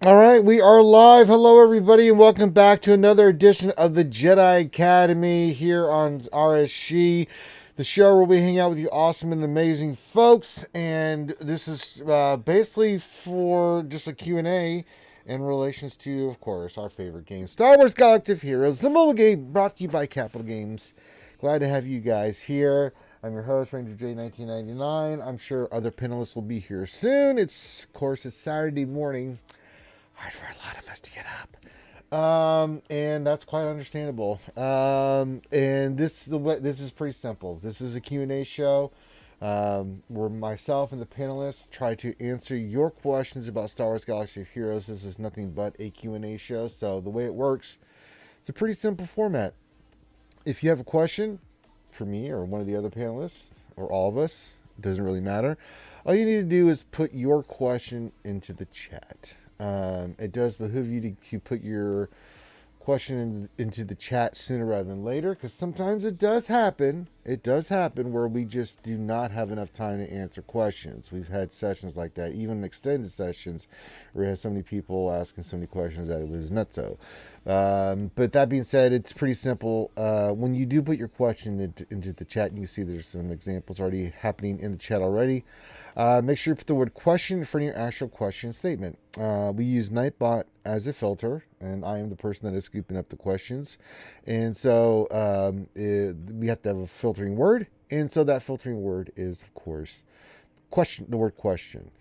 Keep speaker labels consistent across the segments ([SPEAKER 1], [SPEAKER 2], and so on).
[SPEAKER 1] All right, we are live. Hello, everybody, and welcome back to another edition of the Jedi Academy here on RSG, the show where we hang out with you awesome and amazing folks. And this is basically for just a Q&A in relations to, of course, our favorite game, Star Wars Galactic Heroes, the mobile game brought to you by Capital Games. Glad to have you guys here. I'm your host, Ranger J 1999. I'm sure other panelists will be here soon. It's Saturday morning. Hard for a lot of us to get up, and that's quite understandable. And this is pretty simple. This is a Q&A show where myself and the panelists try to answer your questions about Star Wars Galaxy of Heroes. This is nothing but a Q&A show. So the way it works, it's a pretty simple format. If you have a question for me or one of the other panelists or all of us, it doesn't really matter. All you need to do is put your question into the chat. It does behoove you to put your question into the chat sooner rather than later, because sometimes it does happen where we just do not have enough time to answer questions. We've had sessions like that, even extended sessions where we had so many people asking so many questions that it was nutso. But that being said, it's pretty simple. When you do put your question into the chat, you can see there's some examples already happening in the chat already. Make sure you put the word question in front of your actual question statement. We use Nightbot as a filter, and I am the person that is scooping up the questions. And so we have to have a filtering word. And so that filtering word is, of course, the word question.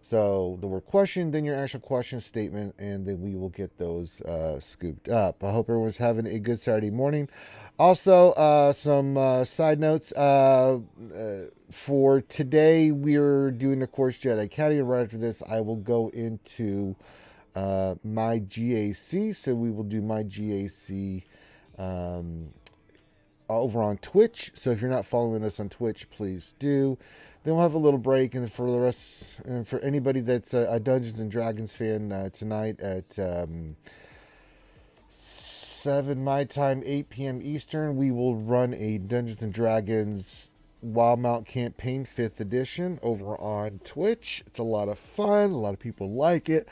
[SPEAKER 1] So the word question, then your actual question statement, and then we will get those scooped up. I hope everyone's having a good Saturday morning. Also, some side notes. For today, we're doing, of course, Jedi Academy. And right after this, I will go into my GAC. So we will do my GAC over on Twitch. So if you're not following us on Twitch, please do. Then we'll have a little break, and for the rest, and for anybody that's a Dungeons and Dragons fan, tonight at 7 my time, 8 p.m. Eastern, we will run a Dungeons and Dragons Wild Mount Campaign 5th Edition over on Twitch. It's a lot of fun. A lot of people like it.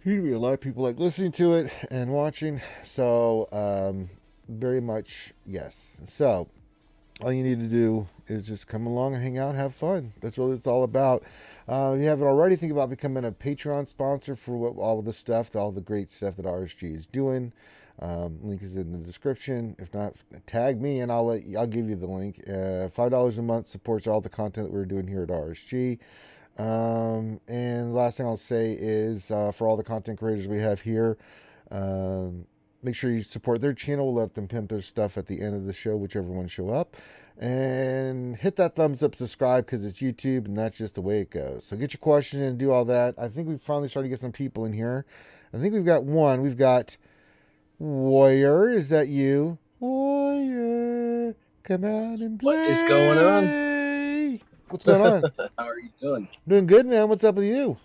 [SPEAKER 1] A lot of people like listening to it and watching. So, very much yes. So, all you need to do is just come along and hang out and have fun. That's what it's all about. If you haven't already, think about becoming a Patreon sponsor for all of the stuff, all the great stuff that RSG is doing. Link is in the description. If not, tag me and I'll give you the link. $5 a month supports all the content that we're doing here at RSG. And the last thing I'll say is for all the content creators we have here, make sure you support their channel. We'll let them pimp their stuff at the end of the show, whichever one show up. And hit that thumbs up, subscribe, because it's YouTube, and that's just the way it goes. So get your question and do all that. I think we've finally started to get some people in here. I think we've got one. We've got Warrior. Is that you? Warrior, come out and play.
[SPEAKER 2] What is going on?
[SPEAKER 1] What's going on?
[SPEAKER 2] How are you doing?
[SPEAKER 1] Doing good, man. What's up with you?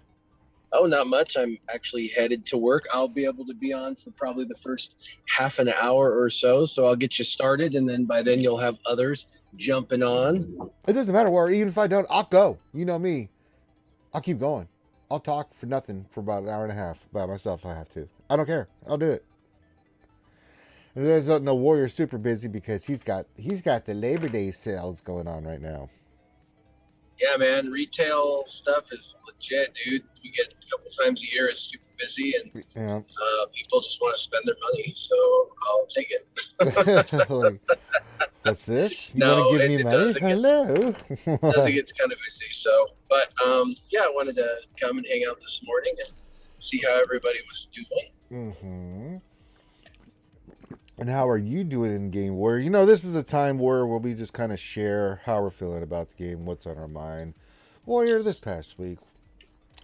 [SPEAKER 2] Oh, not much. I'm actually headed to work. I'll be able to be on for probably the first half an hour or so. So I'll get you started, and then by then you'll have others jumping on.
[SPEAKER 1] It doesn't matter where. Even if I don't, I'll go. You know me. I'll keep going. I'll talk for nothing for about an hour and a half by myself if I have to. I don't care. I'll do it. And you guys don't know, Warrior's super busy because he's got the Labor Day sales going on right now.
[SPEAKER 2] Yeah, man. Retail stuff is legit, dude. We get a couple times a year. It's super busy, and
[SPEAKER 1] Yeah.
[SPEAKER 2] people just want to spend their money. So I'll take it.
[SPEAKER 1] Like, what's this? You
[SPEAKER 2] No,
[SPEAKER 1] want to give me
[SPEAKER 2] it
[SPEAKER 1] money?
[SPEAKER 2] doesn't get-
[SPEAKER 1] Hello.
[SPEAKER 2] As it gets kind of busy. So, but yeah, I wanted to come and hang out this morning and see how everybody was doing.
[SPEAKER 1] Mm-hmm. And how are you doing in game, Warrior? You know, this is a time where we just kind of share how we're feeling about the game, what's on our mind. Warrior, this past week,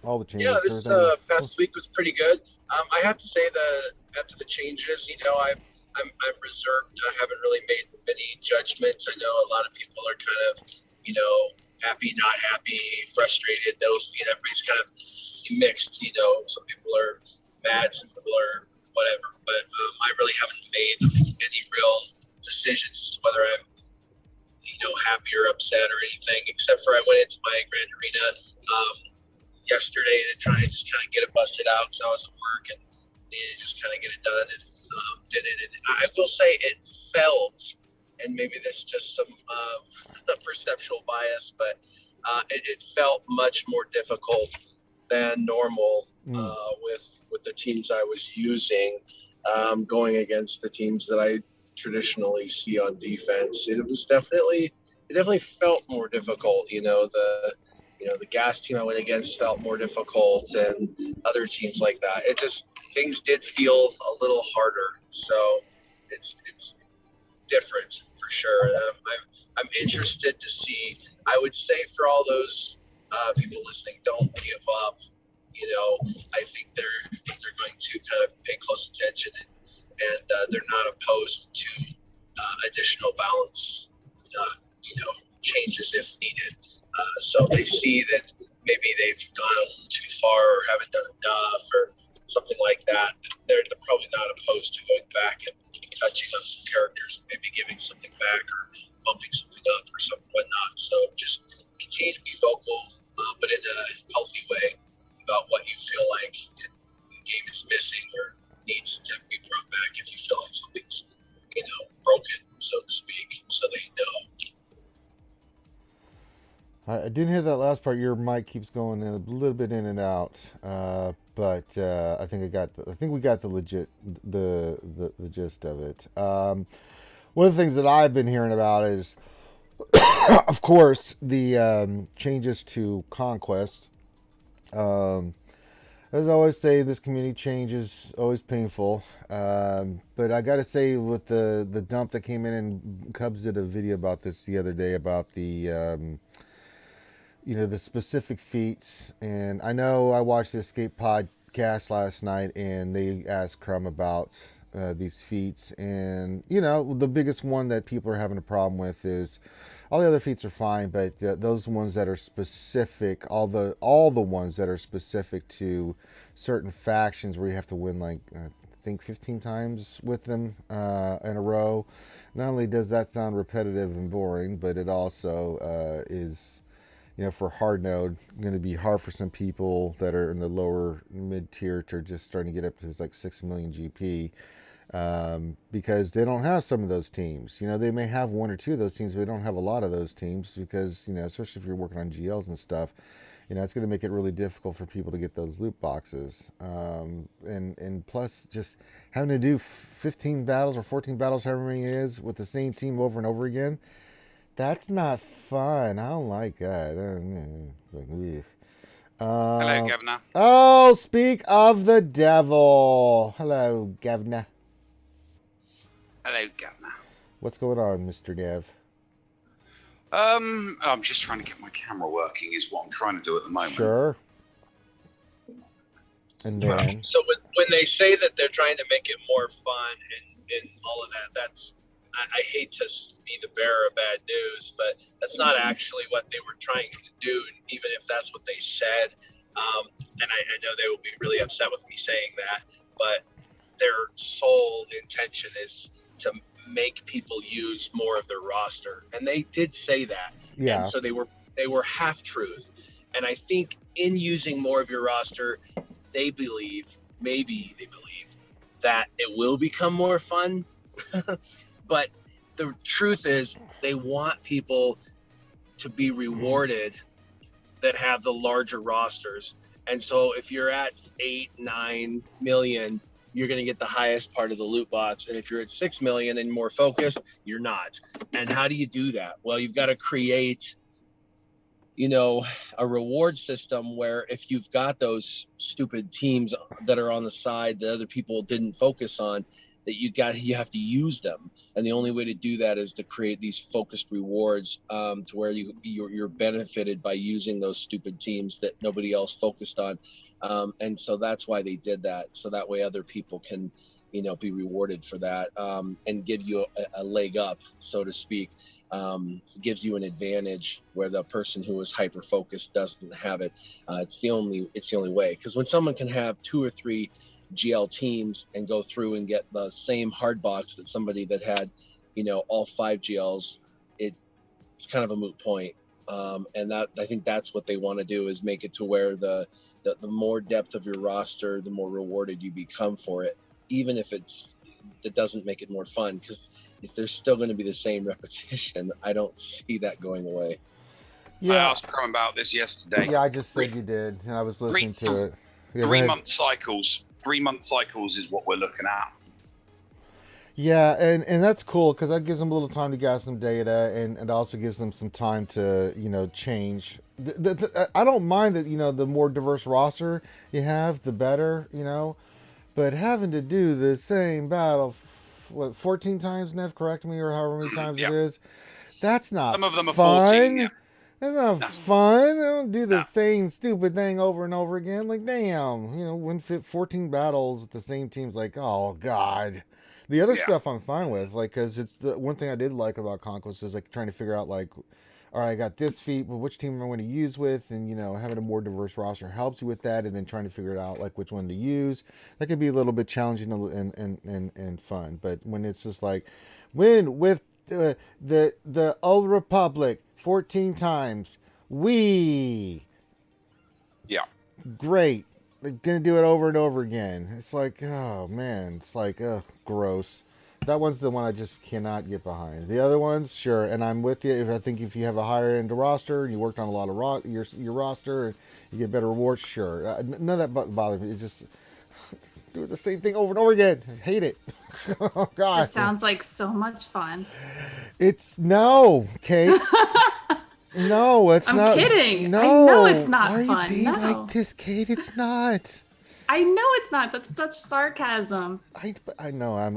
[SPEAKER 1] all the changes.
[SPEAKER 2] Yeah, this past week was pretty good. I have to say that after the changes, you know, I'm reserved. I haven't really made many judgments. I know a lot of people are kind of, you know, happy, not happy, frustrated. Everybody's kind of mixed. You know, some people are mad, some people are whatever. But I really haven't made any real decisions as to whether I'm, happy or upset or anything, except for I went into my Grand Arena yesterday to try and just kind of get it busted out because I was at work and needed to just kind of get it done, and did it. And I will say it felt, and maybe this is just some perceptual bias, but it felt much more difficult than normal with the teams I was using, going against the teams that I traditionally see on defense. It definitely felt more difficult. The gas team I went against felt more difficult, and other teams like that. It just, things did feel a little harder. So it's different for sure. I'm interested to see. I would say for all those people listening, don't give up. I think they're going to kind of pay close attention, and they're not opposed to additional balance, changes if needed. So they see that maybe they've gone a little too far or haven't done enough or something like that. They're probably not opposed to going back and touching up some characters, maybe giving something back or bumping something up or something whatnot. So just continue to be vocal, but in a healthy way about what you feel like the game is missing or needs to be brought back if you feel like something's broken, so to speak, so they know.
[SPEAKER 1] I didn't hear that last part. Your mic keeps going in a little bit in and out, but I think we got the gist of it. One of the things that I've been hearing about is, of course, the changes to Conquest. As I always say, this community change is always painful. But I got to say, with the dump that came in, and Cubs did a video about this the other day about the the specific feats. And I know I watched the Escape podcast last night, and they asked Crumb about these feats. And, the biggest one that people are having a problem with is all the other feats are fine, but those ones that are specific, all the ones that are specific to certain factions where you have to win I think 15 times with them in a row. Not only does that sound repetitive and boring, but it also is, for hard node, going to be hard for some people that are in the lower mid tier to just starting to get up to 6 million GP. Because they don't have some of those teams. They may have one or two of those teams, but they don't have a lot of those teams because, especially if you're working on GLs and stuff, it's going to make it really difficult for people to get those loot boxes. And plus, just having to do 15 battles or 14 battles, however many it is, with the same team over and over again, that's not fun. I don't like that.
[SPEAKER 3] Hello, Governor.
[SPEAKER 1] Oh, speak of the devil. Hello, Governor.
[SPEAKER 3] Hello, Governor.
[SPEAKER 1] What's going on, Mr. Dev?
[SPEAKER 3] I'm just trying to get my camera working is what I'm trying to do at the moment.
[SPEAKER 1] Sure. And then...
[SPEAKER 2] So when they say that they're trying to make it more fun and all of that, that's... I hate to be the bearer of bad news, but that's not actually what they were trying to do, even if that's what they said. And I know they will be really upset with me saying that, but their sole intention is to make people use more of their roster. And they did say that.
[SPEAKER 1] Yeah.
[SPEAKER 2] And so they were half truth. And I think in using more of your roster, maybe they believe that it will become more fun. But the truth is they want people to be rewarded that have the larger rosters. And so if you're at 8-9 million, you're going to get the highest part of the loot box. And if you're at 6 million and more focused, you're not. And how do you do that? Well, you've got to create, a reward system where if you've got those stupid teams that are on the side that other people didn't focus on, that you have to use them. And the only way to do that is to create these focused rewards to where you're benefited by using those stupid teams that nobody else focused on. And so that's why they did that. So that way other people can, be rewarded for that and give you a leg up, so to speak. Gives you an advantage where the person who is hyper focused doesn't have it. It's the only way. Because when someone can have 2 or 3 GL teams and go through and get the same hard box that somebody that had, all 5 GLs, it's kind of a moot point. And that I think that's what they want to do, is make it to where the more depth of your roster, the more rewarded you become for it, even if it doesn't make it more fun, because if there's still going to be the same repetition, I don't see that going away.
[SPEAKER 3] I asked Crum about this yesterday.
[SPEAKER 1] Yeah, I just said you did, and I was listening to it. Yeah,
[SPEAKER 3] 3-month cycles. 3-month cycles is what we're looking at.
[SPEAKER 1] Yeah, and that's cool because that gives them a little time to gather some data, and it also gives them some time to, change. I don't mind that, the more diverse roster you have, the better, But having to do the same battle, 14 times, Nev, correct me, or however many times it is, that's not fun.
[SPEAKER 3] Some of them are 14, yeah.
[SPEAKER 1] That's not fun. Don't do the same stupid thing over and over again. Like, damn, win 14 battles with the same team's like, oh, God. The other stuff I'm fine with, like, because it's the one thing I did like about Conquest is, like, trying to figure out, like, all right, I got this feat, but which team am I going to use with? And, having a more diverse roster helps you with that, and then trying to figure it out, like, which one to use. That could be a little bit challenging and fun. But when it's just like, win with the Old Republic 14 times. Yeah. Great. They're going to do it over and over again. It's like, oh, man. It's like, gross. That one's the one I just cannot get behind. The other ones, sure. And I'm with you. I think if you have a higher end roster and you worked on a lot of your roster and you get better rewards, sure. None of that bothers me. It's just doing the same thing over and over again. I hate it. Oh, God.
[SPEAKER 4] It sounds like so much fun.
[SPEAKER 1] No, Kate. No, it's not.
[SPEAKER 4] I'm kidding.
[SPEAKER 1] No.
[SPEAKER 4] I know it's not
[SPEAKER 1] fun.
[SPEAKER 4] Why are you
[SPEAKER 1] being like this, Kate? It's not.
[SPEAKER 4] I know it's not. That's such sarcasm.
[SPEAKER 1] I know. I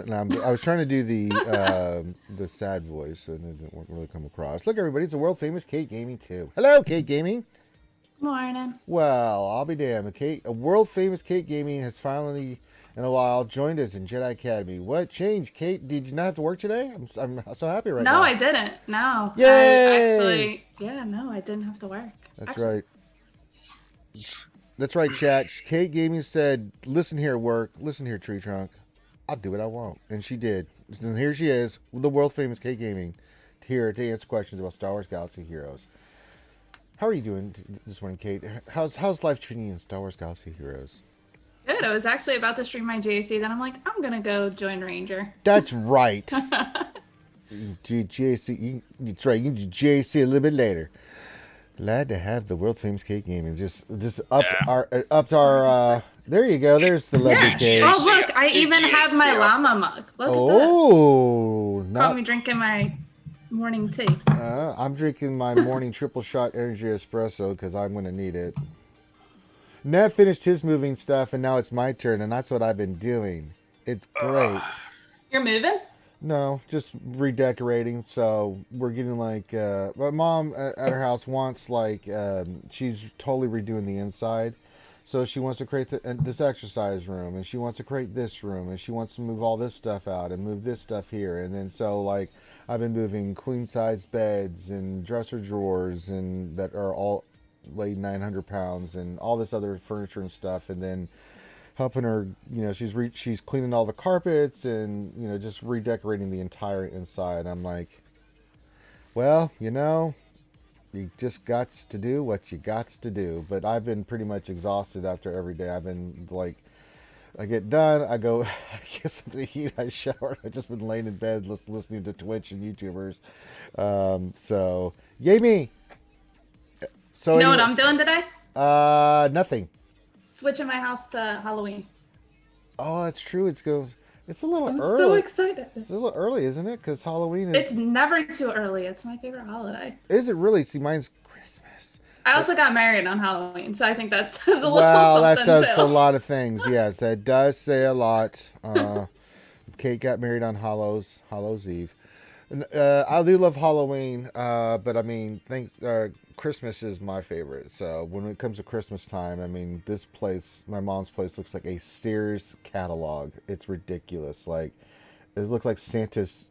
[SPEAKER 1] was trying to do the sad voice, and it didn't really come across. Look, everybody, it's a world famous Kate Gaming too. Hello, Kate Gaming.
[SPEAKER 4] Morning.
[SPEAKER 1] Well, I'll be damned. A world famous Kate Gaming has finally, in a while, joined us in Jedi Academy. What changed, Kate? Did you not have to work today? I'm so happy right now.
[SPEAKER 4] No, I didn't. No.
[SPEAKER 1] Yay!
[SPEAKER 4] I didn't have to work.
[SPEAKER 1] That's right. That's right, chat. Kate Gaming said, listen here, work. Listen here, Tree Trunk. I'll do what I want. And she did. And here she is, with the world famous Kate Gaming, here to answer questions about Star Wars Galaxy Heroes. How are you doing this morning, Kate? How's life treating you in Star Wars Galaxy Heroes?
[SPEAKER 4] Good. I was actually about to stream my JC, then I'm like, I'm going to go join Ranger.
[SPEAKER 1] That's right. JC, that's right. You can do JC a little bit later. Glad to have the world famous Kate Gaming. Just upped our. There you go. There's the lovely Kate.
[SPEAKER 4] Oh look, I even have my llama mug. Look at this. Caught me drinking my morning tea.
[SPEAKER 1] I'm drinking my morning triple shot energy espresso because I'm going to need it. Nev finished his moving stuff, and now it's my turn, and that's what I've been doing. It's great.
[SPEAKER 4] You're moving?
[SPEAKER 1] No, just redecorating. So we're getting like my mom at her house wants she's totally redoing the inside. So she wants to create this exercise room, and she wants to create this room, and she wants to move all this stuff out and move this stuff here. And then so I've been moving queen size beds and dresser drawers and that are all weigh 900 pounds and all this other furniture and stuff, and then helping her, she's cleaning all the carpets and, just redecorating the entire inside. I'm like, well, you just got to do what you got to do. But I've been pretty much exhausted after every day. I've been like, I get done, I go, I get something to eat, I shower. I've just been laying in bed listening to Twitch and YouTubers. So, yay me. So
[SPEAKER 4] you know what I'm doing today?
[SPEAKER 1] Nothing.
[SPEAKER 4] Switching my house to Halloween.
[SPEAKER 1] Oh, that's true. It's a little
[SPEAKER 4] I'm
[SPEAKER 1] early.
[SPEAKER 4] so excited.
[SPEAKER 1] It's a little early, isn't it? Because Halloween is...
[SPEAKER 4] It's never too early. It's my favorite holiday.
[SPEAKER 1] Is it really? See, mine's Christmas.
[SPEAKER 4] I also got married on Halloween, so I think that says a little
[SPEAKER 1] well,
[SPEAKER 4] something,
[SPEAKER 1] that says
[SPEAKER 4] too.
[SPEAKER 1] a lot of things. Yes, that does say a lot. Kate got married on Hallows Eve. I do love Halloween, but I mean, Christmas is my favorite. So when it comes to Christmas time, I mean, this place, my mom's place, looks like a Sears catalog. It's ridiculous. Like, it looks like Santa's,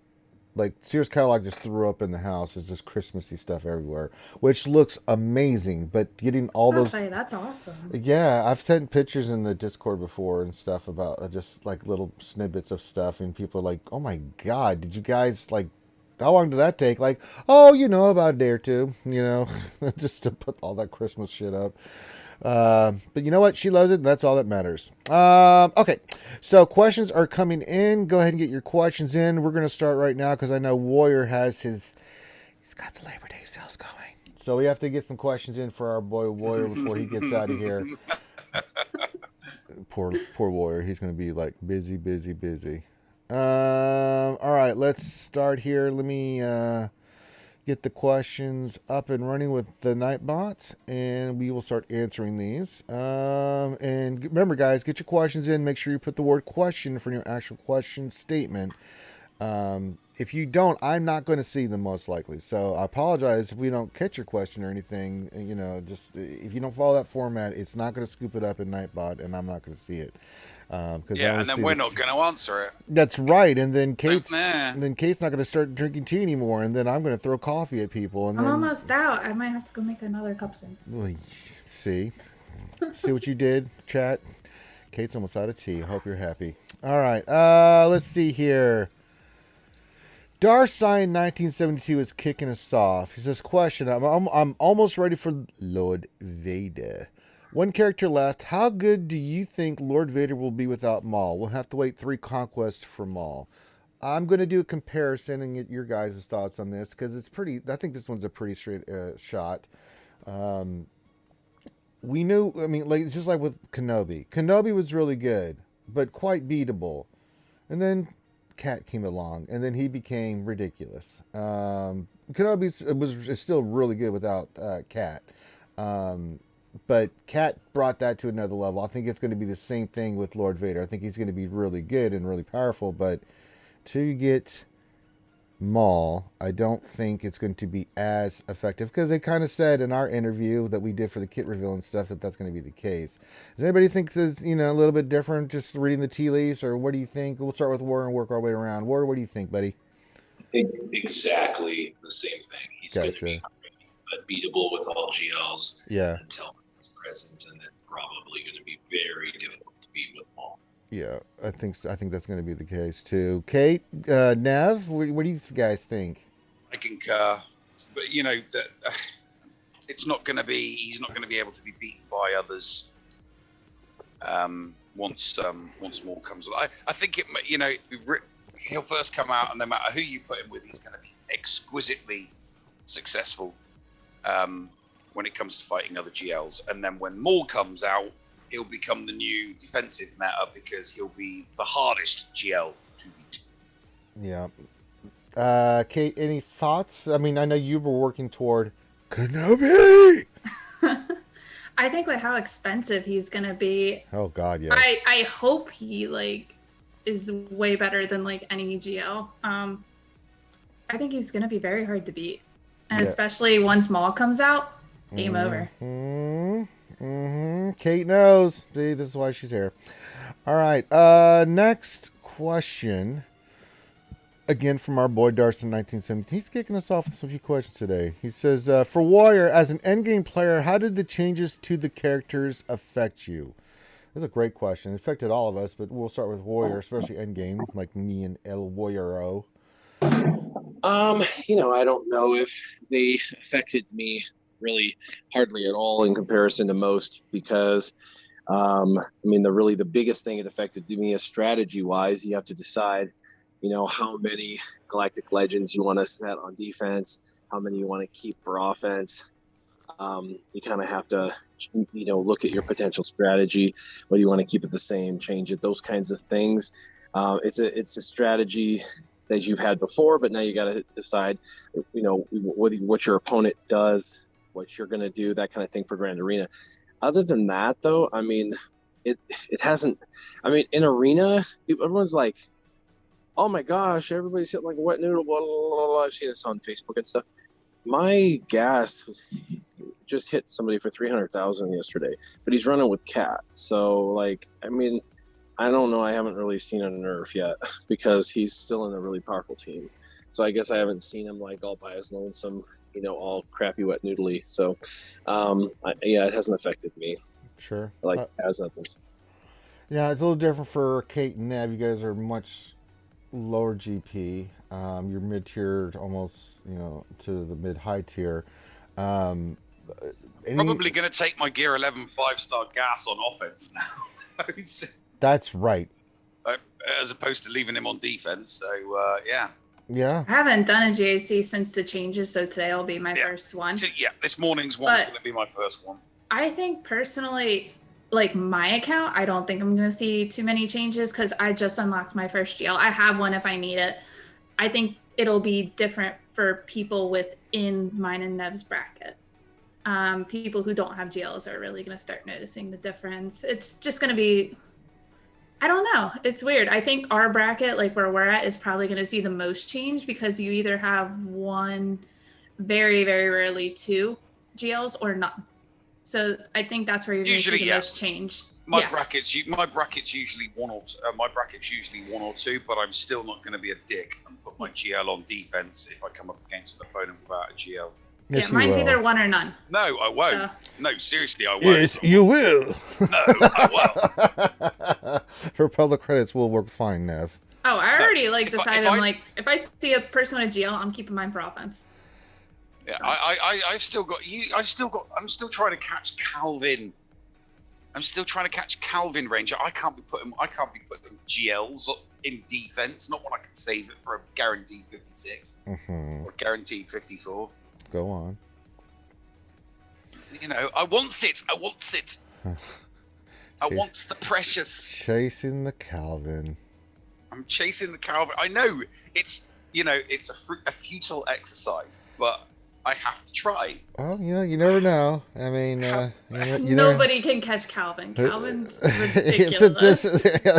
[SPEAKER 1] Sears catalog just threw up in the house. There's just Christmassy stuff everywhere, which looks amazing. But getting all those,
[SPEAKER 4] that's awesome.
[SPEAKER 1] Yeah, I've sent pictures in the Discord before and stuff about just little snippets of stuff, and people are like, "Oh my God, did you guys How long did that take? Like, oh, about a day or two, just to put all that Christmas shit up. But you know what? She loves it, and that's all that matters. Okay, so questions are coming in. Go ahead and get your questions in. We're going to start right now because I know Warrior has he's got the Labor Day sales going. So we have to get some questions in for our boy Warrior before he gets out of here. Poor Warrior. He's going to be like busy. All right, let's start here. Let me get the questions up and running with the Nightbot, and we will start answering these. And remember, guys, get your questions in. Make sure you put the word question for your actual question statement. If you don't, I'm not going to see them most likely. So I apologize if we don't catch your question or anything. Just if you don't follow that format, it's not going to scoop it up in Nightbot, and I'm not going to see it.
[SPEAKER 3] And then we're not going to answer it.
[SPEAKER 1] That's right. And then Kate's not going to start drinking tea anymore, and then I'm going to throw coffee at people. And
[SPEAKER 4] I'm almost out. I might have to go make another cup soon.
[SPEAKER 1] Well, see what you did, chat. Kate's almost out of tea. I hope you're happy. All right. Let's see here. Darth Sign 1972 is kicking us off. He says, question, I'm almost ready for Lord Vader. One character left. How good do you think Lord Vader will be without Maul? We'll have to wait 3 conquests for Maul. I'm going to do a comparison and get your guys' thoughts on this because I think this one's a pretty straight shot. We knew, it's just like with Kenobi. Kenobi was really good, but quite beatable. And then Cat came along, and then he became ridiculous. Kenobi is still really good without Cat. But Cat brought that to another level. I think it's going to be the same thing with Lord Vader. I think he's going to be really good and really powerful, but to get Maul, I don't think it's going to be as effective because they kind of said in our interview that we did for the kit reveal and stuff that's going to be the case. Does anybody think this, a little bit different, just reading the tea leaves, or what do you think? We'll start with Warren and work our way around. Warren, what do you think, buddy?
[SPEAKER 5] Exactly the same thing. He's going to be unbeatable with all GLs until he's present, and it's probably going to be very difficult to beat with Maul.
[SPEAKER 1] Yeah, I think that's going to be the case too. Kate, Nav, what do you guys think?
[SPEAKER 3] I concur, but it's not going to be. He's not going to be able to be beaten by others. Once Maul comes along, I think he'll first come out, and no matter who you put him with, he's going to be exquisitely successful when it comes to fighting other GLs. And then when Maul comes out, he'll become the new defensive meta because he'll be the hardest GL to beat.
[SPEAKER 1] Yeah. Kate, any thoughts? I know you were working toward Kenobi.
[SPEAKER 4] I think with how expensive he's going to be.
[SPEAKER 1] Oh, God, yes.
[SPEAKER 4] I hope he, is way better than, any GL. I think he's going to be very hard to beat. And especially once Maul comes out, game over.
[SPEAKER 1] Kate knows. See, this is why she's here. All right. Next question. Again, from our boy Darth in 1970. He's kicking us off with a few questions today. He says, for Warrior, as an endgame player, how did the changes to the characters affect you? This is a great question. It affected all of us, but we'll start with Warrior, especially endgame, like me and El Warrior-O.
[SPEAKER 5] I don't know if they affected me really hardly at all in comparison to most, because the biggest thing it affected me is strategy wise. You have to decide how many Galactic Legends you want to set on defense, how many you want to keep for offense. You kind of have to look at your potential strategy, whether you want to keep it the same, change it, those kinds of things. It's a strategy that you've had before, but now you got to decide what your opponent does, what you're going to do, that kind of thing for Grand Arena. Other than that, though, it hasn't. In Arena, everyone's like, "Oh my gosh, everybody's hitting like a wet noodle." Blah blah blah blah. I've seen this on Facebook and stuff. My gas just hit somebody for 300,000 yesterday, but he's running with Cat. So I don't know. I haven't really seen a nerf yet because he's still in a really powerful team. So I guess I haven't seen him all by his lonesome, all crappy wet noodly. So, it hasn't affected me.
[SPEAKER 1] Sure.
[SPEAKER 5] As others.
[SPEAKER 1] Yeah, it's a little different for Kate and Nev. You guys are much lower GP. You're mid tier, almost to the mid high tier. Any...
[SPEAKER 3] Probably going to take my Gear 11 5-star gas on offense now.
[SPEAKER 1] That's right.
[SPEAKER 3] As opposed to leaving him on defense. So yeah.
[SPEAKER 1] Yeah.
[SPEAKER 4] I haven't done a GAC since the changes, so today will be my first one.
[SPEAKER 3] Yeah, this morning's one's going to be my first one.
[SPEAKER 4] I think personally, like my account, I don't think I'm going to see too many changes because I just unlocked my first GL. I have one if I need it. I think it'll be different for people within mine and Nev's bracket. People who don't have GLs are really going to start noticing the difference. It's just going to be, I don't know. It's weird. I think our bracket, like where we're at, is probably going to see the most change because you either have one, very, very rarely two GLs or none. So I think that's where you're going to see the most change.
[SPEAKER 3] My bracket's usually one or two, but I'm still not going to be a dick and put my GL on defense if I come up against an opponent without a GL.
[SPEAKER 1] Yes,
[SPEAKER 4] mine's either one or none.
[SPEAKER 3] No, I won't. No, seriously, I won't.
[SPEAKER 1] Yes, you will.
[SPEAKER 3] No, I won't.
[SPEAKER 1] Her public credits will work fine, Nev.
[SPEAKER 4] Oh, I already decided. If I see a person with a GL, I'm keeping mine for offense.
[SPEAKER 3] Yeah, I've still got you. I'm still trying to catch Calvin. I'm still trying to catch Calvin Ranger. I can't be putting GLs in defense. Not when I can save it for a guaranteed 56 or guaranteed 54.
[SPEAKER 1] Go on.
[SPEAKER 3] I want it. I want the precious.
[SPEAKER 1] Chasing the Calvin.
[SPEAKER 3] I'm chasing the Calvin. I know it's it's a futile exercise, but I have to try.
[SPEAKER 1] Well, you never know. I mean,
[SPEAKER 4] nobody can catch Calvin. Calvin's ridiculous.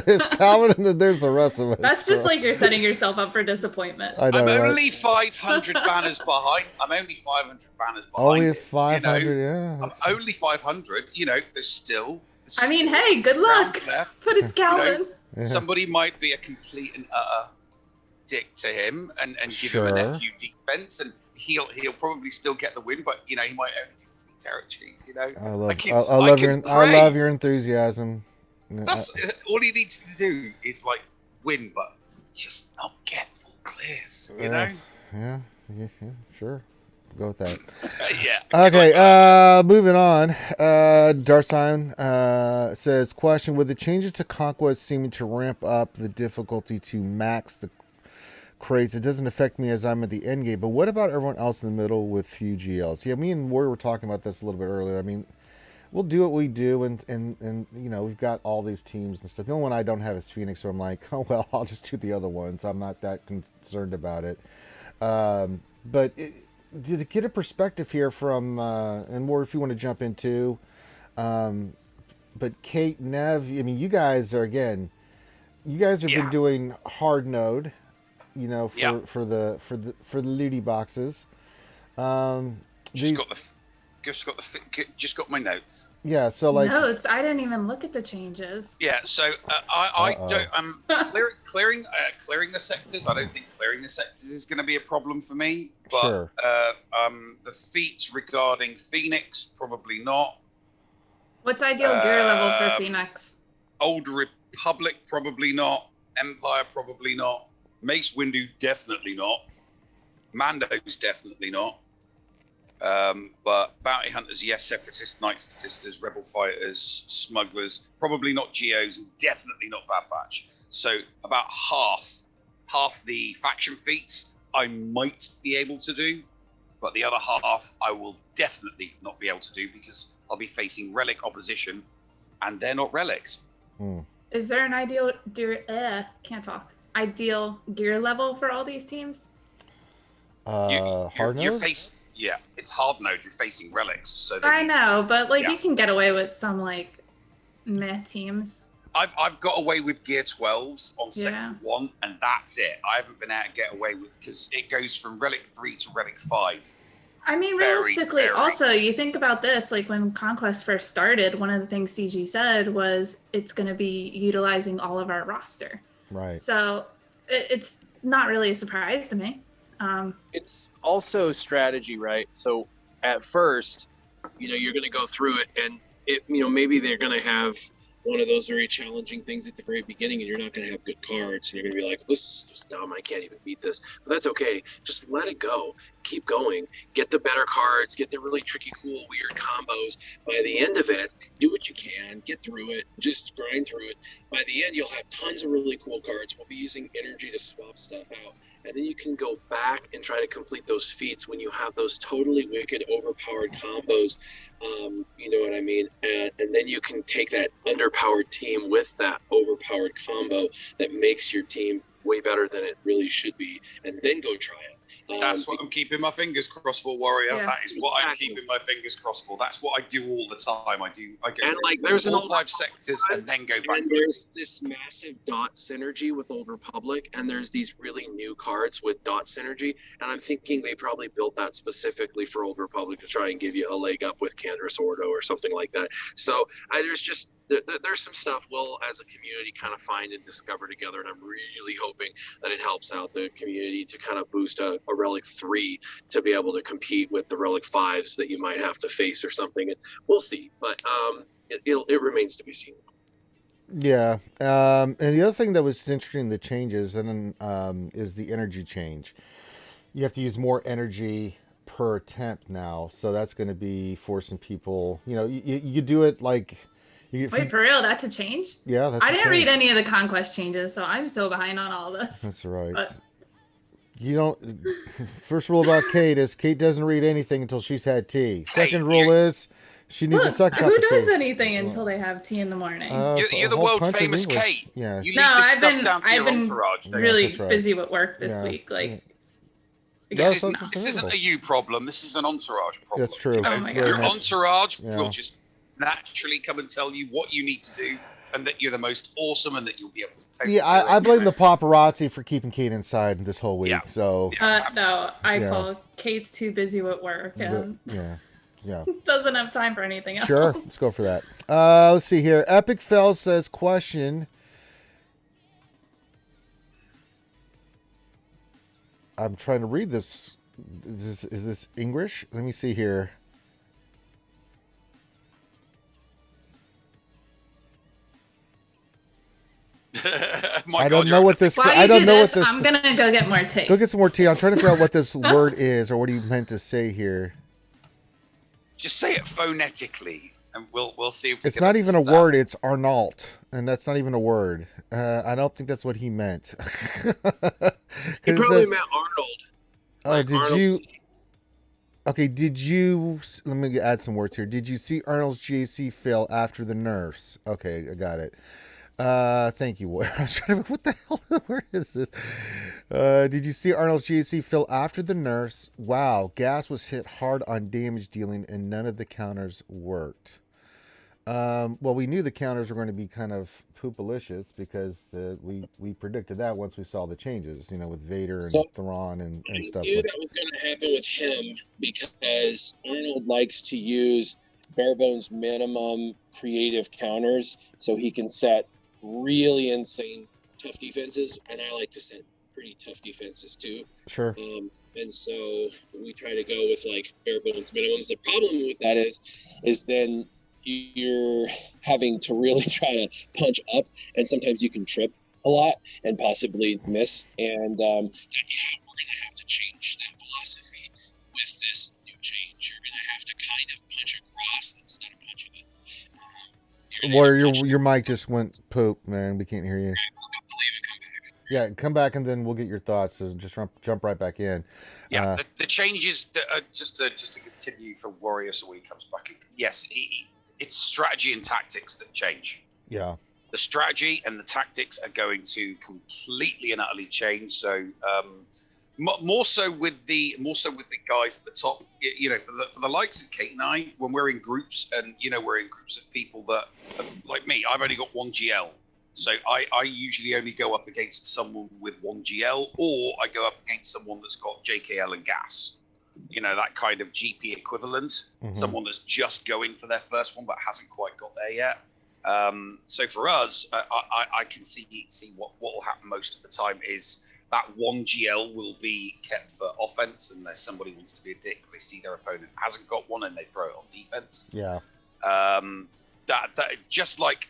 [SPEAKER 1] There's Calvin and then there's the rest of us.
[SPEAKER 4] That's just like you're setting yourself up for disappointment.
[SPEAKER 1] I know,
[SPEAKER 3] I'm only 500 banners behind.
[SPEAKER 1] Only 500, yeah.
[SPEAKER 3] I'm only 500. There's still.
[SPEAKER 4] I mean, hey, good luck. But it's Calvin.
[SPEAKER 3] Somebody might be a complete and utter dick to him and give him an FU defense, and he'll probably still get the win, but he might only do 3 territories.
[SPEAKER 1] I love your enthusiasm.
[SPEAKER 3] That's all he needs to do is win, but just not get full clears.
[SPEAKER 1] Yeah, sure. Go with that.
[SPEAKER 3] Yeah.
[SPEAKER 1] Okay, moving on. Darthsign says, question, with the changes to Conquest seeming to ramp up the difficulty to max the crates, it doesn't affect me as I'm at the end game, but what about everyone else in the middle with few GLs? Yeah, me and Warrior were talking about this a little bit earlier. I mean, we'll do what we do, and we've got all these teams and stuff. The only one I don't have is Phoenix, so I'm like, oh, well, I'll just do the other ones. I'm not that concerned about it. But to get a perspective here from, and more if you want to jump into, but Kate, Nev, I mean, you guys have been doing hard node, for the looty boxes.
[SPEAKER 3] Just got my notes.
[SPEAKER 1] Yeah, so
[SPEAKER 4] notes. I didn't even look at the changes.
[SPEAKER 3] Yeah, so I'm clearing the sectors. I don't think clearing the sectors is going to be a problem for me. But
[SPEAKER 1] sure.
[SPEAKER 3] The feats regarding Phoenix, probably not.
[SPEAKER 4] What's ideal gear level for Phoenix?
[SPEAKER 3] Old Republic, probably not. Empire, probably not. Mace Windu, definitely not. Mando's definitely not. But bounty hunters, yes. Separatists, Night Statisters, Rebel Fighters, Smugglers, probably not Geos, and definitely not Bad Batch. So about half the faction feats I might be able to do, but the other half I will definitely not be able to do because I'll be facing relic opposition, and they're not relics.
[SPEAKER 4] Is there an ideal gear level for all these teams?
[SPEAKER 1] Hard node?
[SPEAKER 3] Yeah, it's hard node. You're facing relics, so
[SPEAKER 4] I know, but you can get away with some meh teams.
[SPEAKER 3] I've got away with Gear 12s on Sector 1, and that's it. I haven't been able to get away with because it goes from Relic 3 to Relic 5.
[SPEAKER 4] I mean, realistically, also, you think about this, when Conquest first started, one of the things CG said was it's going to be utilizing all of our roster.
[SPEAKER 1] Right.
[SPEAKER 4] So it's not really a surprise to me.
[SPEAKER 5] It's also strategy, right? So at first, you're going to go through it, and maybe they're going to have one of those very challenging things at the very beginning, and you're not going to have good cards, and you're going to be like, this is just dumb, I can't even beat this. But that's okay. Just let it go. Keep going. Get the better cards. Get the really tricky, cool, weird combos. By the end of it, do what you can. Get through it. Just grind through it. By the end, you'll have tons of really cool cards. We'll be using energy to swap stuff out. And then you can go back and try to complete those feats when you have those totally wicked, overpowered combos. You know what I mean? And then you can take that underpowered team with that overpowered combo that makes your team way better than it really should be, and then go try it.
[SPEAKER 3] That's what I'm keeping my fingers crossed for, Warrior.
[SPEAKER 4] Yeah.
[SPEAKER 3] That is what I'm keeping my fingers crossed for. That's what I do all the time. I go
[SPEAKER 5] and like there's
[SPEAKER 3] all
[SPEAKER 5] an
[SPEAKER 3] 5 sectors and then go back.
[SPEAKER 5] And there's this massive dot synergy with Old Republic, and there's these really new cards with dot synergy, and I'm thinking they probably built that specifically for Old Republic to try and give you a leg up with Canderous Ordo or something like that. So there's some stuff we'll as a community kind of find and discover together, and I'm really hoping that it helps out the community to kind of boost a Relic 3 to be able to compete with the Relic 5s that you might have to face or something. And we'll see, but it remains to be seen.
[SPEAKER 1] Yeah. And the other thing that was interesting, the changes, and is the energy change. You have to use more energy per attempt now, so that's going to be forcing people. You know, you do it like.
[SPEAKER 4] Wait, for real? That's a change?
[SPEAKER 1] Yeah, that's.
[SPEAKER 4] I didn't read any of the Conquest changes, so I'm so behind on all this.
[SPEAKER 1] That's right.
[SPEAKER 4] But...
[SPEAKER 1] You don't. First rule about Kate is Kate doesn't read anything until she's had tea. Second rule is she needs a suck cup
[SPEAKER 4] who
[SPEAKER 1] of
[SPEAKER 4] does
[SPEAKER 1] tea.
[SPEAKER 4] anything until they have tea in the morning?
[SPEAKER 3] You're the world famous Kate.
[SPEAKER 1] Yeah.
[SPEAKER 3] You leave this stuff down to
[SPEAKER 4] I've
[SPEAKER 3] your
[SPEAKER 4] been
[SPEAKER 3] entourage.
[SPEAKER 4] really busy with work this week. Like,
[SPEAKER 3] this isn't a you problem. This is an entourage problem.
[SPEAKER 1] That's true.
[SPEAKER 4] Oh my God.
[SPEAKER 3] Your entourage will just naturally come and tell you what you need to do, and that you're the most awesome, and that you'll be able to take.
[SPEAKER 1] Yeah, I blame the paparazzi for keeping Kate inside this whole week.
[SPEAKER 3] Yeah.
[SPEAKER 1] So
[SPEAKER 4] no, I call Kate's too busy with work and doesn't have time for anything else.
[SPEAKER 1] Sure, let's go for that. Let's see here. Epic Fell says, question. I'm trying to read this. Is this English? Let me see here. I don't know what this.
[SPEAKER 4] While you do this, I'm gonna go get more tea.
[SPEAKER 1] Go get some more tea. I'm trying to figure out what this word is, or what he meant to say here.
[SPEAKER 3] Just say it phonetically, and we'll see. If
[SPEAKER 1] It's not even a word. It's Arnolds, and that's not even a word. I don't think that's what he meant.
[SPEAKER 5] He probably meant Arnold.
[SPEAKER 1] Oh,
[SPEAKER 5] like
[SPEAKER 1] did
[SPEAKER 5] Arnold
[SPEAKER 1] you?
[SPEAKER 5] G.
[SPEAKER 1] Okay, did you? Let me add some words here. Did you see Arnolds GC fail after the nerfs? Okay, I got it. Thank you. I was trying to. What the hell? Where is this? Did you see Arnolds GC fail after the nerfs? Wow, gas was hit hard on damage dealing, and none of the counters worked. Well, we knew the counters were going to be kind of poopalicious because we predicted that once we saw the changes. You know, with Vader and Thrawn and stuff.
[SPEAKER 5] I knew that was going to happen with him because Arnold likes to use bare bones minimum creative counters so he can set really insane tough defenses, and I like to set pretty tough defenses too.
[SPEAKER 1] Sure.
[SPEAKER 5] And so we try to go with like bare bones minimums. The problem with that is then you're having to really try to punch up, and sometimes you can trip a lot and possibly miss. And we're going to have to change that philosophy with this new change. You're going to have to kind of punch across instead of punching it.
[SPEAKER 1] Or your mic just went poop, man. We can't hear you. Yeah, come back and then we'll get your thoughts. So just jump right back in.
[SPEAKER 3] Yeah, the changes that just to continue for Warrior so when he comes back. Yes, it's strategy and tactics that change.
[SPEAKER 1] Yeah.
[SPEAKER 3] The strategy and the tactics are going to completely and utterly change. So more so with the guys at the top. You know, for the likes of Kate and I, when we're in groups, and you know we're in groups of people that like me. I've only got one GL. So I usually only go up against someone with one GL, or I go up against someone that's got JKL and gas. You know, that kind of GP equivalent. Mm-hmm. Someone that's just going for their first one but hasn't quite got there yet. So for us, I can see what will happen most of the time is that one GL will be kept for offense unless somebody wants to be a dick. They see their opponent hasn't got one and they throw it on defense.
[SPEAKER 1] Yeah.
[SPEAKER 3] that just like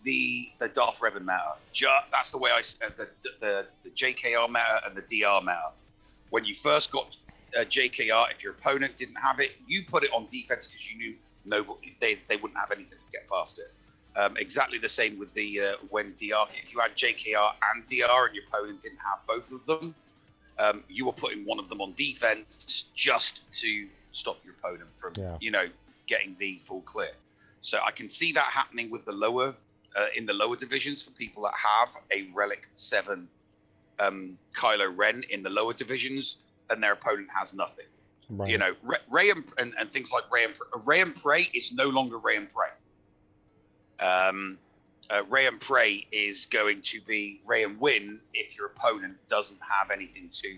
[SPEAKER 3] the Darth Revan meta. That's the way the JKR meta and the DR meta. When you first got JKR, if your opponent didn't have it, you put it on defense because you knew they wouldn't have anything to get past it. Exactly the same with the when DR. If you had JKR and DR and your opponent didn't have both of them, you were putting one of them on defense just to stop your opponent from getting the full clear. So I can see that happening with the lower in the lower divisions for people that have a Relic 7 Kylo Ren in the lower divisions and their opponent has nothing. Right. You know, Ray and things like Ray and Prey is no longer Ray and Prey. Ray and Prey is going to be Ray and Win if your opponent doesn't have anything to,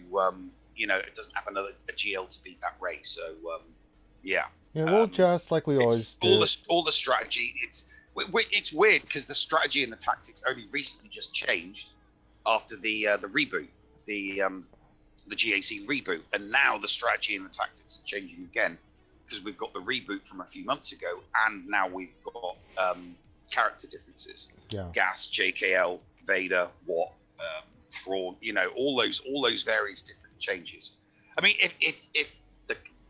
[SPEAKER 3] it doesn't have a GL to beat that Ray. So, yeah.
[SPEAKER 1] Yeah, well, just like we always do.
[SPEAKER 3] All the strategy. It's weird because the strategy and the tactics only recently just changed after the reboot, the GAC reboot, and now the strategy and the tactics are changing again because we've got the reboot from a few months ago, and now we've got character differences.
[SPEAKER 1] Yeah.
[SPEAKER 3] Gas, JKL, Vader, Watt, Thrawn. All those various different changes. I mean, if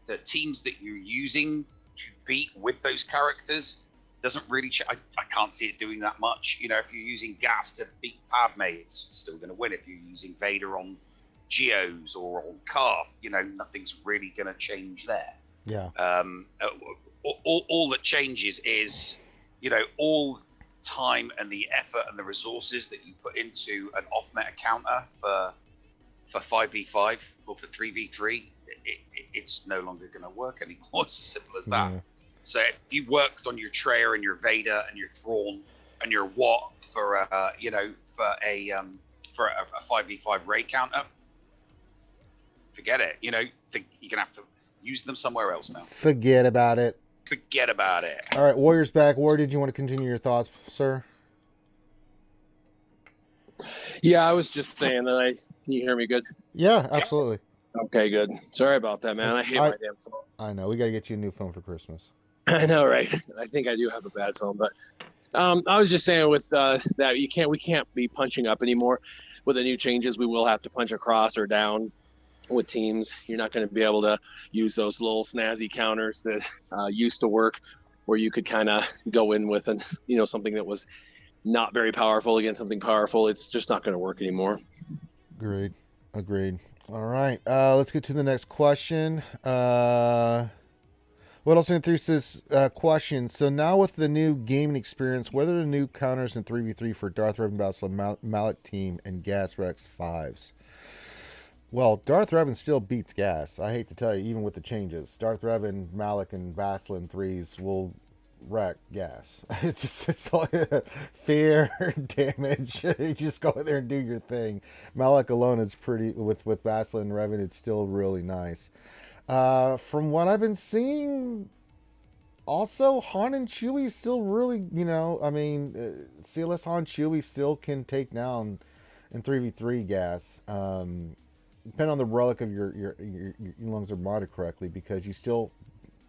[SPEAKER 3] the teams that you're using to beat with those characters doesn't really I can't see it doing that much. If you're using Gas to beat Padme, it's still going to win. If you're using Vader on Geos or on Carth, nothing's really going to change there.
[SPEAKER 1] Yeah.
[SPEAKER 3] All that changes is, all time and the effort and the resources that you put into an off-meta counter for 5v5 or for 3v3, it's no longer going to work anymore. It's as simple as that. Yeah. So if you worked on your Treya and your Vader and your Thrawn and your Watt for a 5v5 Ray counter, forget it. You're gonna have to use them somewhere else now.
[SPEAKER 1] Forget about it.
[SPEAKER 3] Forget about it.
[SPEAKER 1] All right, Warrior's back. War, did you want to continue your thoughts, sir?
[SPEAKER 5] Yeah, I was just saying that can you hear me good?
[SPEAKER 1] Yeah, absolutely.
[SPEAKER 5] Okay, good. Sorry about that, man. I hate my damn phone.
[SPEAKER 1] I know. We got to get you a new phone for Christmas.
[SPEAKER 5] I know, right? I think I do have a bad phone, but I was just saying with that we can't be punching up anymore. With the new changes, we will have to punch across or down with teams. You're not going to be able to use those little snazzy counters that used to work, where you could kind of go in with something that was not very powerful against something powerful. It's just not going to work anymore.
[SPEAKER 1] Agreed. All right, let's get to the next question. What else through this question? So now with the new gaming experience, what are the new counters in 3v3 for Darth Revan, Bastila, Malak team, and Gas Rex 5s? Well, Darth Revan still beats Gas. I hate to tell you, even with the changes. Darth Revan, Malak, and Bastila 3s will wreck Gas. It's all fear, damage. You just go in there and do your thing. Malak alone is pretty, with Bastila and Revan, it's still really nice. From what I've been seeing, also Han and Chewie still really, CLS Han Chewie still can take down in 3v3 Gas. Depending on the relic of your lungs are modded correctly, because you still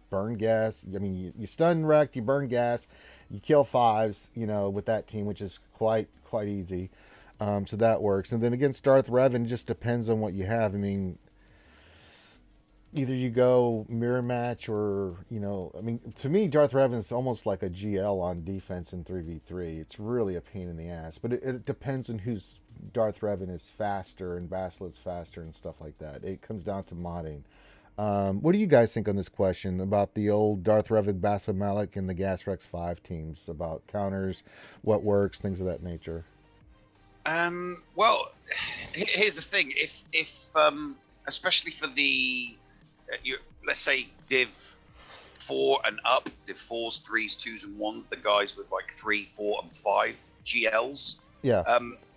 [SPEAKER 1] burn gas. I mean, you stun wrecked, you burn gas, you kill 5s, with that team, which is quite easy. So that works. And then against Darth Revan, it just depends on what you have. I mean, either you go mirror match or, to me, Darth Revan is almost like a GL on defense in 3v3. It's really a pain in the ass, but it depends on who's Darth Revan is faster and Bastila is faster and stuff like that. It comes down to modding. What do you guys think on this question about the old Darth Revan, Bastila, Malak, and the Gas Rex 5 teams, about counters, what works, things of that nature?
[SPEAKER 3] Well, here's the thing. If especially for the, let's say Div 4 and up, Div 4s, 3s, 2s, and 1s, the guys with like 3, 4, and 5 GLs.
[SPEAKER 1] Yeah.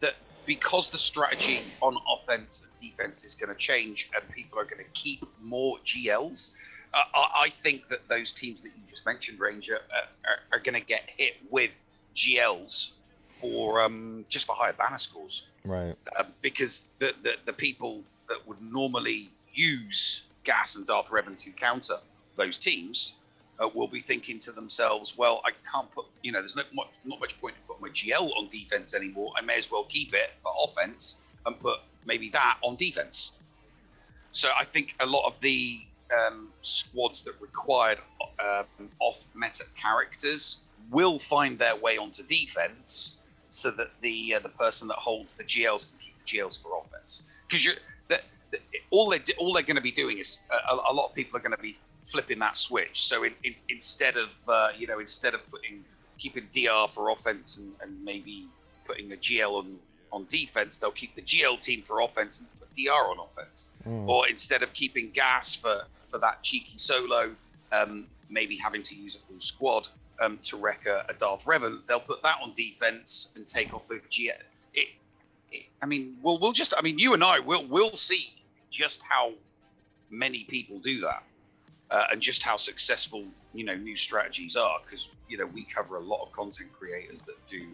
[SPEAKER 3] That because the strategy on offense and defense is going to change and people are going to keep more GLs, I think that those teams that you just mentioned, Ranger, are going to get hit with GLs for just for higher banner scores.
[SPEAKER 1] Right.
[SPEAKER 3] Because the people that would normally use Gas and Darth Revan to counter those teams will be thinking to themselves, well, I can't put, there's not much point to put my GL on defense anymore. I may as well keep it for offense and put maybe that on defense. So I think a lot of the squads that required off-meta characters will find their way onto defense, so that the person that holds the GLs can keep the GLs for offense. Because all they're going to be doing is a lot of people are going to be flipping that switch. So instead of keeping DR for offense and maybe putting a GL on defense, they'll keep the GL team for offense and put DR on offense. Or instead of keeping gas for that cheeky solo, maybe having to use a full squad to wreck a Darth Revan, they'll put that on defense and take off the GL. You and I will see just how many people do that, and just how successful new strategies are, because we cover a lot of content creators that do.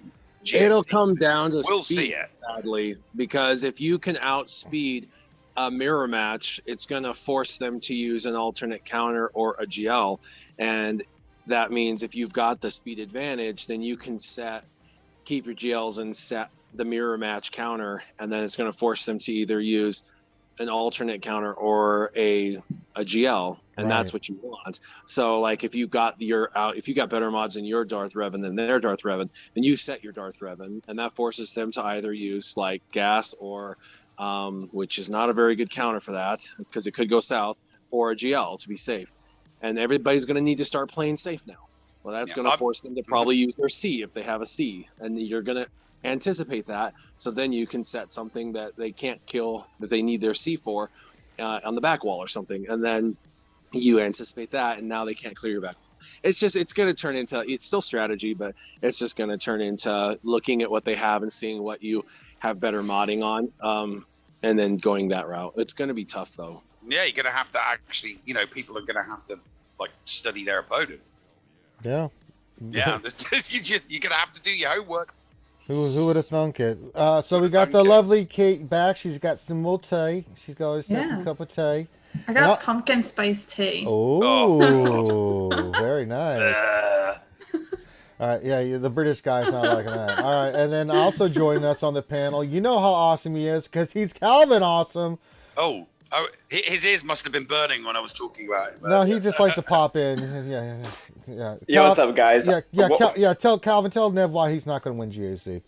[SPEAKER 5] It'll come down to
[SPEAKER 3] we'll
[SPEAKER 5] speed,
[SPEAKER 3] see it,
[SPEAKER 5] sadly, because if you can outspeed a mirror match, it's going to force them to use an alternate counter or a GL, and that means if you've got the speed advantage, then you can keep your GLs and set the mirror match counter, and then it's going to force them to either use an alternate counter or a GL, and that's what you want. So like if you got better mods in your Darth Revan than their Darth Revan, then you set your Darth Revan, and that forces them to either use like gas or which is not a very good counter for that, because it could go south, or a GL to be safe. And everybody's going to need to start playing safe now. Well, that's going to force them to probably use their C if they have a C, and you're going to anticipate that, so then you can set something that they can't kill, that they need their C for, on the back wall or something, and then you anticipate that, and now they can't clear your back wall. It's going to turn into, it's still strategy, but it's just going to turn into looking at what they have and seeing what you have better modding on, and then going that route. It's going to be tough though.
[SPEAKER 3] Yeah, you're going to have to actually, people are going to have to like study their opponent.
[SPEAKER 1] Yeah.
[SPEAKER 3] Yeah, you're going to have to do your homework.
[SPEAKER 1] Who would have thunk it? So we got the lovely Kate back. She's got some more tea. She's got a second cup of tea.
[SPEAKER 4] I got pumpkin spice tea.
[SPEAKER 1] Oh, very nice. All right, yeah, the British guy's not liking that. All right, and then also joining us on the panel, you know how awesome he is, because he's Calvin awesome.
[SPEAKER 3] Oh, his ears must have been burning when I was talking about it.
[SPEAKER 1] No, he just likes to pop in. Yeah.
[SPEAKER 6] Yo, what's up, guys?
[SPEAKER 1] Tell Nev why he's not going to win GAC.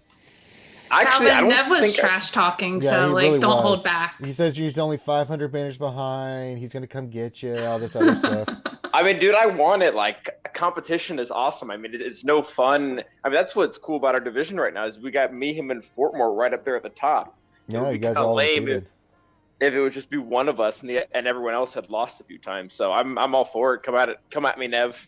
[SPEAKER 6] Actually,
[SPEAKER 4] Calvin, Nev was trash talking, so like, really don't hold back.
[SPEAKER 1] He says he's only 500 banners behind. He's going to come get you, all this other stuff.
[SPEAKER 6] I mean, dude, I want it. Like, competition is awesome. I mean, it's no fun. I mean, that's what's cool about our division right now, is we got me, him, and Fortmore right up there at the top.
[SPEAKER 1] Yeah, you guys all lame
[SPEAKER 6] if it would just be one of us and everyone else had lost a few times. So I'm all for it. Come at me, Nev.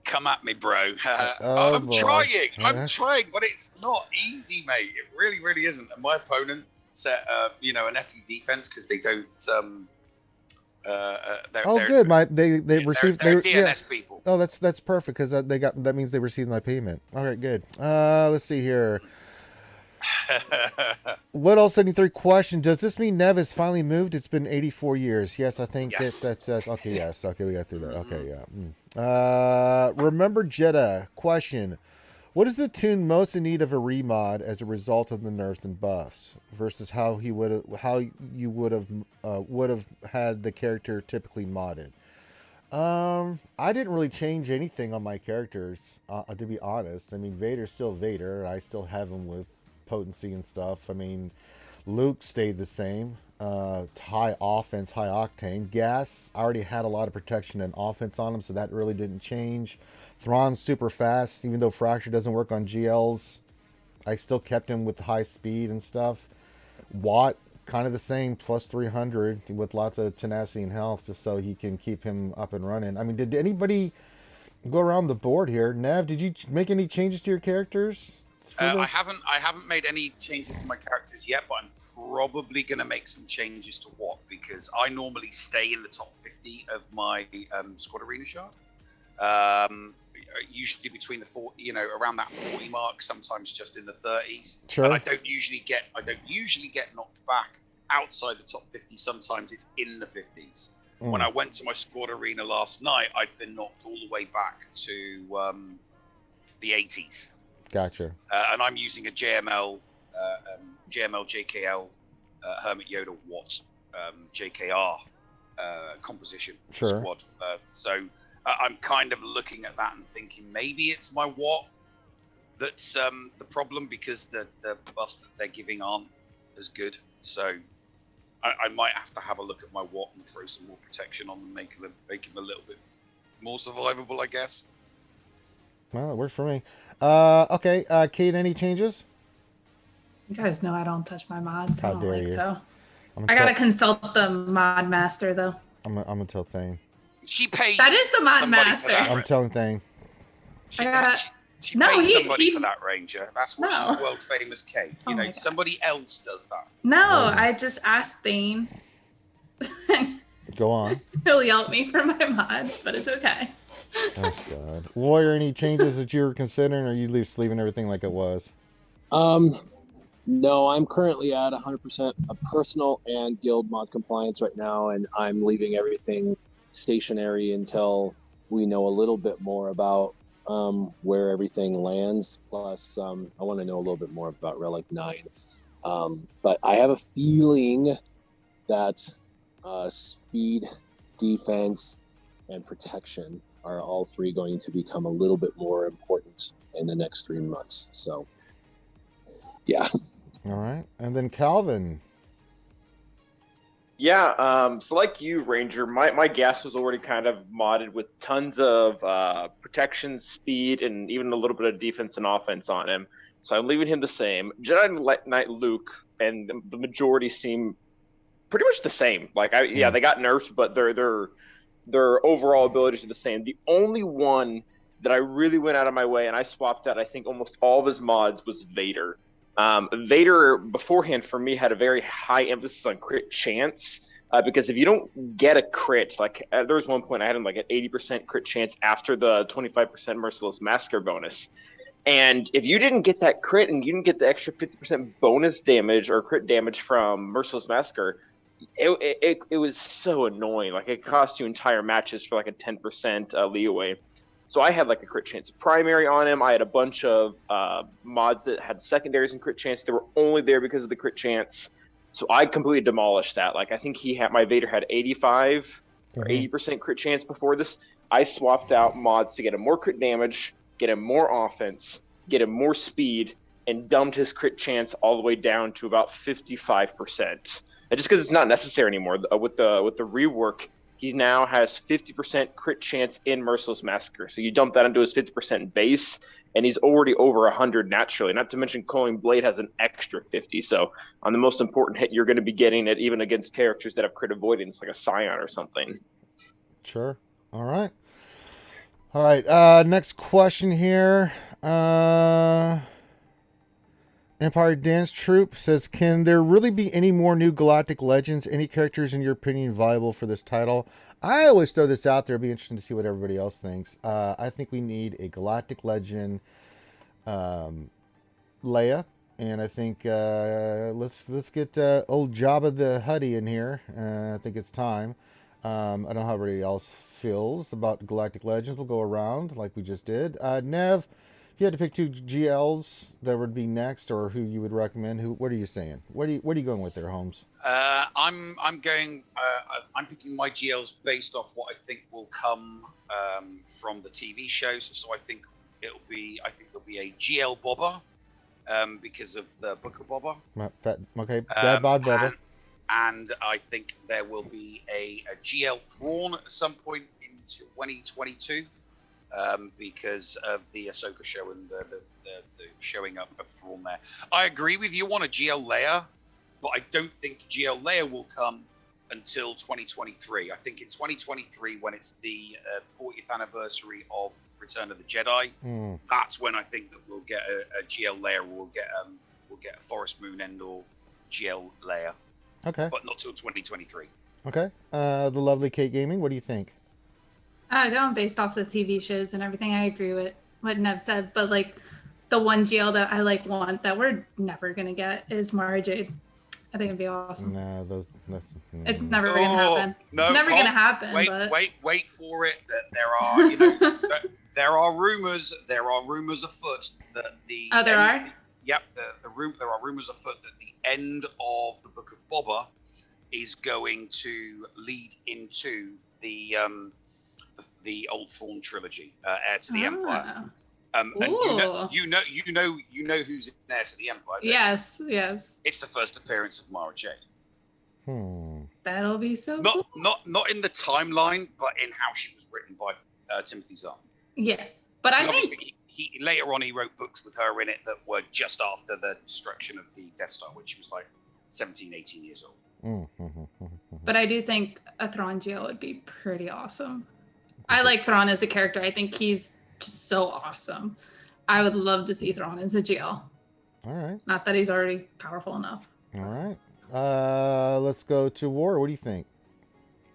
[SPEAKER 3] Come at me, bro. I'm trying, but it's not easy, mate. It really, really isn't. And my opponent set, an FE defense because they don't.
[SPEAKER 1] Good. They received.
[SPEAKER 3] They're DNS people.
[SPEAKER 1] Oh, that's perfect, because that means they received my payment. All right, good. Let's see here. What73 question? Does this mean Nev has finally moved? It's been 84 years. Yes, I think that's okay. Yes, okay, we got through that. Okay, yeah. Remember Jedi question: what is the tune most in need of a remod as a result of the nerfs and buffs versus how you would have had the character typically modded? I didn't really change anything on my characters, to be honest. I mean, Vader's still Vader. I still have him with potency and stuff. I mean, Luke stayed the same. High offense, high octane. Gas, I already had a lot of protection and offense on him, so that really didn't change. Thrawn's super fast, even though Fracture doesn't work on GLs. I still kept him with high speed and stuff. Watt, kind of the same, plus 300 with lots of tenacity and health, just so he can keep him up and running. I mean, did anybody go around the board here? Nev, did you make any changes to your characters?
[SPEAKER 3] I haven't made any changes to my characters yet, but I'm probably going to make some changes to Watt, because I normally stay in the top 50 of my squad arena shard. Usually between the 40, around that 40 mark, sometimes just in the 30s.
[SPEAKER 1] Sure.
[SPEAKER 3] But I don't usually get knocked back outside the top 50. Sometimes it's in the 50s. When I went to my squad arena last night, I'd been knocked all the way back to the 80s.
[SPEAKER 1] Gotcha.
[SPEAKER 3] And I'm using a JML JKL Hermit Yoda Watt JKR composition squad. So I'm kind of looking at that and thinking maybe it's my Watt that's the problem, because the buffs that they're giving aren't as good. So I might have to have a look at my Watt and throw some more protection on them, make him a little bit more survivable, I guess.
[SPEAKER 1] Well, it works for me. Okay, Kate, any changes?
[SPEAKER 4] You guys know I don't touch my mods.
[SPEAKER 1] How
[SPEAKER 4] I don't
[SPEAKER 1] dare
[SPEAKER 4] like
[SPEAKER 1] you.
[SPEAKER 4] so. I gotta consult the mod master though.
[SPEAKER 1] I'm gonna tell Thane.
[SPEAKER 3] She pays.
[SPEAKER 4] That is the mod
[SPEAKER 3] somebody
[SPEAKER 4] master.
[SPEAKER 3] for that.
[SPEAKER 1] I'm telling Thane.
[SPEAKER 3] She
[SPEAKER 4] No,
[SPEAKER 3] pays somebody for that Ranger. That's what
[SPEAKER 4] No.
[SPEAKER 3] she's world famous Kate. You
[SPEAKER 4] Oh my
[SPEAKER 3] know,
[SPEAKER 4] God.
[SPEAKER 3] somebody else does that.
[SPEAKER 4] No, I just asked Thane.
[SPEAKER 1] Go on.
[SPEAKER 4] He'll yell at me for my mods, but it's okay.
[SPEAKER 1] Oh God. Warrior, any changes that you were considering, or you just leaving everything like it was?
[SPEAKER 5] No, I'm currently at 100% of personal and guild mod compliance right now, and I'm leaving everything stationary until we know a little bit more about where everything lands. Plus, I want to know a little bit more about Relic 9. But I have a feeling that speed, defense, and protection are all three going to become a little bit more important in the next 3 months. So, yeah.
[SPEAKER 1] All right, and then Calvin.
[SPEAKER 6] Yeah, so like you, Ranger, my gas was already kind of modded with tons of protection, speed, and even a little bit of defense and offense on him. So I'm leaving him the same. Jedi Knight Luke and the majority seem pretty much the same. Like, they got nerfs, but their overall abilities are the same. The only one that I really went out of my way and I swapped out, I think, almost all of his mods was Vader. Vader beforehand for me had a very high emphasis on crit chance, because if you don't get a crit, like there was one point I had him like an 80% crit chance after the 25% Merciless Massacre bonus. And if you didn't get that crit and you didn't get the extra 50% bonus damage or crit damage from Merciless Massacre, it was so annoying. Like, it cost you entire matches for like a 10% leeway. So I had like a crit chance primary on him. I had a bunch of mods that had secondaries and crit chance. They were only there because of the crit chance. So I completely demolished that. Like, I think my Vader had 85 or 80% crit chance before this. I swapped out mods to get him more crit damage, get him more offense, get him more speed, and dumped his crit chance all the way down to about 55%. And just because it's not necessary anymore with the rework. He now has 50% crit chance in Merciless Massacre. So you dump that into his 50% base, and he's already over 100 naturally. Not to mention Culling Blade has an extra 50. So on the most important hit, you're going to be getting it even against characters that have crit avoidance, like a Scion or something.
[SPEAKER 1] Sure. All right. All right. Next question here. Empire Dance Troop says, can there really be any more new Galactic Legends? Any characters, in your opinion, viable for this title? I always throw this out there. It'd be interesting to see what everybody else thinks. I think we need a Galactic Legend Leia. And I think let's get old Jabba the Hutt in here. I think it's time. I don't know how everybody else feels about Galactic Legends. We'll go around like we just did. Nev, if you had to pick 2 GLs that would be next, or who you would recommend, what are you saying? What are you going with there, Holmes?
[SPEAKER 3] I'm picking my GLs based off what I think will come from the TV shows. So I think there'll be a GL Boba because of the Book of Boba.
[SPEAKER 1] Okay, Dad Bod Boba.
[SPEAKER 3] And I think there will be a GL Thrawn at some point in 2022 because of the Ahsoka show and the showing up of Thrawn there. I agree with you on a GL Leia, but I don't think GL Leia will come until 2023. I think in 2023, when it's the 40th anniversary of Return of the Jedi, that's when I think that we'll get a GL Leia, or we'll get a Forest Moon Endor GL Leia.
[SPEAKER 1] Okay.
[SPEAKER 3] But not till 2023.
[SPEAKER 1] Okay. The lovely Kate Gaming, what do you think?
[SPEAKER 4] Going based off the TV shows and everything, I agree with what Nev said. But like the one GL that I want that we're never gonna get is Mara Jade. I think it'd be awesome.
[SPEAKER 1] Nah,
[SPEAKER 4] It's never gonna happen.
[SPEAKER 3] No,
[SPEAKER 4] it's never gonna happen.
[SPEAKER 3] Wait for it. That there are, there are rumors. There are rumors afoot that the.
[SPEAKER 4] Oh, there are.
[SPEAKER 3] Yep, there are rumors afoot that the end of the Book of Boba is going to lead into the Old Thrawn trilogy, Heir to the Empire. And you know who's in Heir to the Empire.
[SPEAKER 4] Yes.
[SPEAKER 3] It's the first appearance of Mara Jade.
[SPEAKER 4] That'll be so
[SPEAKER 3] not
[SPEAKER 4] cool.
[SPEAKER 3] not in the timeline, but in how she was written by Timothy Zahn.
[SPEAKER 4] Yeah, but I think
[SPEAKER 3] he later on he wrote books with her in it that were just after the destruction of the Death Star, which was like 17, 18 years old.
[SPEAKER 4] But I do think a Thrawn GL would be pretty awesome. I like Thrawn as a character. I think he's just so awesome. I would love to see Thrawn as a GL.
[SPEAKER 1] All right.
[SPEAKER 4] Not that he's already powerful enough.
[SPEAKER 1] All right. Let's go to War. What do you think?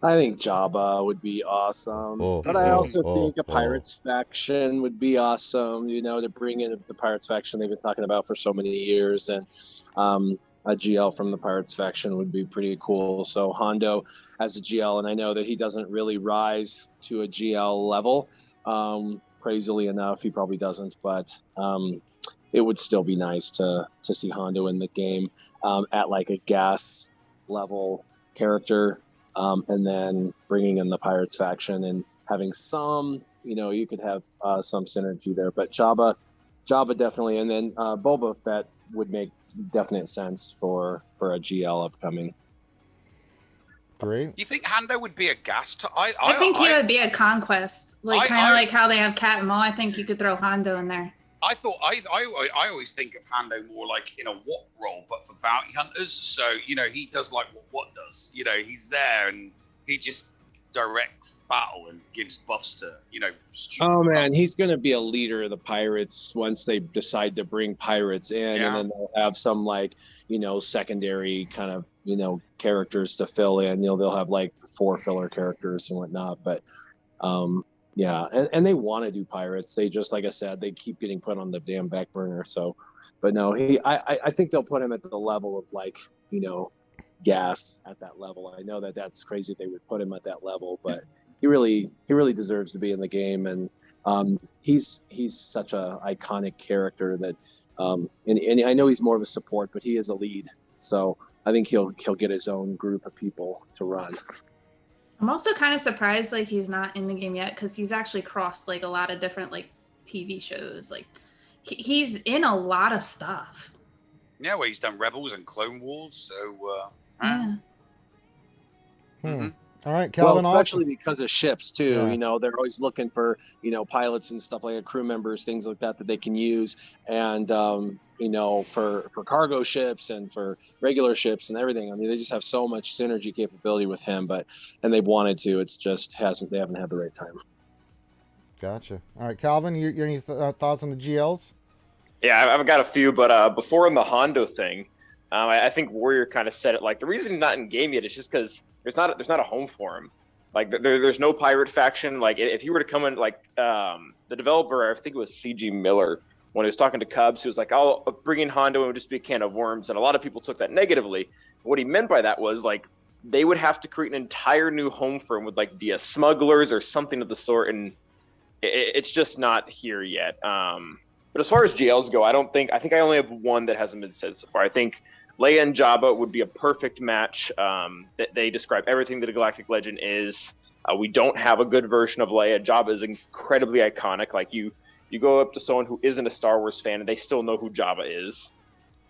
[SPEAKER 5] I think Jabba would be awesome, but I also think a Pirates faction would be awesome. To bring in the Pirates faction they've been talking about for so many years, and a GL from the Pirates faction would be pretty cool. So Hondo as a GL, and I know that he doesn't really rise to a GL level. Crazily enough, he probably doesn't, but it would still be nice to see Hondo in the game at like a gas level character. And then bringing in the Pirates faction and having some, you could have some synergy there. But Jabba definitely, and then Boba Fett would make definite sense for a GL upcoming.
[SPEAKER 1] Great.
[SPEAKER 3] You think Hondo would be a gas?
[SPEAKER 4] I think he would be a Conquest, like kind of like how they have Cat and Maul. I think you could throw Hondo in there.
[SPEAKER 3] I always think of Hondo more like in a Wat role, but for bounty hunters. So he does like what Wat does. He's there and he just directs battle and gives buffs to
[SPEAKER 5] Oh man, he's gonna be a leader of the pirates once they decide to bring pirates in, and then they'll have some secondary kind of characters to fill in. They'll have like 4 filler characters and whatnot, but yeah, and they want to do pirates. They just, like I said, they keep getting put on the damn back burner. So, but no, I think they'll put him at the level of gas at that level. I know that's crazy they would put him at that level, but he really deserves to be in the game, and he's such a iconic character that, and I know he's more of a support, but he is a lead. So I think he'll get his own group of people to run.
[SPEAKER 4] I'm also kind of surprised he's not in the game yet, because he's actually crossed a lot of different TV shows. He's in a lot of stuff.
[SPEAKER 3] Yeah, well, he's done Rebels and Clone Wars, so
[SPEAKER 4] yeah.
[SPEAKER 1] All right, Calvin.
[SPEAKER 5] Well, especially because of ships too. Yeah. They're always looking for pilots and stuff like crew members, things like that they can use, and for cargo ships and for regular ships and everything. I mean, they just have so much synergy capability with him, and they've wanted to. It's just they haven't had the right time.
[SPEAKER 1] Gotcha. All right, Calvin, you any thoughts on the GLs?
[SPEAKER 6] Yeah, I've got a few, but before in the Hondo thing, I think Warrior kind of said it. The reason he's not in game yet is just because there's not a home for him. There's no pirate faction. If he were to come in, the developer, I think it was CG Miller, when he was talking to Cubs, he was like, "I'll bring in Hondo and it would just be a can of worms." And a lot of people took that negatively. What he meant by that was they would have to create an entire new home for him with via smugglers or something of the sort, and it's just not here yet. But as far as GLs go, I think I only have one that hasn't been said so far. I think Leia and Jabba would be a perfect match. They describe everything that a Galactic Legend is. We don't have a good version of Leia. Jabba is incredibly iconic. You go up to someone who isn't a Star Wars fan and they still know who Jabba is.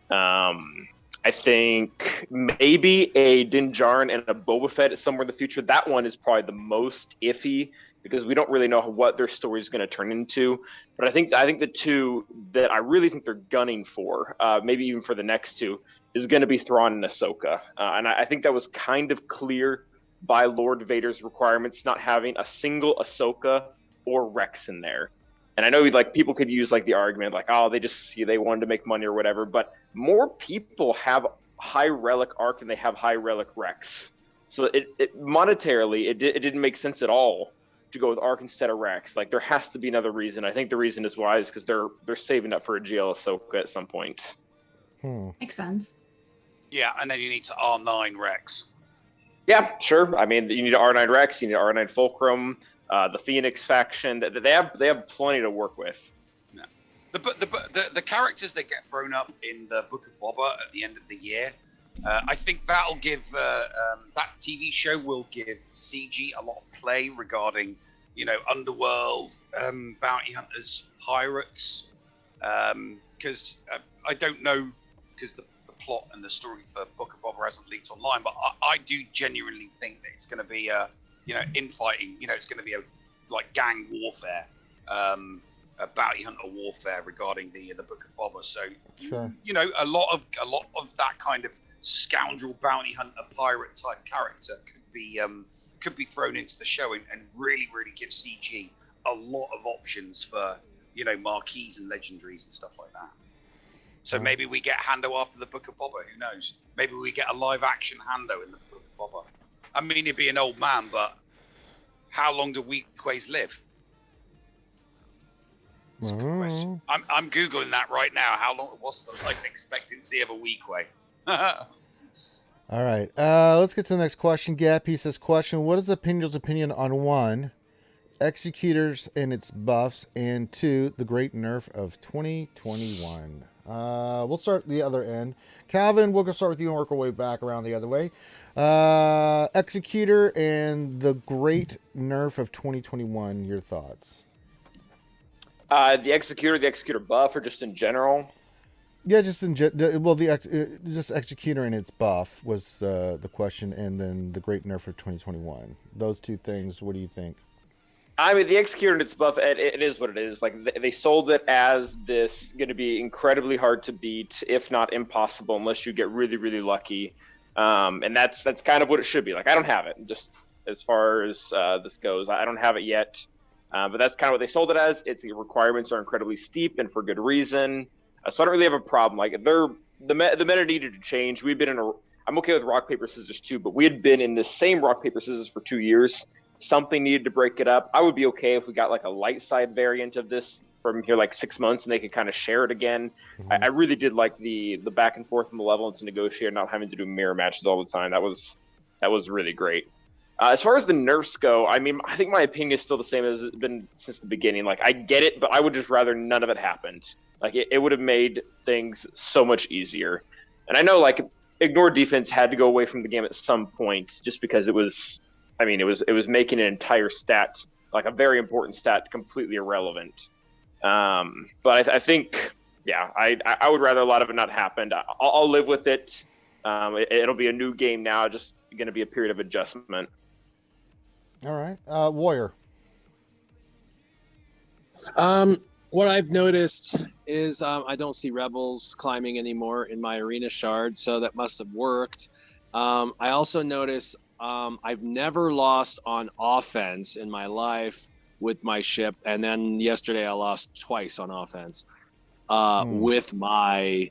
[SPEAKER 6] I think maybe a Din Djarin and a Boba Fett somewhere in the future. That one is probably the most iffy because we don't really know what their story is going to turn into. But I think the two that I really think they're gunning for, maybe even for the next two, is going to be Thrawn and Ahsoka. And I think that was kind of clear by Lord Vader's requirements, not having a single Ahsoka or Rex in there. And I know people could use the argument they wanted to make money or whatever, but more people have High Relic Arc than they have High Relic Rex. So it monetarily it didn't make sense at all to go with Arc instead of Rex. There has to be another reason. I think the reason is why is because they're saving up for a GL Ahsoka at some point.
[SPEAKER 4] Makes sense.
[SPEAKER 3] Yeah, and then you need to R9 Rex.
[SPEAKER 6] Yeah, sure. I mean, you need R9 Rex, you need R9 Fulcrum, the Phoenix faction. They have plenty to work with.
[SPEAKER 3] Yeah. The characters that get thrown up in the Book of Boba at the end of the year, I think that'll give that TV show will give CG a lot of play regarding, underworld, bounty hunters, pirates, because I don't know, because the plot and the story for Book of Boba hasn't leaked online, but I do genuinely think that it's going to be infighting. It's going to be like gang warfare, a bounty hunter warfare regarding the Book of Boba. So
[SPEAKER 1] Sure.
[SPEAKER 3] a lot of that kind of scoundrel bounty hunter pirate type character could be thrown into the show and really give CG a lot of options for marquees and legendaries and stuff like that. So maybe we get Hando after the Book of Boba. Who knows? Maybe we get a live action Hando in the Book of Boba. I mean, he'd be an old man, but how long do weekways live? That's a good question. I'm googling that right now. What's the life expectancy of a weekway?
[SPEAKER 1] All right. Let's get to the next question. Gappy says, question, what is the Pingel's opinion on 1, Executors and its buffs, and 2, the great nerf of 2021? We'll start the other end. Calvin, we'll go start with you and work our way back around the other way. Executor and the great nerf of 2021, your thoughts?
[SPEAKER 6] The Executor buff, or just in general?
[SPEAKER 1] Yeah, just just Executor and its buff was the question, and then the great nerf of 2021. Those two things, what do you think?
[SPEAKER 6] I mean, the Executor and its buff, it is what it is. Like, they sold it as this going to be incredibly hard to beat, if not impossible, unless you get really, really lucky. And that's kind of what it should be. Like, I don't have it, just as far as this goes. I don't have it yet. But that's kind of what they sold it as. Its requirements are incredibly steep, and for good reason. So I don't really have a problem. Like, the meta needed to change. I'm okay with rock, paper, scissors too, but we had been in the same rock, paper, scissors for 2 years. Something needed to break it up. I would be okay if we got like a light side variant of this from here like 6 months, and they could kind of share it again. Mm-hmm. I really did like the back and forth malevolence and negotiator, not having to do mirror matches all the time. That was really great. As far as the nerfs go, I mean, I think my opinion is still the same as it's been since the beginning. Like, I get it, but I would just rather none of it happened. Like, it would have made things so much easier. And I know, like, ignore defense had to go away from the game at some point, just because it was making an entire stat, like a very important stat, completely irrelevant. But I think, yeah, I would rather a lot of it not happened. I'll live with it. It'll be a new game now, just going to be a period of adjustment.
[SPEAKER 1] All right. Warrior.
[SPEAKER 5] What I've noticed is I don't see rebels climbing anymore in my arena shard, so that must have worked. I also notice I've never lost on offense in my life with my ship, and then yesterday I lost twice on offense with my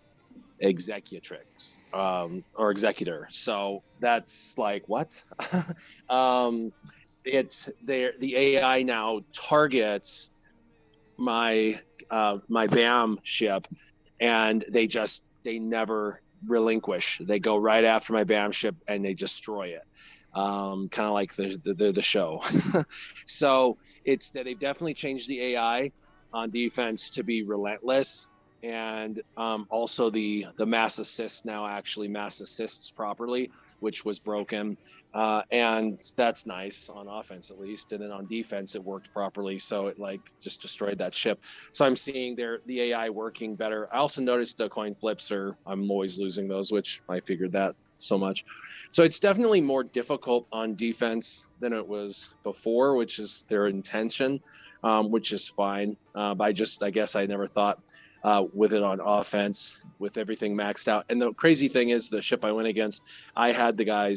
[SPEAKER 5] Executrix or Executor. So that's like, what? It's there. The AI now targets my BAM ship, and they never relinquish. They go right after my BAM ship and they destroy it. Kind of like the show. So it's that they've definitely changed the AI on defense to be relentless, and also the mass assist now actually mass assists properly, which was broken, and that's nice on offense at least. And then on defense it worked properly, so it like just destroyed that ship. So I'm seeing the AI working better. I also noticed the coin flips I'm always losing those, which I figured that so much. So it's definitely more difficult on defense than it was before, which is their intention, which is fine. But I guess I never thought with it on offense, with everything maxed out. And the crazy thing is, the ship I went against, I had the guy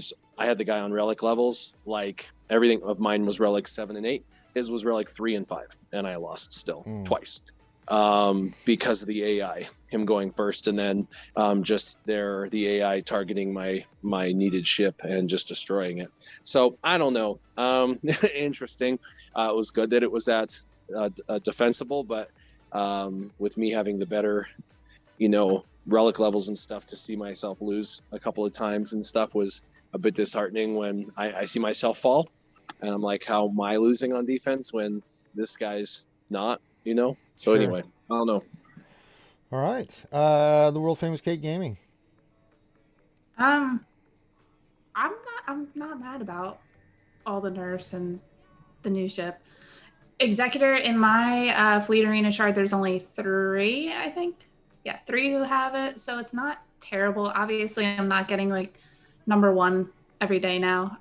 [SPEAKER 5] on relic levels. Like, everything of mine was relic 7 and 8. His was relic 3 and 5, and I lost still twice because of the AI, him going first, and then just the AI targeting my needed ship and just destroying it. So I don't know. Interesting. It was good that it was that defensible, but with me having the better, relic levels and stuff, to see myself lose a couple of times and stuff was a bit disheartening when I see myself fall. And I'm like, how am I losing on defense when this guy's not, you know? So
[SPEAKER 1] Sure.
[SPEAKER 5] anyway, I don't know.
[SPEAKER 1] All right. The world famous Kate Gaming.
[SPEAKER 4] I'm not mad about all the nerfs and the new ship. Executor in my Fleet Arena shard, there's only 3, I think. Yeah, 3 who have it, so it's not terrible. Obviously, I'm not getting like number 1 every day now.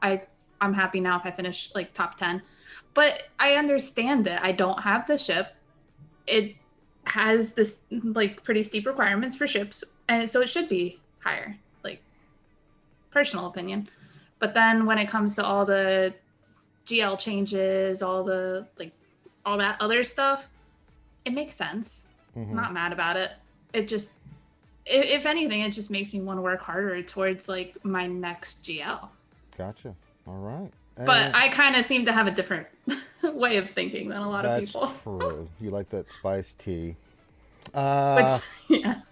[SPEAKER 4] I'm happy now if I finish like top 10. But I understand that I don't have the ship. It has this like pretty steep requirements for ships, and so it should be higher, like personal opinion. But then when it comes to all the GL changes, all the like all that other stuff, it makes sense.
[SPEAKER 1] Mhm.
[SPEAKER 4] I'm not mad about it. It just, if anything, it just makes me want to work harder towards like my next GL.
[SPEAKER 1] Gotcha. All right.
[SPEAKER 4] But I kind of seem to have a different way of thinking than a lot of people.
[SPEAKER 1] That's true. You like that spiced tea.
[SPEAKER 4] Which, yeah.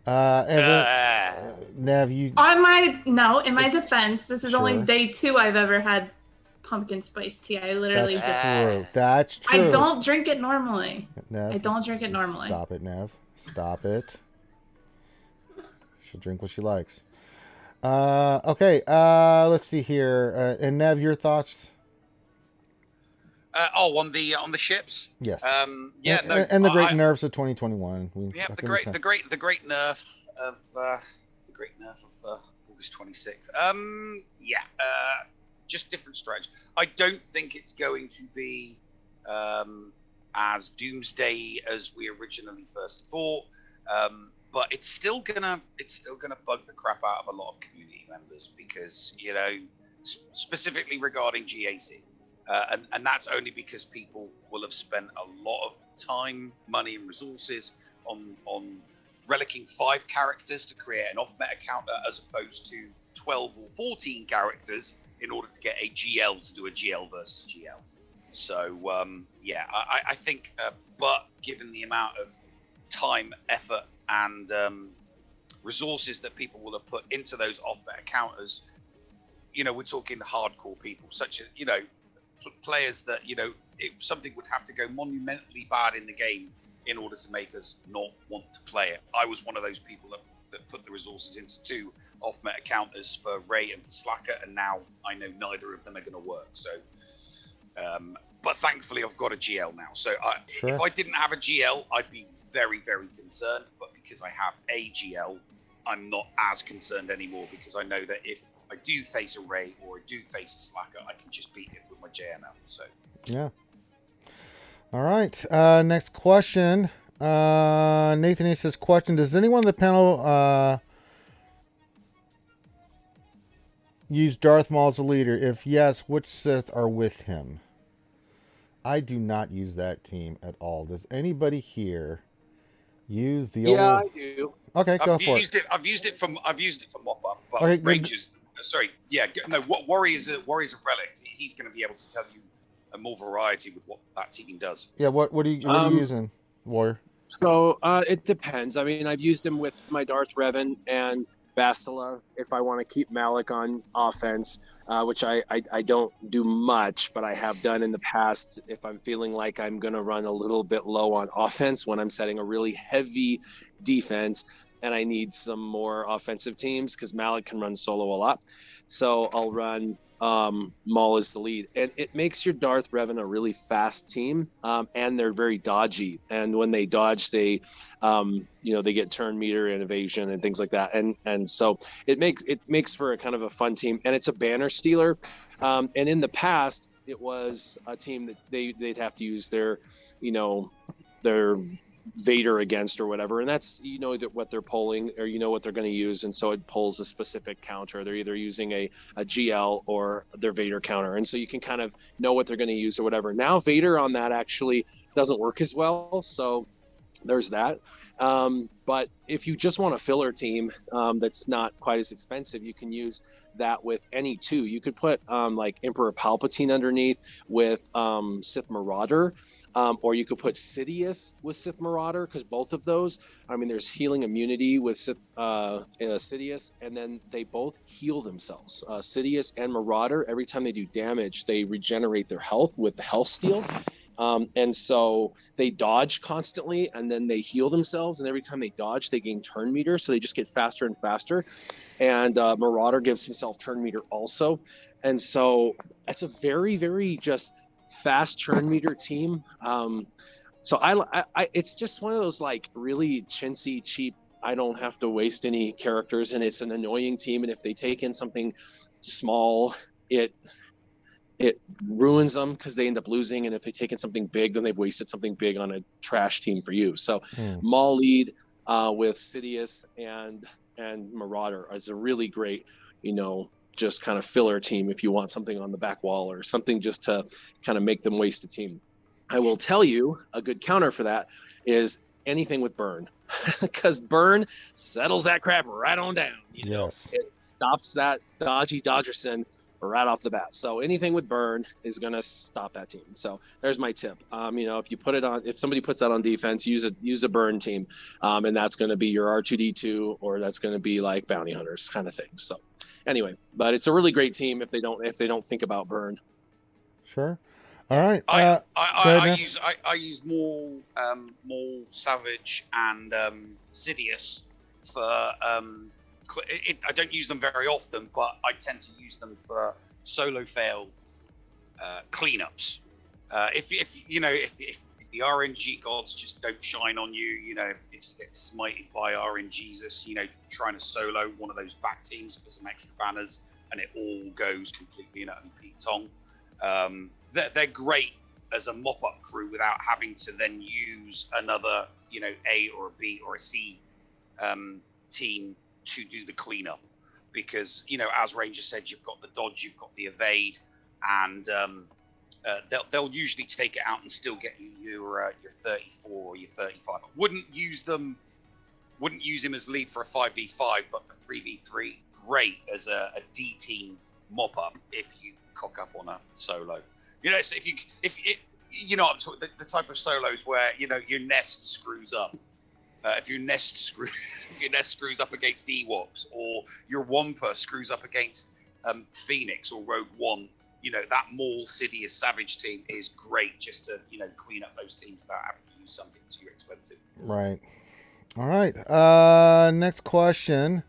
[SPEAKER 1] And then, Nav, you...
[SPEAKER 4] In my defense, this is only
[SPEAKER 1] Sure.
[SPEAKER 4] day 2 I've ever had pumpkin spice tea. I literally
[SPEAKER 1] That's
[SPEAKER 4] just,
[SPEAKER 1] true. That's true.
[SPEAKER 4] I don't drink it normally.
[SPEAKER 1] Nav,
[SPEAKER 4] I don't drink it normally.
[SPEAKER 1] Stop it, Nav. Stop it. She'll drink what she likes. Okay. Let's see here. And Nav, your thoughts?
[SPEAKER 3] On the ships.
[SPEAKER 1] Yes.
[SPEAKER 3] Yeah.
[SPEAKER 1] And the great nerfs of 2021.
[SPEAKER 3] The great nerf of August 26th. Just different strategy. I don't think it's going to be as doomsday as we originally first thought. But it's still gonna bug the crap out of a lot of community members because, you know, specifically regarding GAC. And that's only because people will have spent a lot of time, money, and resources on relicking 5 characters to create an off-meta counter as opposed to 12 or 14 characters in order to get a GL to do a GL versus GL. So, I think, but given the amount of time, effort, and resources that people will have put into those off-meta counters, you know, we're talking the hardcore people, such as, you know, players that, you know, something would have to go monumentally bad in the game in order to make us not want to play it. I was one of those people that put the resources into 2 off-meta counters for Ray and for Slacker, and now I know neither of them are going to work. So, but thankfully I've got a GL now. So
[SPEAKER 1] Sure.
[SPEAKER 3] If I didn't have a GL, I'd be very, very concerned. But because I have a GL, I'm not as concerned anymore because I know that if I do face a Ray or I do face a Slacker, I can just beat it with my JML. So
[SPEAKER 1] Yeah. All right. Next question. Nathan A says, question, does anyone on the panel use Darth Maul as a leader? If yes, which Sith are with him? I do not use that team at all. Does anybody here use the old...
[SPEAKER 5] I do.
[SPEAKER 1] Okay, go for it.
[SPEAKER 3] I've used it from Mop-Up, but
[SPEAKER 1] Okay,
[SPEAKER 3] Rangers. Sorry, yeah, no. What Warriors of Relic? He's going to be able to tell you a more variety with what that team does.
[SPEAKER 1] Yeah, what are you using, Warrior?
[SPEAKER 5] So it depends. I mean, I've used him with my Darth Revan and Bastila if I want to keep Malik on offense, which I don't do much, but I have done in the past if I'm feeling like I'm going to run a little bit low on offense when I'm setting a really heavy defense and I need some more offensive teams because Malik can run solo a lot. So I'll run Maul as the lead, and it makes your Darth Revan a really fast team, and they're very dodgy, and when they dodge they they get turn meter and evasion and things like that, and so it makes for a kind of a fun team, and it's a banner stealer, and in the past it was a team that they'd have to use their Vader against or whatever, and that's what they're pulling or what they're going to use, and so it pulls a specific counter. They're either using a GL or their Vader counter, and so you can kind of know what they're going to use or whatever. Now Vader on that actually doesn't work as well, so there's that. But if you just want a filler team that's not quite as expensive, you can use that with any 2. You could put like Emperor Palpatine underneath with Sith Marauder. or you could put Sidious with Sith Marauder, because both of those, I mean, there's healing immunity with Sidious, and then they both heal themselves. Sidious and Marauder, every time they do damage, they regenerate their health with the health steal. And so they dodge constantly, and then they heal themselves, and every time they dodge, they gain turn meter, so they just get faster and faster. And Marauder gives himself turn meter also. And so that's a very, very just fast turn meter team. So I it's just one of those like really chintzy, cheap, I don't have to waste any characters, and it's an annoying team. And if they take in something small, it ruins them because they end up losing. And if they take in something big, then they've wasted something big on a trash team for you. So Maul lead with Sidious and Marauder is a really great, just kind of filler team if you want something on the back wall or something just to kind of make them waste a team. I will tell you a good counter for that is anything with burn, because burn settles that crap right on down.
[SPEAKER 1] Yes.
[SPEAKER 5] It stops that dodgy Dodgerson right off the bat. So anything with burn is going to stop that team. So there's my tip. If you put it on, if somebody puts that on defense, use a burn team. And that's going to be your R2D2, or that's going to be like bounty hunters kind of thing. So anyway, but it's a really great team if they don't think about burn.
[SPEAKER 1] Sure. All right.
[SPEAKER 3] I use Maul, Savage, and Sidious for. I don't use them very often, but I tend to use them for solo fail cleanups. If the RNG gods just don't shine on you, if you get smited by RNGesus, trying to solo one of those back teams for some extra banners, and it all goes completely and utterly Pete Tong. They're great as a mop-up crew without having to then use another, A or a B or a C team to do the cleanup, because as Ranger said, you've got the dodge, you've got the evade, and they'll usually take it out and still get you your 34 or your 35. I wouldn't use him as lead for a 5v5, but for 3v3, great as a D team mop up if you cock up on a solo. So if the type of solos where your nest screws up. If your nest screws up against Ewoks, or your Wampa screws up against Phoenix or Rogue One, that Maul, Sidious, Savage team is great just to clean up those teams without having to use something too expensive.
[SPEAKER 1] Right. All right. Next question.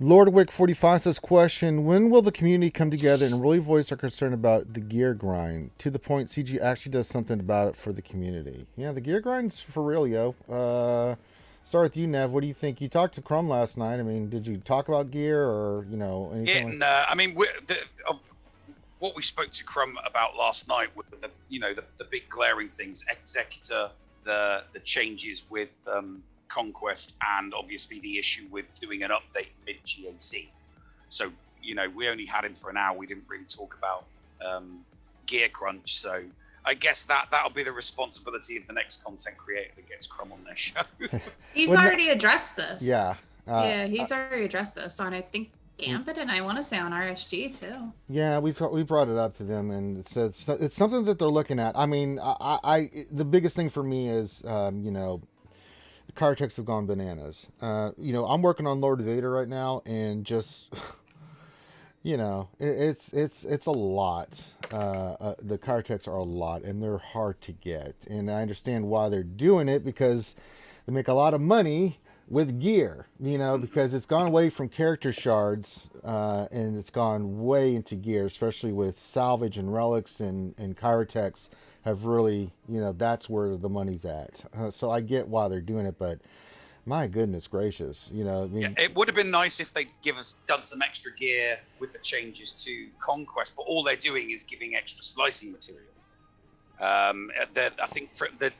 [SPEAKER 1] Lord Wick 45 says, question, when will the community come together and really voice their concern about the gear grind, to the point CG actually does something about it for the community? Yeah, the gear grind's for real, yo. Start with you, Nev. What do you think? You talked to Crumb last night. I mean, did you talk about gear or, anything?
[SPEAKER 3] What we spoke to Crumb about last night were the big glaring things, Executor, the changes with Conquest, and obviously the issue with doing an update mid-GAC. So, we only had him for an hour. We didn't really talk about gear crunch. So I guess that'll be the responsibility of the next content creator that gets Crumb on their show.
[SPEAKER 4] He's already addressed this.
[SPEAKER 1] Yeah.
[SPEAKER 4] He's already addressed this on, I think, Gambit, and I want to say on RSG too.
[SPEAKER 1] Yeah, we brought it up to them, and it's something that they're looking at. I mean, the biggest thing for me is, the card techs have gone bananas. I'm working on Lord Vader right now, and just, it's a lot. The card techs are a lot, and they're hard to get. And I understand why they're doing it, because they make a lot of money with gear, because it's gone away from character shards, and it's gone way into gear, especially with salvage and relics and Chirotex have really, that's where the money's at. So I get why they're doing it, but my goodness gracious,
[SPEAKER 3] it would have been nice if they'd done some extra gear with the changes to Conquest, but all they're doing is giving extra slicing material. I think the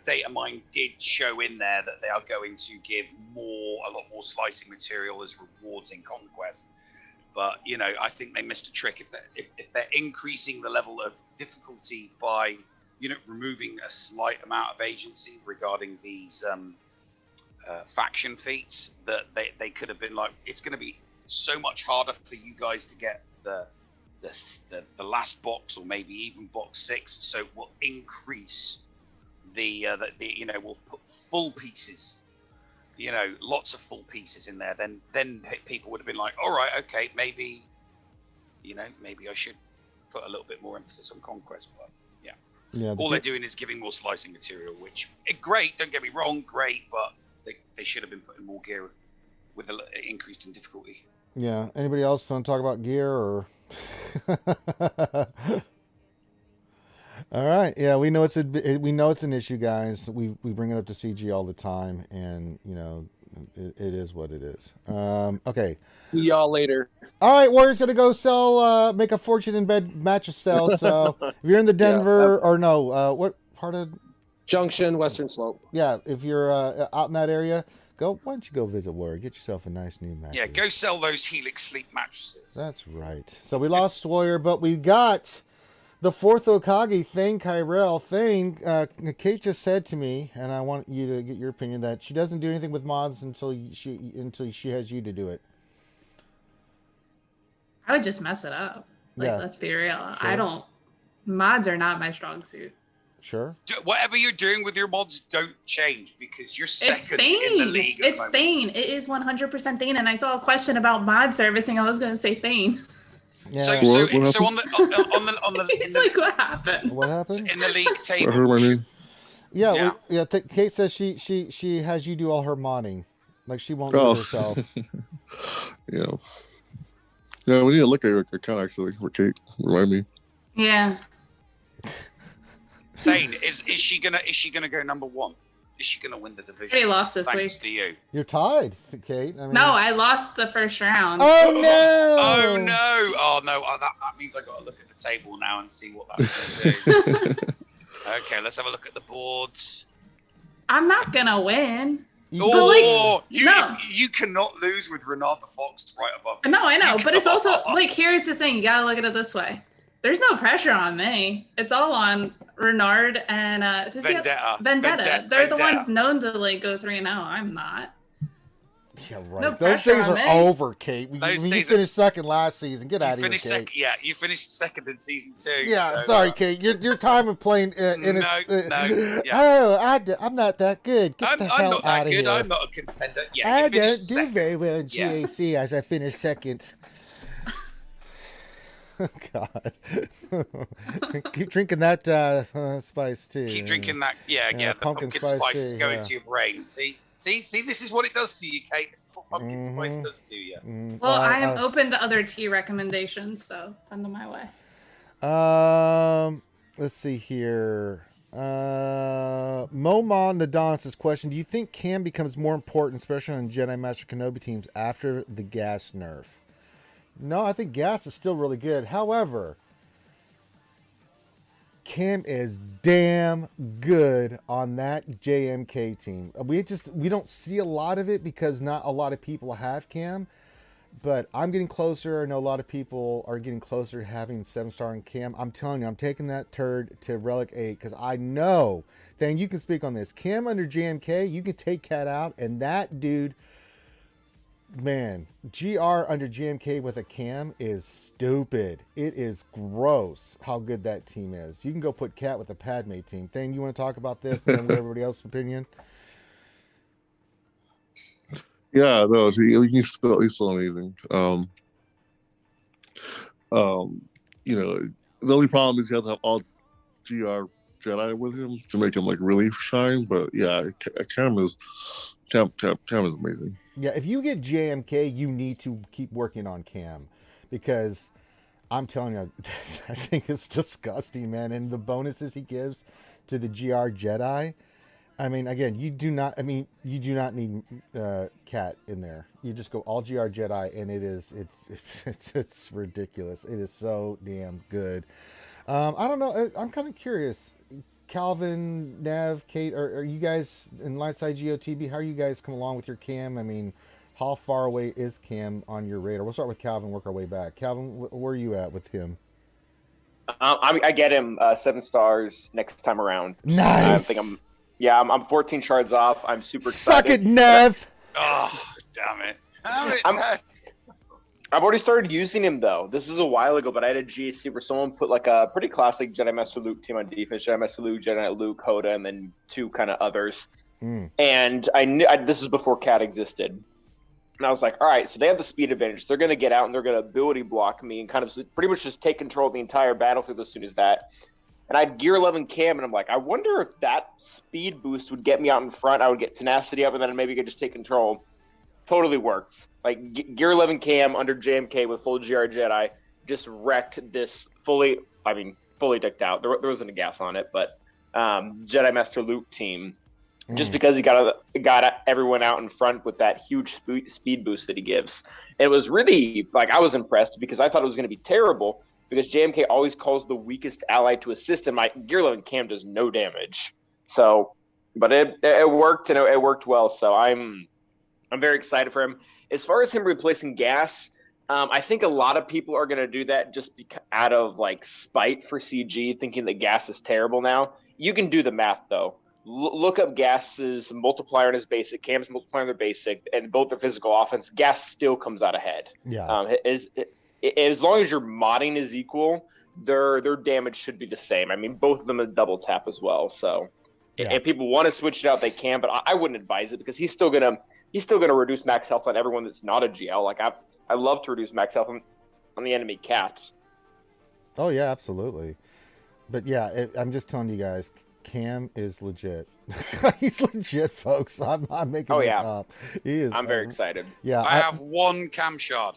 [SPEAKER 3] data mine did show in there that they are going to give a lot more slicing material as rewards in Conquest. But I think they missed a trick if they're increasing the level of difficulty by removing a slight amount of agency regarding these faction feats, that they could have been like, it's going to be so much harder for you guys to get the the last box or maybe even box 6, so it will increase the we'll put full pieces, lots of full pieces in there. Then people would have been like, all right, okay, maybe I should put a little bit more emphasis on Conquest. But yeah, all they're doing is giving more slicing material, which great. Don't get me wrong, great, but they should have been putting more gear with an increase in difficulty.
[SPEAKER 1] Yeah. Anybody else want to talk about gear or? All right. Yeah, we know it's an issue, guys. We bring it up to CG all the time, and it is what it is. Okay.
[SPEAKER 5] See y'all later.
[SPEAKER 1] All right, Warrior's gonna go sell, make a fortune in bed mattress sell. So if you're in the Denver or no, what part of
[SPEAKER 5] Junction, Western Slope?
[SPEAKER 1] Yeah, if you're out in that area, why don't you go visit Warrior? Get yourself a nice new mattress.
[SPEAKER 3] Yeah, go sell those Helix Sleep mattresses.
[SPEAKER 1] That's right. So we lost Warrior, but we got the fourth Okage, Thane Kyrell. Thane, Kate just said to me, and I want you to get your opinion, that she doesn't do anything with mods until she has you to do it.
[SPEAKER 4] I would just mess it up. Let's be real.
[SPEAKER 1] Sure.
[SPEAKER 4] Mods are not my strong suit.
[SPEAKER 1] Sure.
[SPEAKER 3] Whatever you're doing with your mods, don't change, because you're second
[SPEAKER 4] in
[SPEAKER 3] the league.
[SPEAKER 4] It's Thane. It is 100% Thane. And I saw a question about mod servicing. I was going to say Thane.
[SPEAKER 1] Yeah.
[SPEAKER 3] So on the
[SPEAKER 4] He's like, what happened?
[SPEAKER 1] What happened?
[SPEAKER 3] In the league table.
[SPEAKER 7] I heard my name.
[SPEAKER 1] Yeah. Kate says she has you do all her modding, like she won't do it herself.
[SPEAKER 7] Yeah. Yeah, we need to look at your account actually. For Kate, remind me.
[SPEAKER 4] Yeah.
[SPEAKER 3] Thane, is she gonna go number 1? Is she gonna win the division?
[SPEAKER 4] Already lost this
[SPEAKER 3] Thanks
[SPEAKER 4] week.
[SPEAKER 3] to you.
[SPEAKER 1] You're tied, Kate. I mean...
[SPEAKER 4] No, I lost the first round.
[SPEAKER 1] Oh no!
[SPEAKER 3] Oh no! That means I got to look at the table now and see what that's going to do. Okay, let's have a look at the boards.
[SPEAKER 4] I'm not gonna win.
[SPEAKER 3] You cannot lose with Renard the Fox right above you.
[SPEAKER 4] No, I know, but it's also here's the thing: you gotta look at it this way. There's no pressure on me. It's all on Renard and Vendetta. They're the ones known to go 3-0. I'm not.
[SPEAKER 1] Yeah, right.
[SPEAKER 4] No
[SPEAKER 1] Those days are
[SPEAKER 4] me.
[SPEAKER 1] over, Kate. You finished second last season. Get out of here, Kate.
[SPEAKER 3] You finished second in season 2.
[SPEAKER 1] Yeah,
[SPEAKER 3] so
[SPEAKER 1] sorry, Kate. Your time of playing I'm not that good. Get the hell out of here.
[SPEAKER 3] I'm not a contender. Yeah,
[SPEAKER 1] I don't do very well in GAC as I finished second. God. Keep drinking that spice too.
[SPEAKER 3] Keep drinking that. Yeah. The pumpkin spice is going to your brain. See, this is what it does to you, Kate. This is what pumpkin spice does to you.
[SPEAKER 4] Well, I am open to other tea recommendations, so send them my way.
[SPEAKER 1] Let's see here. Momon Nadon's question: do you think Cam becomes more important, especially on Jedi Master Kenobi teams, after the gas nerf? No, I think gas is still really good. However, Cam is damn good on that JMK team. We don't see a lot of it because not a lot of people have Cam, but I'm getting closer. I know a lot of people are getting closer to having 7-star on Cam. I'm telling you, I'm taking that turd to Relic 8 because I know, Dan, you can speak on this. Cam under JMK, you can take Cat out, and that dude... Man, GR under GMK with a Cam is stupid. It is gross how good that team is. You can go put Cat with a Padme team. Thane, you want to talk about this and then get everybody else's opinion?
[SPEAKER 7] Yeah, no, he's still amazing. The only problem is you have to have all GR Jedi with him to make him really shine. But yeah, Cam is amazing.
[SPEAKER 1] Yeah, if you get JMK, you need to keep working on Cam because I'm telling you, I think it's disgusting, man. And the bonuses he gives to the GR Jedi. I mean, again, you do not need Cat in there. You just go all GR Jedi, and it's ridiculous. It is so damn good. I don't know. I'm kind of curious. Calvin, Nev, Kate, are you guys in Lightside GOTB? How are you guys come along with your Cam? I mean, how far away is Cam on your radar? We'll start with Calvin, work our way back. Calvin, where are you at with him?
[SPEAKER 6] I get him 7 stars next time around.
[SPEAKER 1] Nice.
[SPEAKER 6] I'm 14 shards off. I'm super
[SPEAKER 1] excited. Suck it, Nev.
[SPEAKER 3] Oh, damn it.
[SPEAKER 6] I've already started using him though. This is a while ago, but I had a GC where someone put like a pretty classic Jedi Master Luke team on defense: Jedi Master Luke, Jedi Knight Luke, Hoda, and then 2 kind of others. And I knew this is before Cat existed, and I was like, all right, so they have the speed advantage. They're going to get out and they're going to ability block me and kind of pretty much just take control of the entire battlefield as soon as that. And I had Gear 11 Cam, and I'm like, I wonder if that speed boost would get me out in front. I would get tenacity up, and then maybe I could just take control. Totally worked. Like Gear 11 Cam under JMK with full GR Jedi just wrecked this fully decked out. There wasn't a gas on it, but Jedi Master Luke team, just because he got everyone out in front with that huge speed boost that he gives. It was really, like, I was impressed because I thought it was going to be terrible because JMK always calls the weakest ally to assist him. Like Gear 11 Cam does no damage. So, but it worked, and it worked well. So I'm very excited for him. As far as him replacing gas, I think a lot of people are going to do that just out of like spite for CG, thinking that gas is terrible now. You can do the math though. Look up Gas's multiplier and his basic, Cam's multiplier and their basic, and both their physical offense. Gas still comes out ahead.
[SPEAKER 1] Yeah.
[SPEAKER 6] As long as your modding is equal, their damage should be the same. I mean, both of them are double tap as well. So if people want to switch it out, they can, but I wouldn't advise it because he's still gonna reduce max health on everyone that's not a GL. Like I love to reduce max health on the enemy cat.
[SPEAKER 1] Oh yeah, absolutely. But yeah, I'm just telling you guys, Cam is legit. He's legit, folks. I'm not making this up. He is.
[SPEAKER 6] I'm very excited.
[SPEAKER 1] Yeah,
[SPEAKER 3] I have 1 cam shard.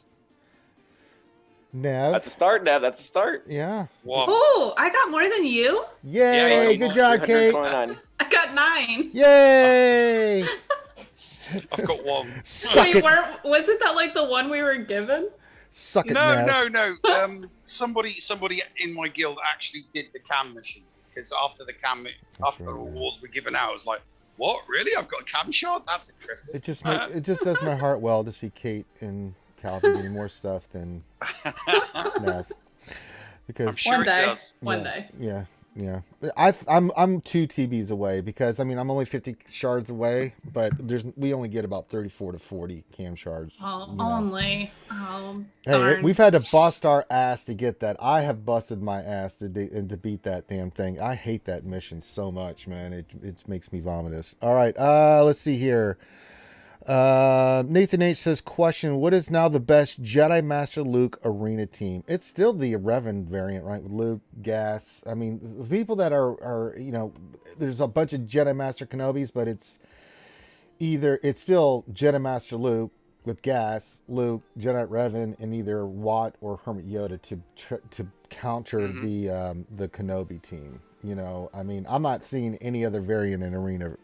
[SPEAKER 1] Nev.
[SPEAKER 6] That's a start, Nev. That's a start.
[SPEAKER 1] Yeah.
[SPEAKER 3] 1.
[SPEAKER 4] Oh, I got more than you.
[SPEAKER 1] Yay!
[SPEAKER 3] Yeah,
[SPEAKER 1] good job, Kate.
[SPEAKER 6] 129.
[SPEAKER 4] I got 9.
[SPEAKER 1] Yay!
[SPEAKER 3] I've got 1.
[SPEAKER 1] Suck
[SPEAKER 4] Wait,
[SPEAKER 1] it.
[SPEAKER 4] wasn't that like the one we were given?
[SPEAKER 1] Suck it,
[SPEAKER 3] No,
[SPEAKER 1] Nev.
[SPEAKER 3] no. Somebody in my guild actually did the cam mission because after the rewards were given out, I was like, "What? Really? I've got a cam shard? That's interesting."
[SPEAKER 1] It just does my heart well to see Kate and Calvin getting more stuff than Nev. Because
[SPEAKER 3] I'm sure it does.
[SPEAKER 4] One day.
[SPEAKER 1] Yeah. I'm 2 TBs away because I'm only 50 shards away, but we only get about 34 to 40 cam shards.
[SPEAKER 4] Oh, only. Oh,
[SPEAKER 1] hey,
[SPEAKER 4] darn.
[SPEAKER 1] we've had to bust our ass to get that. I have busted my ass to beat that damn thing. I hate that mission so much, man. It makes me vomitous. All right, let's see here. Nathan H says, question, what is now the best Jedi Master Luke arena team? It's still the Revan variant, right? With Luke, Gas. I mean, the people that are there's a bunch of Jedi Master Kenobis, but it's still Jedi Master Luke with Gas, Luke, Jedi Revan, and either Watt or Hermit Yoda to counter the Kenobi team. I'm not seeing any other variant in arena.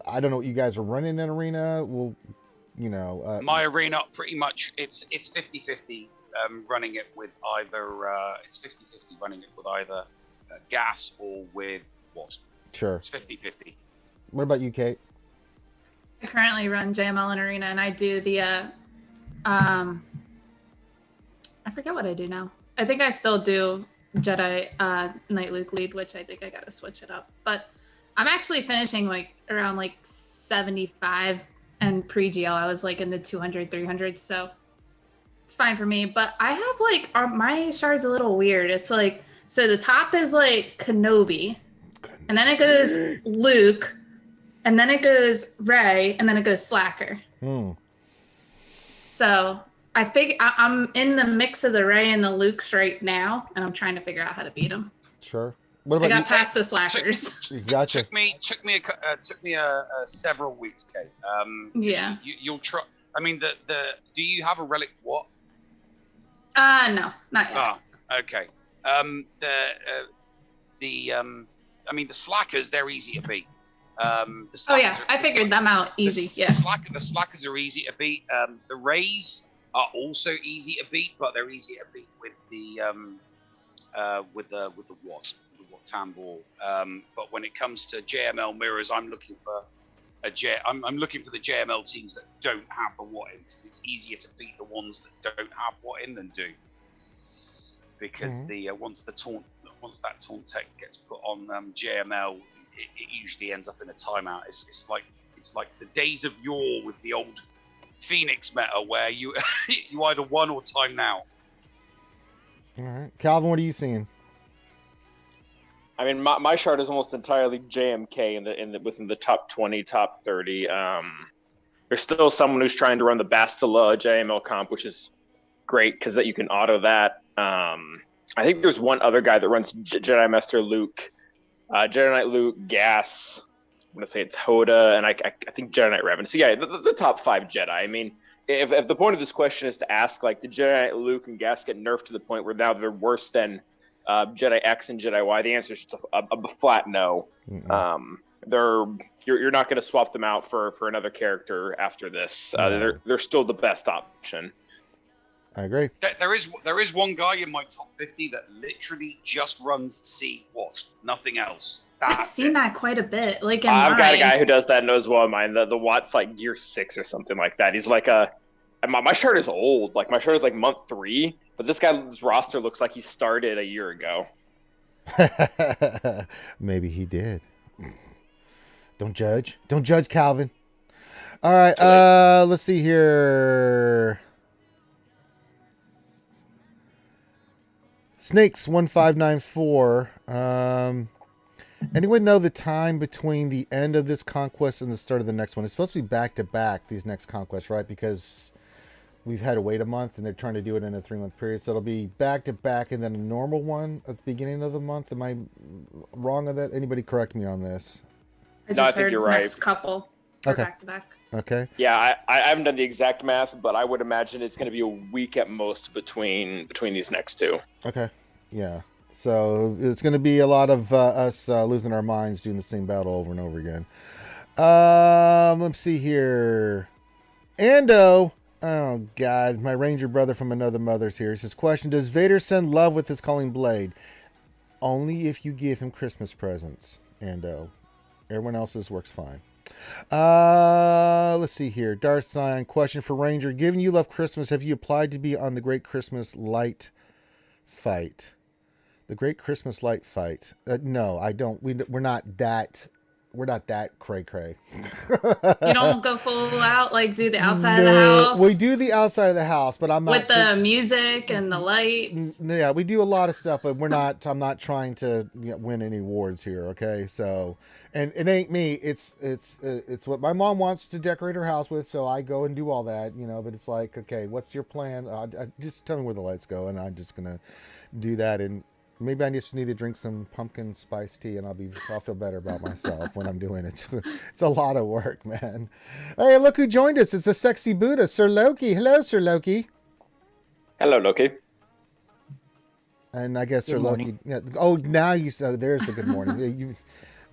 [SPEAKER 1] I don't know what you guys are running in arena. Well,
[SPEAKER 3] my arena pretty much it's 50-50 running it with either gas or with wasp.
[SPEAKER 1] Sure.
[SPEAKER 3] It's 50-50.
[SPEAKER 1] What about you, Kate?
[SPEAKER 4] I currently run JML in arena, and I do the I forget what I do now. I think I still do Jedi Knight Luke lead, which I think I gotta switch it up. But I'm actually finishing around 75, and pre-GL I was in the 200, 300, so it's fine for me. But I have my shard's a little weird. It's so the top is Kenobi, and then it goes Luke, and then it goes Rey, and then it goes Slacker. So I think I'm in the mix of the Rey and the Lukes right now, and I'm trying to figure out how to beat them.
[SPEAKER 1] Sure. What about
[SPEAKER 4] I got past the Slackers.
[SPEAKER 1] Gotcha.
[SPEAKER 3] Took me several weeks, Kate.
[SPEAKER 4] Yeah.
[SPEAKER 3] You'll try. I mean, do you have a relic what?
[SPEAKER 4] No, not yet.
[SPEAKER 3] Oh, okay. The slackers, they're easy to beat.
[SPEAKER 4] I figured them out easy.
[SPEAKER 3] The slackers are easy to beat. The Rays are also easy to beat, but they're easy to beat with the Wasp. Tambor. But when it comes to JML mirrors, I'm looking for I'm looking for the JML teams that don't have the what in, because it's easier to beat the ones that don't have what in than do. Because once that taunt tech gets put on JML, it usually ends up in a timeout. It's like the days of yore with the old Phoenix meta where you you either won or time now.
[SPEAKER 1] All right, Calvin, what are you seeing?
[SPEAKER 6] I mean, my chart is almost entirely JMK within the top 20, top 30. There's still someone who's trying to run the Bastila JML comp, which is great because that you can auto that. I think there's one other guy that runs Jedi Master Luke, Jedi Knight Luke, Gas. I'm gonna say it's Hoda, and I think Jedi Knight Revan. So yeah, the top 5 Jedi. I mean, if the point of this question is to ask, like, did Jedi Knight Luke and Gas get nerfed to the point where now they're worse than Jedi X and Jedi Y? The answer is just a flat no. You're not going to swap them out for another character after this. They're still the best option.
[SPEAKER 1] I agree.
[SPEAKER 3] There is one guy in my top 50 that literally just runs C-Wat, nothing else.
[SPEAKER 4] I've seen that quite a bit. Like in
[SPEAKER 6] I've got a
[SPEAKER 4] mine.
[SPEAKER 6] guy who does that and as well in mine. The Watt's like year 6 or something like that. He's like my shirt is old. Like my shirt is like month 3, but this guy's roster looks like he started a year ago.
[SPEAKER 1] Maybe he did. Don't judge. Don't judge, Calvin. All right. Let's see here. Snakes 1594. Anyone know the time between the end of this conquest and the start of the next one? It's supposed to be back to back, these next conquests, right? Because we've had to wait a month and they're trying to do it in a 3-month period. So it'll be back to back and then a normal one at the beginning of the month. Am I wrong on that? Anybody correct me on this?
[SPEAKER 6] I think you're right.
[SPEAKER 4] Next couple.
[SPEAKER 1] Okay.
[SPEAKER 4] Back to back.
[SPEAKER 1] Okay.
[SPEAKER 6] Yeah, I haven't done the exact math, but I would imagine it's going to be a week at most between these next 2.
[SPEAKER 1] Okay. Yeah. So it's going to be a lot of us losing our minds doing the same battle over and over again. Let's see here. Ando. Oh, God. My ranger brother from another mother's here. He says, question, does Vader send love with his calling blade? Only if you give him Christmas presents, Ando. Everyone else's works fine. Let's see here. Darth Zion, question for Ranger. Given you love Christmas, have you applied to be on the Great Christmas Light fight? The Great Christmas Light fight. No, I don't. We're not that. We're not that cray-cray.
[SPEAKER 4] You don't go full out, like do the outside of the house?
[SPEAKER 1] We do the outside of the house, but I'm not...
[SPEAKER 4] With the music and the lights?
[SPEAKER 1] Yeah, we do a lot of stuff, but we're not... I'm not trying to win any awards here, okay? So, and it ain't me. It's what my mom wants to decorate her house with, so I go and do all that, but it's like, okay, what's your plan? Just tell me where the lights go, and I'm just going to do that, and maybe I just need to drink some pumpkin spice tea and I'll feel better about myself when I'm doing it. It's a lot of work, man. Hey, look who joined us. It's the sexy Buddha, Sir Loki. Hello, Sir Loki.
[SPEAKER 6] Hello, Loki.
[SPEAKER 1] And I guess
[SPEAKER 8] Good
[SPEAKER 1] Sir
[SPEAKER 8] morning.
[SPEAKER 1] Loki. Yeah, oh, now you so there's the good morning.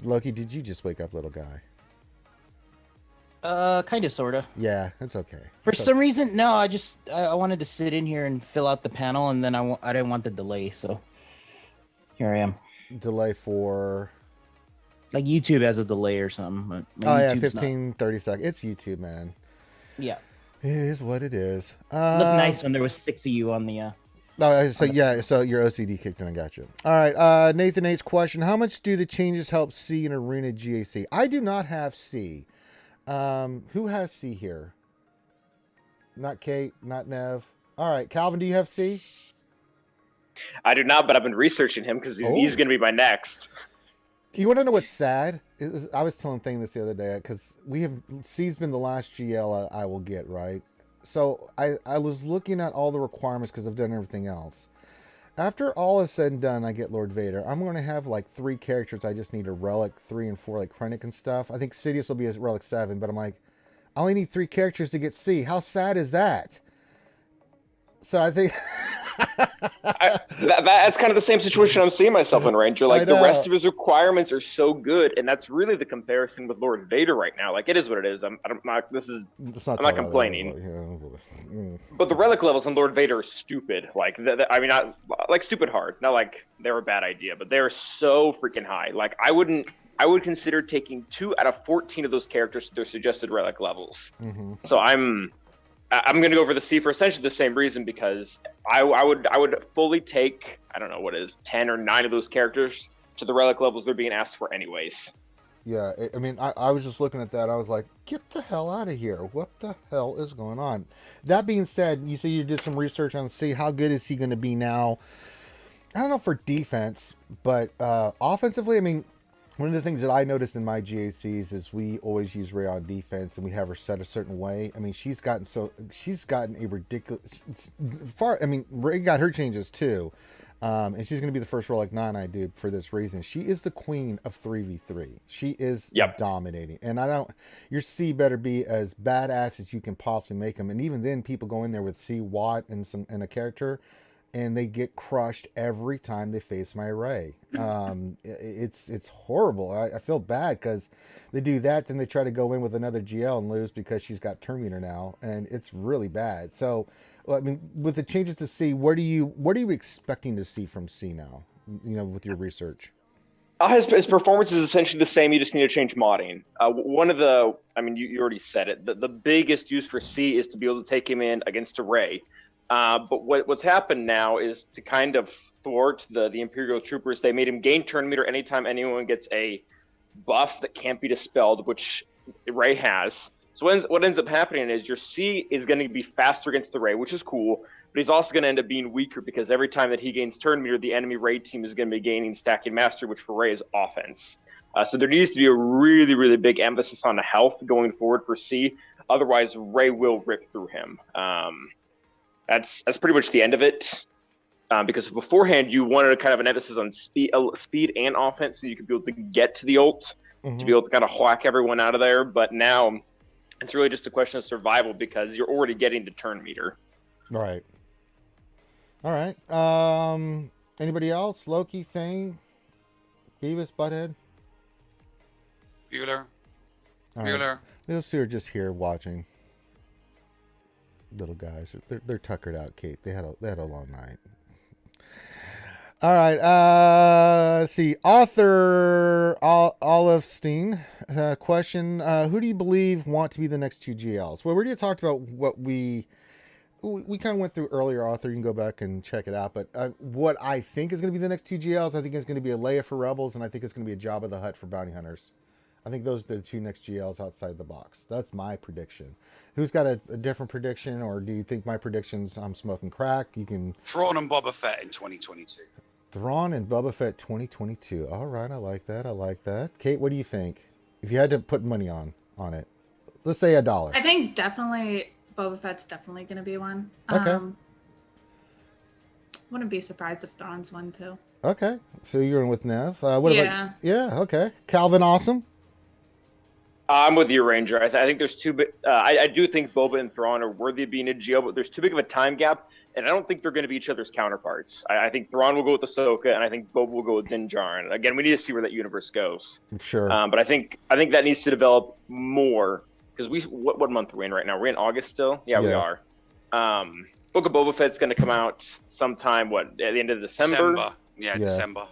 [SPEAKER 1] Loki, did you just wake up, little guy?
[SPEAKER 8] Kind of, sort of.
[SPEAKER 1] Yeah, it's okay.
[SPEAKER 8] For some reason, no, I wanted to sit in here and fill out the panel, and then I didn't want the delay, so here I am.
[SPEAKER 1] Delay for...
[SPEAKER 8] Like YouTube has a delay or something. But
[SPEAKER 1] Oh, yeah,
[SPEAKER 8] YouTube's
[SPEAKER 1] 15, 30 seconds. It's YouTube, man.
[SPEAKER 8] Yeah.
[SPEAKER 1] It is what it is.
[SPEAKER 8] Looked nice when there was 6 of you on the...
[SPEAKER 1] Oh, so yeah, so your OCD kicked in. I got you. All right, Nathan H. question: how much do the changes help C in Arena GAC? I do not have C. Who has C here? Not Kate, not Nev. All right, Calvin, do you have C?
[SPEAKER 6] I do not, but I've been researching him because he's going to be my next.
[SPEAKER 1] You want to know what's sad? I was telling Thing this the other day because C's been the last GL I will get, right? So I was looking at all the requirements because I've done everything else. After all is said and done, I get Lord Vader. I'm going to have like 3 characters. I just need a Relic 3 and 4, like Krennic and stuff. I think Sidious will be a Relic 7, but I'm like, I only need 3 characters to get C. How sad is that? So I think...
[SPEAKER 6] that's kind of the same situation I'm seeing myself in, Ranger. Like, the rest of his requirements are so good, and that's really the comparison with Lord Vader right now. Like, it is what it is. I'm not complaining. But the relic levels in Lord Vader are stupid. Like, not like stupid hard. Not like they're a bad idea, but they're so freaking high. Like, I would consider taking 2 out of 14 of those characters to their suggested relic levels. Mm-hmm. So I'm going to go over the C for essentially the same reason, because I would fully take, I don't know what is 10 or 9 of those characters to the relic levels they're being asked for anyways.
[SPEAKER 1] Yeah, I mean, I was just looking at that. I was like, get the hell out of here. What the hell is going on? That being said, you say you did some research on see how good is he going to be now. I don't know for defense, but offensively, I mean, one of the things that I noticed in my GACs is we always use Rey on defense and we have her set a certain way. I mean, she's gotten a ridiculous I mean, Rey got her changes too. And she's going to be the first Relic 9 I do for this reason. She is the queen of 3v3. She is dominating. And your C better be as badass as you can possibly make them. And even then, people go in there with C, Watt, and a character, and they get crushed every time they face my Rey. It's horrible. I feel bad because they do that, then they try to go in with another GL and lose because she's got turn meter now, and it's really bad. So, I mean, with the changes to C, what are you expecting to see from C now? You know, with your research.
[SPEAKER 6] His performance is essentially the same. You just need to change modding. I mean, you already said it. The biggest use for C is to be able to take him in against a Rey. But what's happened now is to kind of thwart the Imperial troopers. They made him gain turn meter anytime anyone gets a buff that can't be dispelled, which Rey has. So what ends up happening is your C is going to be faster against the Rey, which is cool, but he's also going to end up being weaker because every time that he gains turn meter, the enemy Rey team is going to be gaining stacking master, which for Rey is offense. So there needs to be a really, really big emphasis on the health going forward for C. Otherwise, Rey will rip through him. That's pretty much the end of it. Because beforehand, you wanted a kind of an emphasis on speed and offense, so you could be able to get to the ult, to be able to kind of whack everyone out of there. But now it's really just a question of survival because you're already getting to turn meter.
[SPEAKER 1] Right. All right. Anybody else? Loki, Thane, Beavis, Butthead?
[SPEAKER 3] Bueller.
[SPEAKER 1] Right. Those two are just here watching. Little guys, they're tuckered out. Kate, they had a long night. All right, let's see. Author Olive Steen question: who do you believe want to be the next two GLs? Well, we already talked about what we kind of went through earlier. Author, you can go back and check it out. But what I think is going to be the next two GLs, I think it's going to be a Leia for Rebels, and I think it's going to be a Jabba the Hutt for Bounty Hunters. I think those are the two next GLs outside the box. That's my prediction. Who's got a different prediction, or do you think my predictions, I'm smoking crack? You can...
[SPEAKER 3] Thrawn and Boba Fett in 2022.
[SPEAKER 1] Thrawn and Boba Fett 2022. All right, I like that. Kate, what do you think? If you had to put money on it, let's say $1.
[SPEAKER 4] I think definitely Boba Fett's definitely going to be one.
[SPEAKER 1] Okay.
[SPEAKER 4] Wouldn't be surprised if Thrawn's one too.
[SPEAKER 1] Okay, so you're in with Nev. What
[SPEAKER 4] yeah.
[SPEAKER 1] about... Yeah, okay. Calvin, awesome.
[SPEAKER 6] I'm with you, Ranger. I think there's too big. I do think Boba and Thrawn are worthy of being in GL, but there's too big of a time gap, and I don't think they're going to be each other's counterparts. I think Thrawn will go with Ahsoka, and I think Boba will go with Din Djarin. Again, we need to see where that universe goes.
[SPEAKER 1] Sure.
[SPEAKER 6] But I think that needs to develop more because what month are we in right now? We're in August still. Yeah. We are. Book of Boba Fett's going to come out sometime. At the end of December.
[SPEAKER 3] Yeah, December.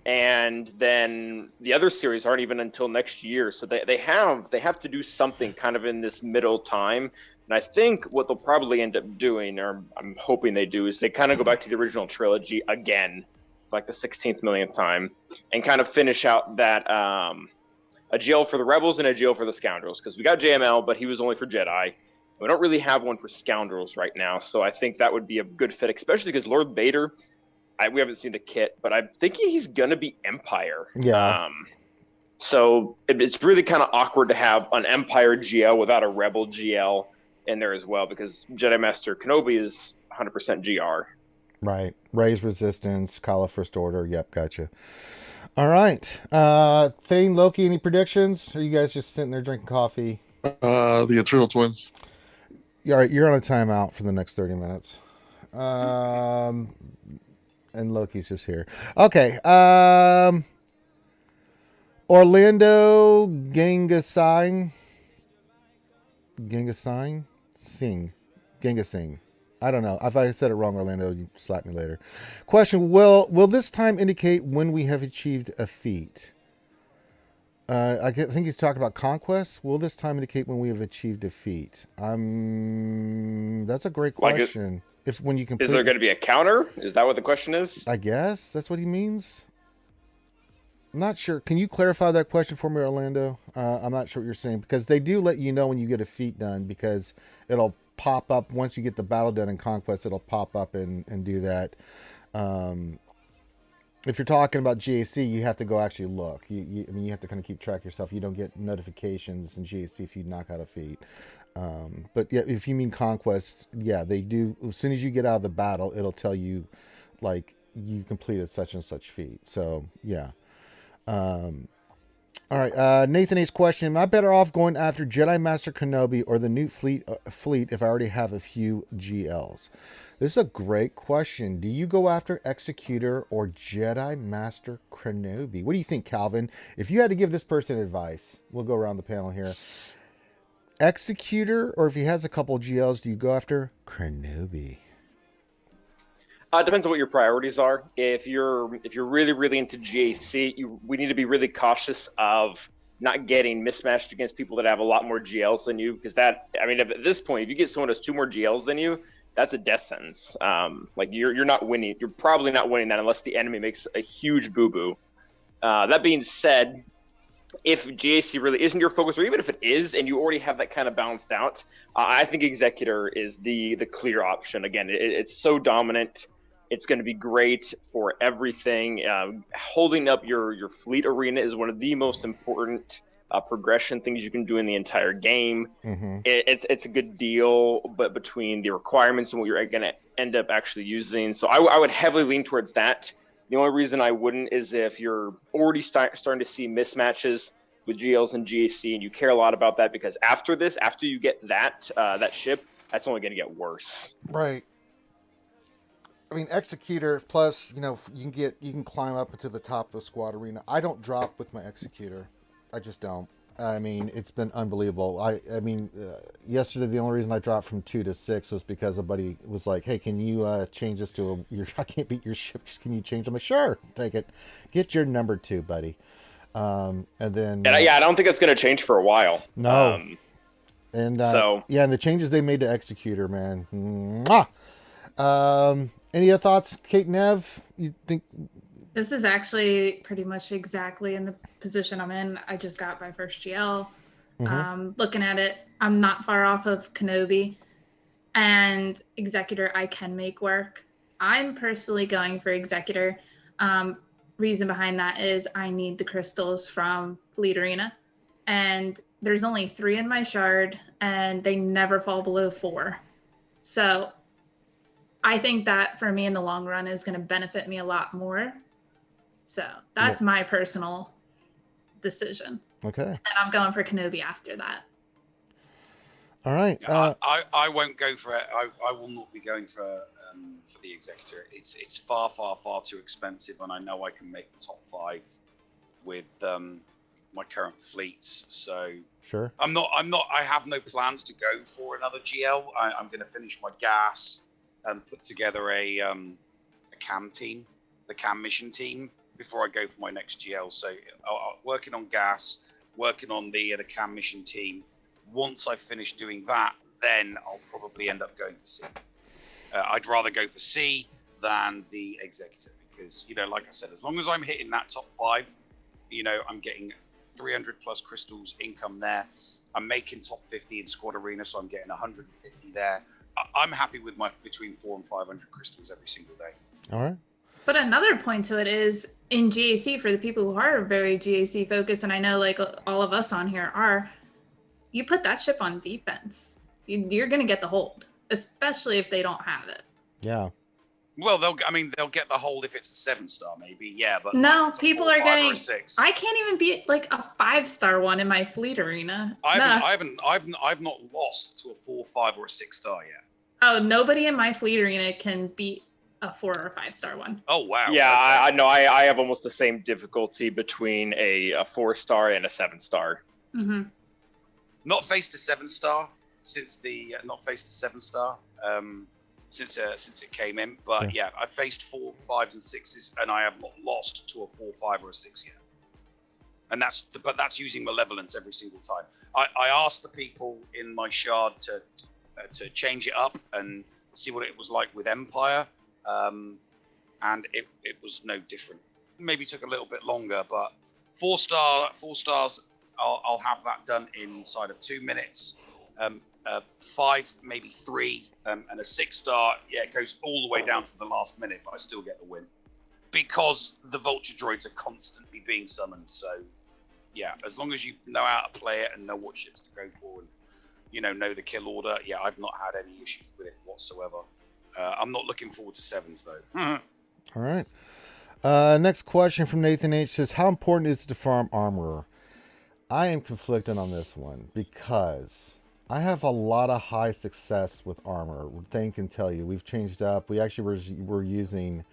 [SPEAKER 6] And then the other series aren't even until next year. So they have to do something kind of in this middle time. And I think what they'll probably end up doing, or I'm hoping they do, is they kind of go back to the original trilogy again, like the 16th millionth time, and kind of finish out that a GL for the Rebels and a GL for the Scoundrels. Because we got JML, but he was only for Jedi. We don't really have one for Scoundrels right now. So I think that would be a good fit, especially because Lord Vader... we haven't seen the kit, but I'm thinking he's going to be Empire.
[SPEAKER 1] Yeah.
[SPEAKER 6] So it's really kind of awkward to have an Empire GL without a Rebel GL in there as well, because Jedi Master Kenobi is 100% GR.
[SPEAKER 1] Right. Rey's Resistance, Kala First Order. Yep, gotcha. All right. Thane, Loki, any predictions? Or are you guys just sitting there drinking coffee?
[SPEAKER 7] The Eternal Twins.
[SPEAKER 1] All right, you're on a timeout for the next 30 minutes. And Loki's just here. Okay. Orlando Gangasine. Gangasing. I don't know. If I said it wrong, Orlando, you slap me later. Question: Will this time indicate when we have achieved a feat? I think he's talking about Conquest. Will this time indicate when we have achieved a feat? That's a great question. When you complete...
[SPEAKER 6] Is there going to be a counter? Is that what the question is?
[SPEAKER 1] I guess that's what he means. I'm not sure. Can you clarify that question for me, Orlando? I'm not sure what you're saying, because they do let you know when you get a feat done, because it'll pop up once you get the battle done in Conquest. It'll pop up and do that. If you're talking about GAC, you have to go actually look. I mean, you have to kind of keep track of yourself. You don't get notifications in GAC if you knock out a feat. But yeah, if you mean Conquest, yeah, they do. As soon as you get out of the battle, it'll tell you, like, you completed such and such feat. So yeah. All right. Nathan A's question: am I better off going after Jedi Master Kenobi or the new fleet if I already have a few GLs? This is a great question. Do you go after Executor or Jedi Master Kenobi? What do you think, Calvin? If you had to give this person advice, we'll go around the panel here. Executor, or if he has a couple GLs, do you go after Kenobi?
[SPEAKER 6] It depends on what your priorities are. If you're really into GAC, we need to be really cautious of not getting mismatched against people that have a lot more GLs than you, because at this point, if you get someone who has 2 more GLs than you, that's a death sentence. Like you're not winning. You're probably not winning that unless the enemy makes a huge boo-boo. That being said, if GAC really isn't your focus, or even if it is, and you already have that kind of balanced out, I think Executor is the clear option. Again, it's so dominant. It's going to be great for everything. Holding up your fleet arena is one of the most important progression things you can do in the entire game.
[SPEAKER 1] Mm-hmm.
[SPEAKER 6] It's a good deal, but between the requirements and what you're going to end up actually using. So I would heavily lean towards that. The only reason I wouldn't is if you're already starting to see mismatches with GLs and GAC, and you care a lot about that, because after you get that ship, that's only going to get worse.
[SPEAKER 1] Right. I mean, Executor, plus, you can climb up into the top of the squad arena. I don't drop with my Executor. I just don't. I mean, it's been unbelievable. I mean, yesterday the only reason I dropped from 2 to 6 was because a buddy was like, "Hey, can you change this to I can't beat your ship. Can you change?" I'm like, "Sure, take it. Get your number 2, buddy." And then
[SPEAKER 6] I don't think it's going to change for a while.
[SPEAKER 1] No. And the changes they made to Executor, man. Mwah! Any other thoughts, Kate and Ev? You think?
[SPEAKER 4] This is actually pretty much exactly in the position I'm in. I just got my first GL.
[SPEAKER 1] Mm-hmm.
[SPEAKER 4] Looking at it, I'm not far off of Kenobi, and Executor I can make work. I'm personally going for Executor. Reason behind that is I need the crystals from Fleet Arena, and there's only 3 in my shard, and they never fall below 4. So I think that for me in the long run is going to benefit me a lot more. So that's my personal decision.
[SPEAKER 1] Okay.
[SPEAKER 4] And I'm going for Kenobi after that.
[SPEAKER 1] All right.
[SPEAKER 3] I won't go for it. I will not be going for the Executor. It's far too expensive, and I know I can make the top 5 with my current fleets. So
[SPEAKER 1] sure.
[SPEAKER 3] I'm not. I have no plans to go for another GL. I'm going to finish my gas and put together a cam team, the cam mission team, before I go for my next GL. So working on gas, working on the cam mission team. Once I finish doing that, then I'll probably end up going for C. I'd rather go for C than the Executor, because, like I said, as long as I'm hitting that top 5, I'm getting 300 plus crystals income there. I'm making top 50 in squad arena, so I'm getting 150 there. I'm happy with my between 400 and 500 crystals every single day.
[SPEAKER 1] All right.
[SPEAKER 4] But another point to it is in GAC, for the people who are very GAC focused, and I know like all of us on here are, you put that ship on defense, you're going to get the hold, especially if they don't have it.
[SPEAKER 1] Yeah.
[SPEAKER 3] Well, they'll get the hold if it's a 7-star, maybe. Yeah, but
[SPEAKER 4] no, people are getting.
[SPEAKER 3] I
[SPEAKER 4] can't even beat like a 5-star one in my fleet arena.
[SPEAKER 3] I've not lost to a 4, 5, or a 6-star yet.
[SPEAKER 4] Oh, nobody in my fleet arena can beat a 4 or 5-star one.
[SPEAKER 3] Oh wow.
[SPEAKER 6] Yeah, I know. I have almost the same difficulty between a 4-star and a 7-star.
[SPEAKER 4] Mm-hmm.
[SPEAKER 3] Not faced a 7-star since since it came in, but yeah, I faced 4, 5s, and 6s, and I have not lost to a 4, 5, or a 6 yet. And that's using malevolence every single time. I asked the people in my shard to change it up and see what it was like with Empire, and it was no different. Maybe took a little bit longer, but 4 stars. I'll have that done inside of 2 minutes. 5, maybe 3, and a 6-star. Yeah, it goes all the way down to the last minute, but I still get the win because the vulture droids are constantly being summoned. So, yeah, as long as you know how to play it and know what ships to go for, and know the kill order. Yeah, I've not had any issues with it whatsoever. I'm not looking forward to 7s though.
[SPEAKER 1] All right. Next question from Nathan H says, "How important is it to farm armorer?" I am conflicted on this one because I have a lot of high success with armor. Thane can tell you. We've changed up. We actually were using,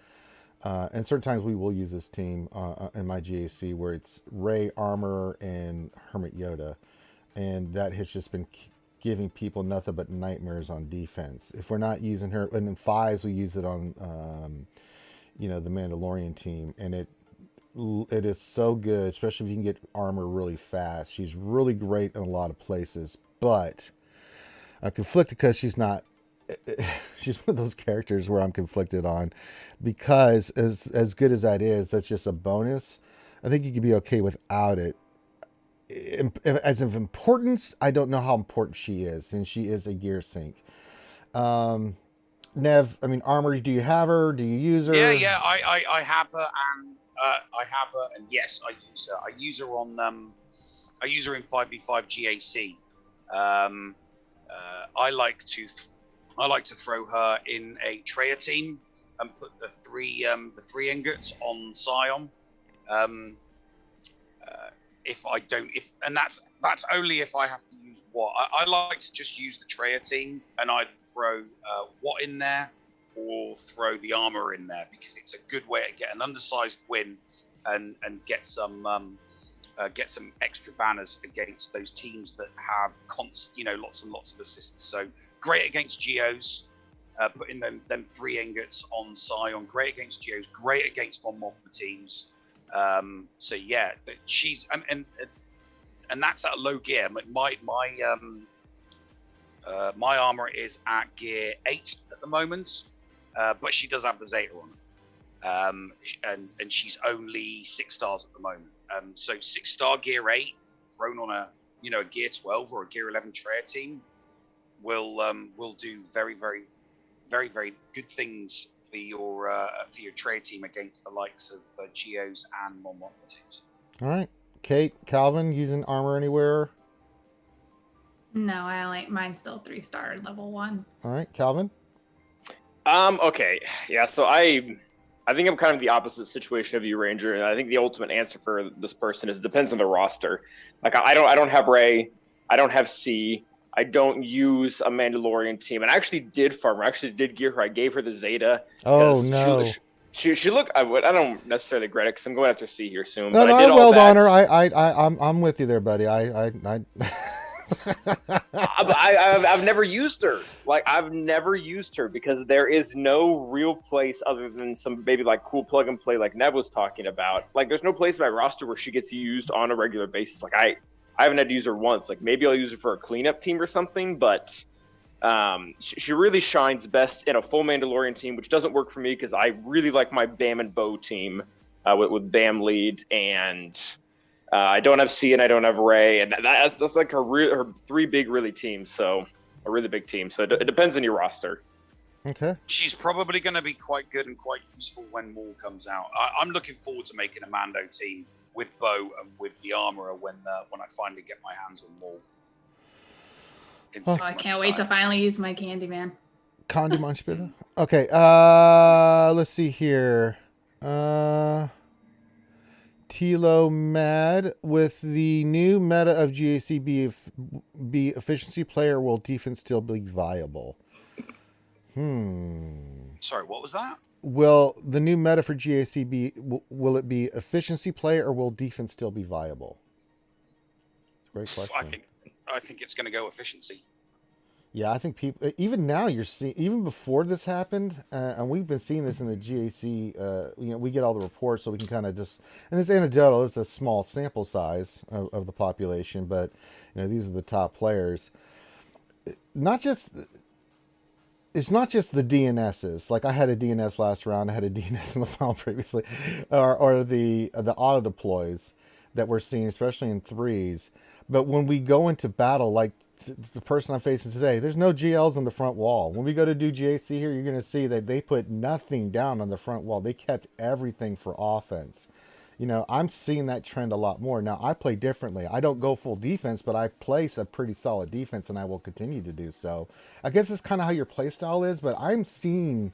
[SPEAKER 1] and certain times we will use this team in my GAC where it's Rey, armor, and Hermit Yoda. And that has just been giving people nothing but nightmares on defense. If we're not using her, and in 5s we use it on, the Mandalorian team, and it is so good, especially if you can get armor really fast. She's really great in a lot of places, but I'm conflicted because she's one of those characters where I'm conflicted on, because as good as that is, that's just a bonus. I think you could be okay without it. As of importance, I don't know how important she is, and she is a gear sink. Nev, armor, do you have her? Do you use her?
[SPEAKER 3] Yeah, I have her, and yes, I use her. I use her in 5v5 GAC. I like to throw her in a Treya team and put the three ingots on Scion. That's only if I have to use what. I like to just use the Treya team, and I'd throw what in there, or throw the armor in there, because it's a good way to get an undersized win and get some extra banners against those teams that have lots and lots of assists. So great against Geos, putting them 3 ingots on Scion. Great against Geos. Great against Mon Mothma teams. So yeah, she's and that's at low gear. My armor is at gear 8 at the moment, but she does have the Zeta on her. And she's only 6 stars at the moment. So 6-star gear 8 thrown on a gear 12 or a gear 11 Treya team will do very, very, very, very good things for your Treya team against the likes of Geos and Mon Mothma teams.
[SPEAKER 1] All right, Kate, Calvin, using armor anywhere?
[SPEAKER 4] No, mine's still 3-star level 1.
[SPEAKER 1] All right, Calvin.
[SPEAKER 6] Okay, yeah. So I think I'm kind of the opposite situation of you, Ranger, and I think the ultimate answer for this person is depends on the roster. Like I don't have Rey, I don't have C, I don't use a Mandalorian team, and I actually did farm her. I actually did gear her. I gave her the Zeta.
[SPEAKER 1] Oh no.
[SPEAKER 6] She looked. I don't necessarily regret it because I'm going after C here soon.
[SPEAKER 1] No,
[SPEAKER 6] but
[SPEAKER 1] no,
[SPEAKER 6] I did
[SPEAKER 1] I
[SPEAKER 6] all
[SPEAKER 1] welled
[SPEAKER 6] that.
[SPEAKER 1] on her. I'm with you there, buddy.
[SPEAKER 6] I've never used her. I've never used her because there is no real place other than some maybe cool plug and play like Nev was talking about. There's no place in my roster where she gets used on a regular basis. I haven't had to use her once. Maybe I'll use her for a cleanup team or something, but she really shines best in a full Mandalorian team, which doesn't work for me because I really like my Bam and Bo team with Bam lead, and I don't have C and I don't have Rey, and that's her 3 big really teams, so a really big team. So it depends on your roster.
[SPEAKER 1] Okay.
[SPEAKER 3] She's probably going to be quite good and quite useful when Maul comes out. I'm looking forward to making a Mando team with Bo and with the armorer when I finally get my hands on Maul.
[SPEAKER 4] I can't wait to finally use my Candyman.
[SPEAKER 1] Candyman Spitter? Okay, let's see here. Tilo Mad, with the new meta of GAC be efficiency player, will defense still be viable?
[SPEAKER 3] Sorry, what was that?
[SPEAKER 1] Will the new meta for GAC will it be efficiency player, or will defense still be viable? Great question.
[SPEAKER 3] I think it's going to go efficiency.
[SPEAKER 1] Yeah, I think people, even now you're seeing, even before this happened, and we've been seeing this in the GAC, we get all the reports, so we can kind of just, and it's anecdotal, it's a small sample size of the population, but, these are the top players. It's not just the DNSs. I had a DNS last round, I had a DNS in the final previously, or the auto deploys. that we're seeing, especially in threes. But when we go into battle, like the person I'm facing today, there's no GLs on the front wall. When we go to do GAC here, you're going to see that they put nothing down on the front wall. They kept everything for offense. You know, I'm seeing that trend a lot more. Now, I play differently. I don't go full defense, but I place a pretty solid defense, and I will continue to do so. I guess it's kind of how your play style is, but I'm seeing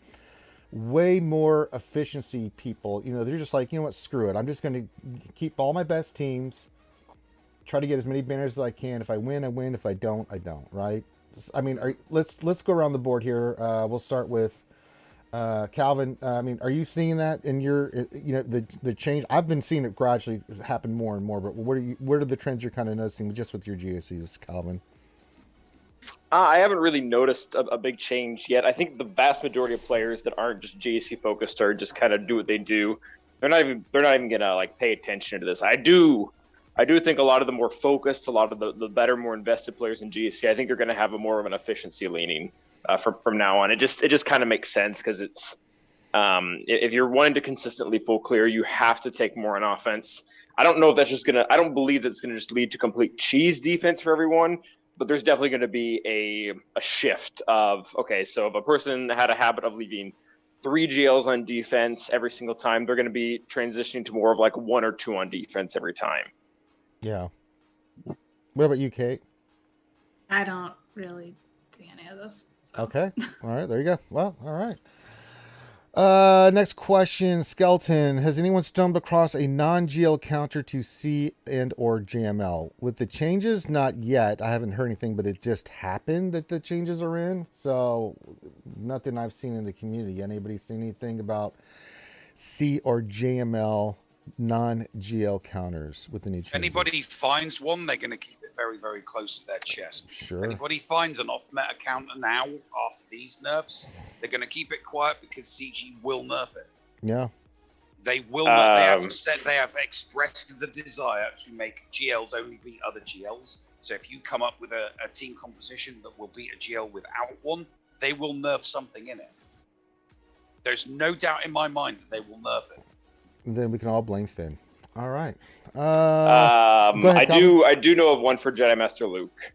[SPEAKER 1] way more efficiency people. You know, they're just like, you know what, screw it. I'm just going to keep all my best teams, try to get as many banners as I can. If I win, I win. If I don't, I don't, right? I mean, let's go around the board here. We'll start with Calvin. I mean, are you seeing that in your, you know, the change? I've been seeing it gradually happen more and more, but what are the trends you're kind of noticing just with your GACs, Calvin?
[SPEAKER 6] I haven't really noticed a big change yet. I think the vast majority of players that aren't just GAC focused are just kind of do what they do. They're not even gonna like pay attention to this. I do think a lot of the more focused, a lot of the better, more invested players in GAC, I think they're gonna have a more of an efficiency leaning from now on. It just kind of makes sense because it's if you're wanting to consistently full clear, you have to take more on offense. I don't know if that's just I don't believe that's gonna just lead to complete cheese defense for everyone. But there's definitely going to be a shift of, okay, so if a person had a habit of leaving 3 GLs on defense every single time, they're going to be transitioning to more of like 1 or 2 on defense every time.
[SPEAKER 1] Yeah. What about you, Kate?
[SPEAKER 4] I don't really see any of this. So.
[SPEAKER 1] Okay. All right. There you go. Well, all right. Next question, Skeleton. Has anyone stumbled across a non-GL counter to C and or JML? With the changes, not yet. I haven't heard anything, but it just happened that the changes are in. So nothing I've seen in the community. Anybody seen anything about C or JML non-GL counters with the new changes?
[SPEAKER 3] Anybody finds one, they're going to keep it very, very close to their chest.
[SPEAKER 1] Sure.
[SPEAKER 3] If anybody finds an off-meta counter now after these nerfs, they're going to keep it quiet because CG will nerf it.
[SPEAKER 1] Yeah.
[SPEAKER 3] They will not. They have expressed the desire to make GLs only beat other GLs. So if you come up with a team composition that will beat a GL without one, they will nerf something in it. There's no doubt in my mind that they will nerf it.
[SPEAKER 1] And then we can all blame Finn. All right. Go
[SPEAKER 6] ahead, I do know of one for Jedi Master Luke.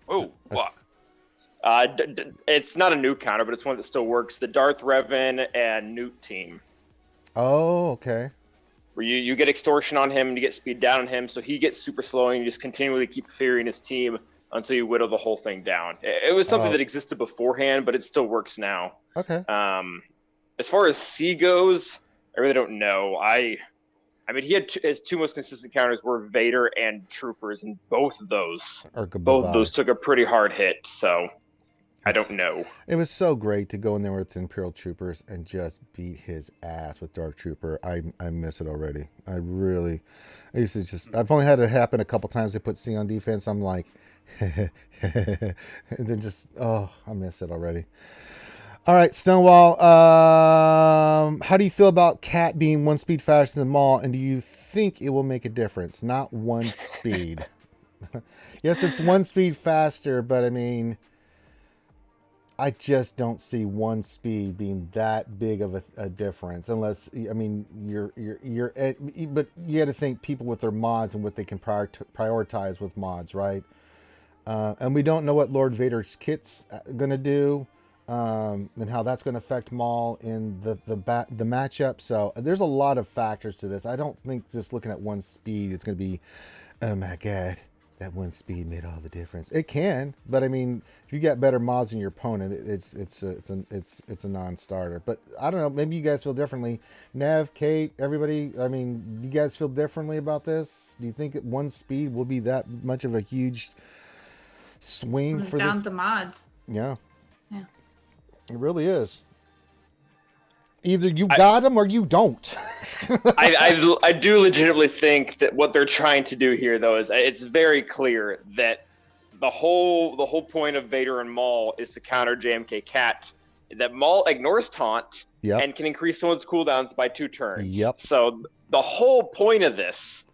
[SPEAKER 3] Oh, what?
[SPEAKER 6] It's not a nuke counter, but it's one that still works. The Darth Revan and Newt team.
[SPEAKER 1] Oh, okay.
[SPEAKER 6] Where you get extortion on him and you get speed down on him, so he gets super slow and you just continually keep fearing his team until you whittle the whole thing down. It was something that existed beforehand, but it still works now.
[SPEAKER 1] Okay.
[SPEAKER 6] As far as C goes, I really don't know. I mean, he had his 2 most consistent counters were Vader and Troopers, and both of those took a pretty hard hit. So I don't know. It
[SPEAKER 1] was so great to go in there with Imperial Troopers and just beat his ass with Dark Trooper. I miss it already. I've only had it happen a couple times. They put C on defense. I'm like, and then I miss it already. All right, Stonewall. How do you feel about Cat being 1 speed faster than Maul, and do you think it will make a difference? Not 1 speed. Yes, it's 1 speed faster, but I mean, I just don't see 1 speed being that big of a difference, unless I mean but you got to think people with their mods and what they can prioritize with mods, right? And we don't know what Lord Vader's kit's gonna do. And how that's going to affect Maul in the matchup. So there's a lot of factors to this. I don't think just looking at 1 speed, it's going to be, oh my God, that 1 speed made all the difference. It can, but I mean, if you got better mods than your opponent, it's a non-starter. But I don't know. Maybe you guys feel differently. Nev, Kate, everybody. I mean, you guys feel differently about this? Do you think that 1 speed will be that much of a huge swing
[SPEAKER 4] it's
[SPEAKER 1] for
[SPEAKER 4] down
[SPEAKER 1] this?
[SPEAKER 4] to mods.
[SPEAKER 1] Yeah.
[SPEAKER 4] Yeah.
[SPEAKER 1] It really is. Either you got them or you don't.
[SPEAKER 6] I do legitimately think that what they're trying to do here, though, is it's very clear that the whole point of Vader and Maul is to counter JMK Cat. That Maul ignores taunt and can increase someone's cooldowns by 2 turns.
[SPEAKER 1] Yep.
[SPEAKER 6] So the whole point of this,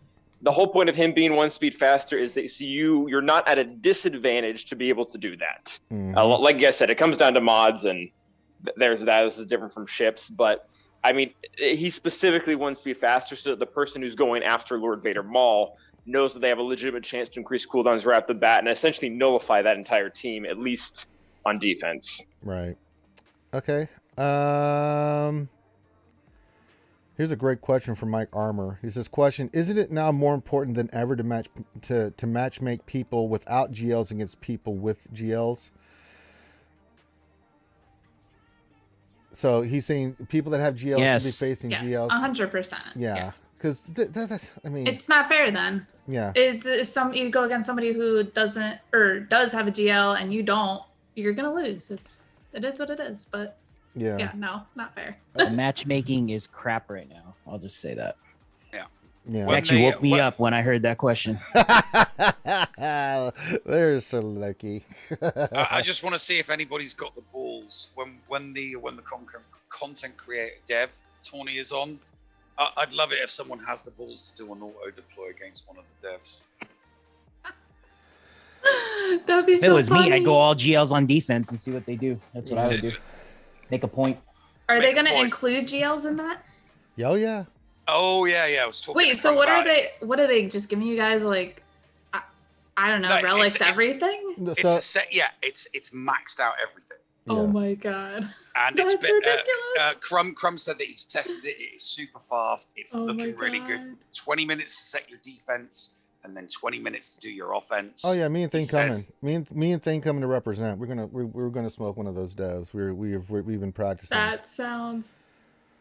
[SPEAKER 6] the whole point of him being 1 speed faster is that you're not at a disadvantage to be able to do that.
[SPEAKER 1] Mm-hmm.
[SPEAKER 6] Like I said, it comes down to mods, and there's that. This is different from ships, but I mean, he specifically wants to be faster so that the person who's going after Lord Vader Maul knows that they have a legitimate chance to increase cooldowns right off the bat and essentially nullify that entire team, at least on defense.
[SPEAKER 1] Right. Okay. Here's a great question from Mike Armour. He says, "Question: Isn't it now more important than ever to match make people without GLs against people with GLs?" So he's saying people that have GLs
[SPEAKER 8] Yes.
[SPEAKER 1] should be facing
[SPEAKER 4] Yes,
[SPEAKER 1] GLs.
[SPEAKER 4] 100%.
[SPEAKER 1] Yeah, because I mean,
[SPEAKER 4] It's not fair then.
[SPEAKER 1] yeah,
[SPEAKER 4] It's if you go against somebody who doesn't or does have a GL and you don't, you're gonna lose. It is what it is. But yeah, no, not fair.
[SPEAKER 8] Matchmaking is crap right now. I'll just say that.
[SPEAKER 1] yeah.
[SPEAKER 8] It
[SPEAKER 3] When
[SPEAKER 8] actually
[SPEAKER 3] they-
[SPEAKER 8] woke me up when I heard that question.
[SPEAKER 1] They're so lucky.
[SPEAKER 3] I just want to see if anybody's got the balls when the content creator dev tourney is on. I'd love it if someone has the balls to do an auto deploy against one of the devs.
[SPEAKER 4] That'd be
[SPEAKER 8] If
[SPEAKER 4] so
[SPEAKER 8] it was
[SPEAKER 4] funny.
[SPEAKER 8] me, I'd go all GLs on defense and see what they do. That's what I would do. Make a point.
[SPEAKER 4] Are they
[SPEAKER 3] Make a
[SPEAKER 4] gonna
[SPEAKER 3] point.
[SPEAKER 4] include GLs in that?
[SPEAKER 1] Oh yeah.
[SPEAKER 3] Oh yeah, I was talking.
[SPEAKER 4] Wait,
[SPEAKER 3] to
[SPEAKER 4] so
[SPEAKER 3] Crumb
[SPEAKER 4] what are
[SPEAKER 3] about it.
[SPEAKER 4] they? What are they just giving you guys like? I don't know,
[SPEAKER 3] No,
[SPEAKER 4] relics
[SPEAKER 3] it's-
[SPEAKER 4] everything.
[SPEAKER 3] It's
[SPEAKER 1] So
[SPEAKER 3] a set. Yeah, it's maxed out everything.
[SPEAKER 4] Oh
[SPEAKER 1] yeah.
[SPEAKER 4] my god,
[SPEAKER 3] And
[SPEAKER 4] that's
[SPEAKER 3] it's been,
[SPEAKER 4] ridiculous.
[SPEAKER 3] Crumb said that he's tested it. It's super fast. It's
[SPEAKER 4] Oh my
[SPEAKER 3] looking really good.
[SPEAKER 4] God.
[SPEAKER 3] 20 minutes to set your defense, and then 20 minutes to do your offense.
[SPEAKER 1] Oh yeah, me and Thing
[SPEAKER 3] He
[SPEAKER 1] coming.
[SPEAKER 3] says-
[SPEAKER 1] Me and Thing coming to represent. We're gonna smoke one of those devs. We've been practicing.
[SPEAKER 4] That sounds.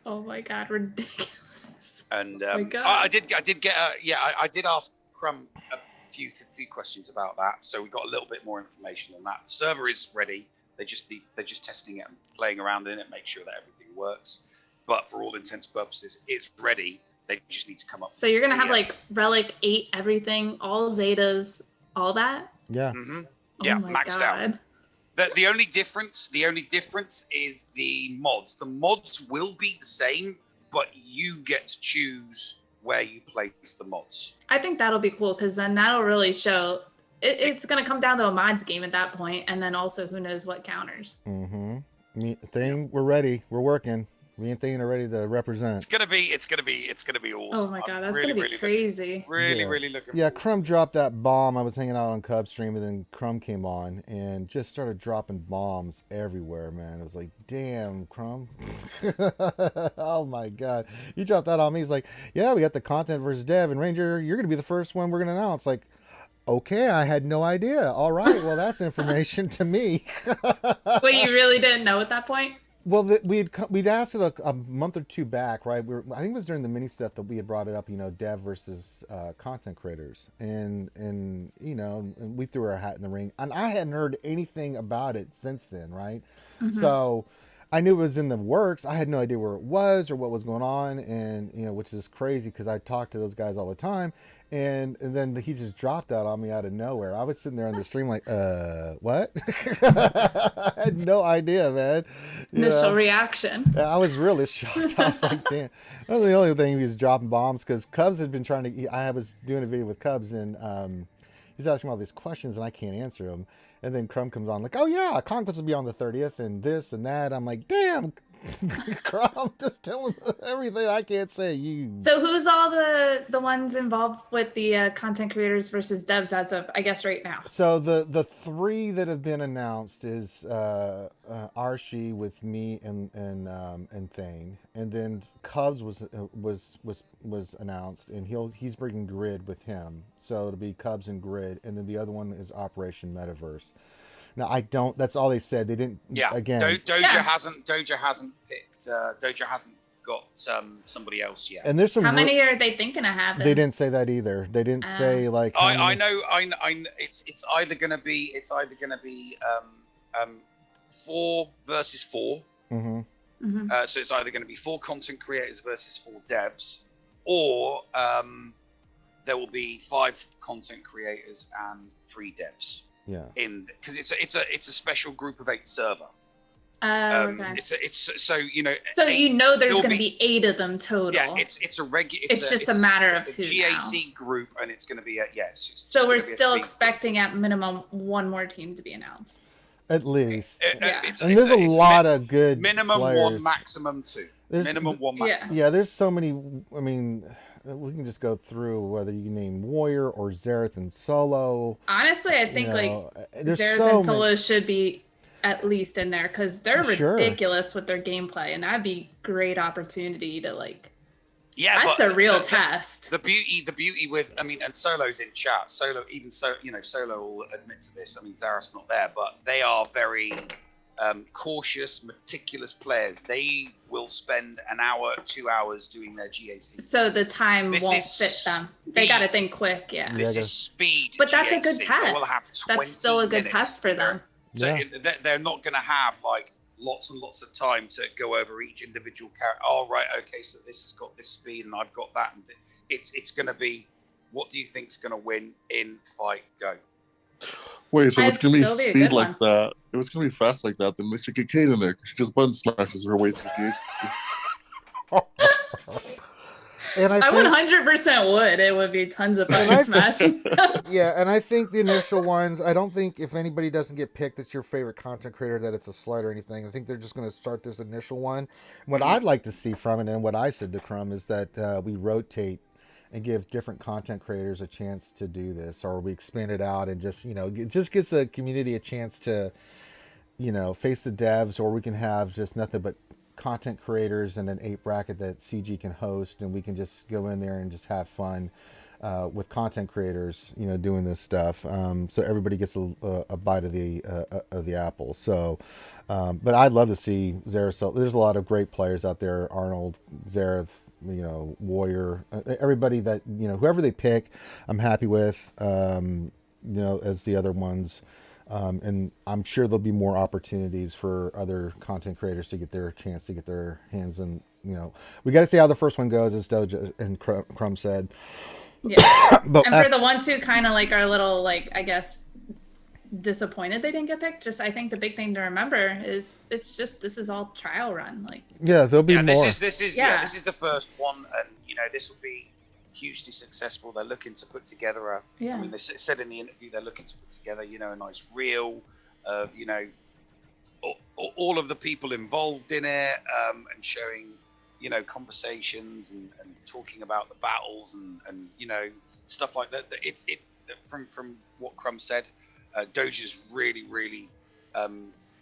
[SPEAKER 4] Oh my god, ridiculous.
[SPEAKER 3] And
[SPEAKER 4] my God.
[SPEAKER 3] I did get I did ask Crumb a few questions about that, so we got a little bit more information on that. The server is ready. They're just testing it and playing around in it, make sure that everything works. But for all intents and purposes, it's ready. They just need to come up.
[SPEAKER 4] So you're gonna have
[SPEAKER 3] Yeah.
[SPEAKER 4] like relic 8, everything, all Zetas, all that.
[SPEAKER 1] Yeah.
[SPEAKER 3] Mm-hmm.
[SPEAKER 4] Oh
[SPEAKER 3] Yeah,
[SPEAKER 4] my
[SPEAKER 3] maxed out.
[SPEAKER 4] god.
[SPEAKER 3] The only difference is the mods. The mods will be the same, but you get to choose where you place the mods.
[SPEAKER 4] I think that'll be cool because then that'll really show. It's gonna come down to a mods game at that point, and then also who knows what counters.
[SPEAKER 1] Mm-hmm. Thing, we're ready. We're working. Me and Thing are ready to represent.
[SPEAKER 3] It's gonna be awesome.
[SPEAKER 4] Oh my god, that's
[SPEAKER 3] really,
[SPEAKER 4] gonna be
[SPEAKER 3] really
[SPEAKER 4] crazy.
[SPEAKER 3] Really,
[SPEAKER 1] Yeah.
[SPEAKER 3] really looking.
[SPEAKER 1] Yeah,
[SPEAKER 3] forward
[SPEAKER 1] Crumb
[SPEAKER 3] to it.
[SPEAKER 1] dropped that bomb. I was hanging out on Cub stream, and then Crumb came on and just started dropping bombs everywhere, man. It was like, damn, Crumb. Oh my god. You dropped that on me. He's like, yeah, we got the content versus dev, and Ranger, you're gonna be the first one we're gonna announce. Like, okay, I had no idea. All right, well, that's information to me.
[SPEAKER 4] Wait, you really didn't know at that point?
[SPEAKER 1] Well, we'd asked it a month or two back, right? I think it was during the mini stuff that we had brought it up, dev versus content creators, and and we threw our hat in the ring, and I hadn't heard anything about it since then, right?
[SPEAKER 4] Mm-hmm.
[SPEAKER 1] So I knew it was in the works. I had no idea where it was or what was going on, and which is crazy because I talk to those guys all the time, and then he just dropped that on me out of nowhere. I was sitting there on the stream like, what? I had no idea, man.
[SPEAKER 4] Initial reaction.
[SPEAKER 1] I was really shocked. I was like, damn. That was the only thing he was dropping bombs because Cubs had been trying to. I was doing a video with Cubs and he's asking all these questions and I can't answer them. And then Crumb comes on like, oh yeah, Conquest will be on the 30th and this and that. I'm like, damn, Crumb, just tell him everything I can't say. You.
[SPEAKER 4] So who's all the ones involved with the content creators versus devs as of I guess right now?
[SPEAKER 1] So the three that have been announced is Archie with me and Thing, and then Cubs was announced, and he's bringing Grid with him, so it'll be Cubs and Grid, and then the other one is Operation Metaverse. Now I don't. That's all they said. They didn't.
[SPEAKER 3] Yeah.
[SPEAKER 1] Again.
[SPEAKER 3] Doja
[SPEAKER 4] Yeah.
[SPEAKER 3] hasn't picked. Doja hasn't got somebody else yet.
[SPEAKER 1] And there's some.
[SPEAKER 4] How many are they thinking of having?
[SPEAKER 1] They didn't say that either. They didn't say like. how
[SPEAKER 3] I
[SPEAKER 1] many-
[SPEAKER 3] know. It's either gonna be 4 versus 4.
[SPEAKER 1] Mm-hmm.
[SPEAKER 4] Mhm.
[SPEAKER 3] So it's either going to be 4 content creators versus 4 devs, or there will be 5 content creators and 3 devs.
[SPEAKER 1] Yeah.
[SPEAKER 3] Because it's a special group of 8 server.
[SPEAKER 4] Okay.
[SPEAKER 3] It's so
[SPEAKER 4] So
[SPEAKER 3] eight-
[SPEAKER 4] there's
[SPEAKER 3] there'll
[SPEAKER 4] going to
[SPEAKER 3] be-
[SPEAKER 4] be 8 of them total.
[SPEAKER 3] yeah, it's a regular.
[SPEAKER 4] It's just a matter of
[SPEAKER 3] it's
[SPEAKER 4] who
[SPEAKER 3] a GAC group, and it's going to be yes.
[SPEAKER 4] So we're still expecting at minimum one more team to be announced.
[SPEAKER 1] At least.
[SPEAKER 3] It's
[SPEAKER 1] And there's a lot of good
[SPEAKER 3] minimum
[SPEAKER 1] players.
[SPEAKER 3] 1, maximum 2. Minimum one, maximum.
[SPEAKER 1] Yeah, there's so many. I mean, we can just go through whether you name Warrior or Xerath and Solo.
[SPEAKER 4] Honestly, I think
[SPEAKER 1] there's
[SPEAKER 4] Xerath
[SPEAKER 1] so
[SPEAKER 4] and Solo
[SPEAKER 1] many...
[SPEAKER 4] should be at least in there because they're ridiculous with their gameplay, and that'd be great opportunity to like.
[SPEAKER 3] Yeah,
[SPEAKER 4] that's a real test.
[SPEAKER 3] The beauty with, I mean, and Solo's in chat. Solo, even so, Solo will admit to this. I mean, Xerath's not there, but they are very cautious, meticulous players. They will spend an hour, 2 hours doing their GAC.
[SPEAKER 4] So the time won't fit them. They got to think quick. Yeah.
[SPEAKER 3] This is speed.
[SPEAKER 4] But that's a good test. That's still a good test for them.
[SPEAKER 3] So they're not going to have like lots and lots of time to go over each individual character. Oh, right, okay, so this has got this speed and I've got that. And it's going to be, what do you think's going to win in fight? Go.
[SPEAKER 7] Wait, so it's going to be speed like that. If it's going to be fast like that, then they should get Kate in there. She just button smashes her way through the
[SPEAKER 1] And I
[SPEAKER 4] 100% would. It would be tons of button smashing.
[SPEAKER 1] Yeah, and I think the initial ones, I don't think if anybody doesn't get picked that's your favorite content creator that it's a slight or anything. I think they're just going to start this initial one. What I'd like to see from it, and what I said to Crumb, is that we rotate and give different content creators a chance to do this, or we expand it out and just, it just gives the community a chance to, face the devs, or we can have just nothing but content creators and an 8 bracket that CG can host, and we can just go in there and just have fun with content creators, doing this stuff. So everybody gets a bite of the apple. So, but I'd love to see Xerath. So there's a lot of great players out there. Arnold, Xerath, Warrior, everybody that, whoever they pick, I'm happy with, as the other ones. And I'm sure there'll be more opportunities for other content creators to get their chance to get their hands in, we got to see how the first one goes, as Doja and Crumb said.
[SPEAKER 4] Yeah. But and for the ones who kind of like are a little, like, I guess, disappointed they didn't get picked, just I think the big thing to remember is this is all trial run. Like,
[SPEAKER 1] yeah, there'll be more.
[SPEAKER 3] This is the first one, and this will be hugely successful. They're looking to put together I mean, they said in the interview they're looking to put together, a nice reel of, all of the people involved in it, and showing, conversations and talking about the battles and stuff like that. It's from what Crumb said, Doja's really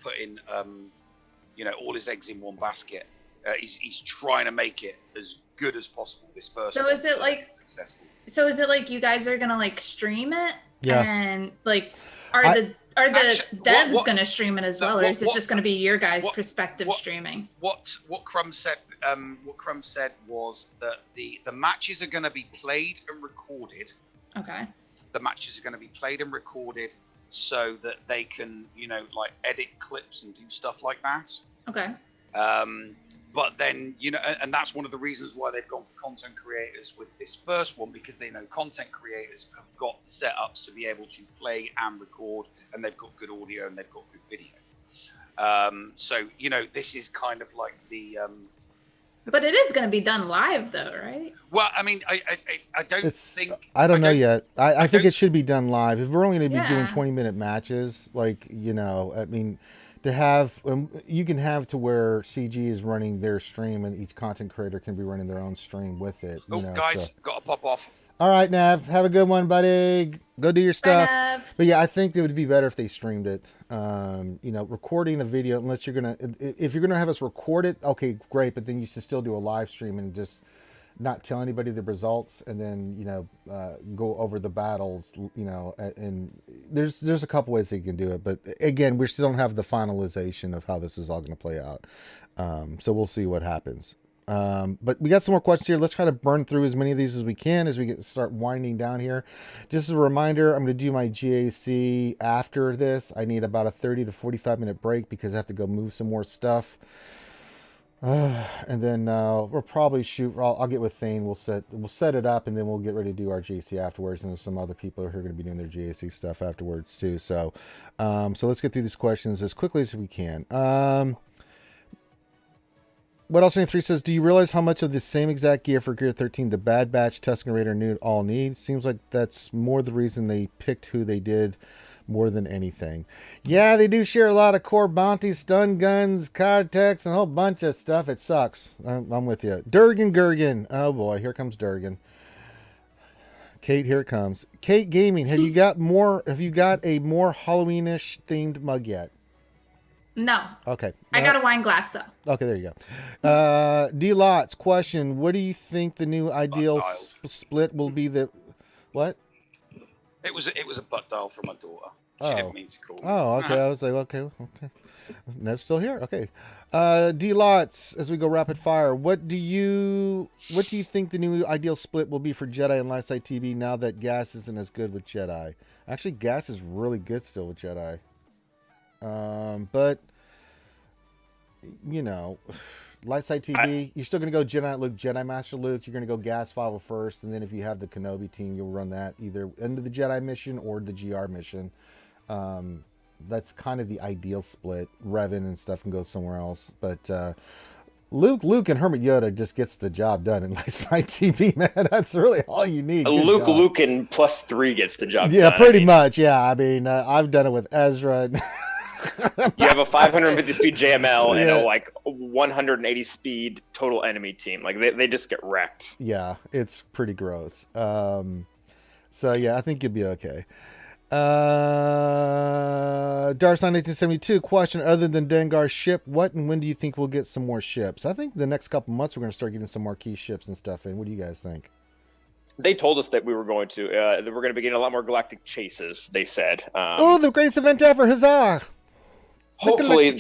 [SPEAKER 3] putting all his eggs in one basket. He's trying to make it as good as possible this first.
[SPEAKER 4] So is it like
[SPEAKER 3] successful? So
[SPEAKER 4] is it like you guys are gonna like stream it?
[SPEAKER 1] Yeah.
[SPEAKER 4] And like are the devs gonna stream it as well, or is it just gonna be your guys' perspective streaming?
[SPEAKER 3] What Crumb said was that the matches are gonna be played and recorded.
[SPEAKER 4] Okay.
[SPEAKER 3] The matches are gonna be played and recorded so that they can, like edit clips and do stuff like that.
[SPEAKER 4] Okay.
[SPEAKER 3] But then, and that's one of the reasons why they've gone for content creators with this first one, because they know content creators have got the setups to be able to play and record, and they've got good audio and they've got good video. So, this is kind of like the
[SPEAKER 4] but it is going to be done live, though, right?
[SPEAKER 3] Well, I mean, I don't think...
[SPEAKER 1] I don't know yet. I think it should be done live. If we're only going to be doing 20-minute matches, like, I mean... to have, you can have to where CG is running their stream and each content creator can be running their own stream with it.
[SPEAKER 3] Guys, got to pop off.
[SPEAKER 1] All right, Nav, have a good one, buddy. Go do your stuff.
[SPEAKER 4] Bye, Nav.
[SPEAKER 1] But yeah, I think it would be better if they streamed it. Recording a video, unless if you're gonna have us record it, okay, great. But then you should still do a live stream and just not tell anybody the results, and then go over the battles, and there's a couple ways that you can do it, but again, we still don't have the finalization of how this is all going to play out, so we'll see what happens. But we got some more questions here. Let's try to burn through as many of these as we can as we start winding down here. Just as a reminder, I'm going to do my GAC after this. I need about a 30 to 45 minute break because I have to go move some more stuff. And then we'll probably shoot. I'll get with Thane. We'll set it up, and then we'll get ready to do our GAC afterwards. And there's some other people who are going to be doing their GAC stuff afterwards too. So, so let's get through these questions as quickly as we can. What else? 3 says, do you realize how much of the same exact gear for Gear 13 the Bad Batch, Tusken Raider, Nude all need? Seems like that's more the reason they picked who they did. more than anything. Yeah, they do share a lot of core bounties, stun guns, Cortex, and a whole bunch of stuff. It sucks. I'm with you. Durgan Gurgan. Oh boy, here comes Durgan. Kate, here it comes. Kate Gaming, have you got a more Halloweenish themed mug yet?
[SPEAKER 4] No.
[SPEAKER 1] Okay.
[SPEAKER 4] I got a wine glass though.
[SPEAKER 1] Okay, there you go. D Lots question: what do you think the new ideal split will be? The what?
[SPEAKER 3] It was a butt dial from my daughter. She
[SPEAKER 1] Oh.
[SPEAKER 3] didn't mean to call me.
[SPEAKER 1] Oh, okay. I was like, okay. Nev's still here. Okay. D Lots, as we go rapid fire, what do you think the new ideal split will be for Jedi and Lightside TV now that Gas isn't as good with Jedi? Actually, Gas is really good still with Jedi. But you know, Lightside TV, you're still gonna go Jedi Luke, Jedi Master Luke. You're gonna go Gas 5 first, and then if you have the Kenobi team, you'll run that either into the Jedi mission or the GR mission. That's kind of the ideal split. Revan and stuff can go somewhere else, but Luke and Hermit Yoda just gets the job done in Lightside TV, man. That's really all you need. Good job.
[SPEAKER 6] Luke and +3 gets the job done.
[SPEAKER 1] Yeah, pretty much. Yeah, I mean, I've done it with Ezra.
[SPEAKER 6] You have a 550 speed JML and a like 180 speed total enemy team. Like they just get wrecked.
[SPEAKER 1] Yeah, it's pretty gross. So yeah, I think you'll be okay. Darson 1872 question: other than Dengar's ship, what and when do you think we'll get some more ships? I think the next couple months we're going to start getting some marquee ships and stuff in. What do you guys think?
[SPEAKER 6] They told us that we were going to. That we're going to be getting a lot more galactic chases. They said.
[SPEAKER 1] Oh, the greatest event ever! Huzzah!
[SPEAKER 6] Hopefully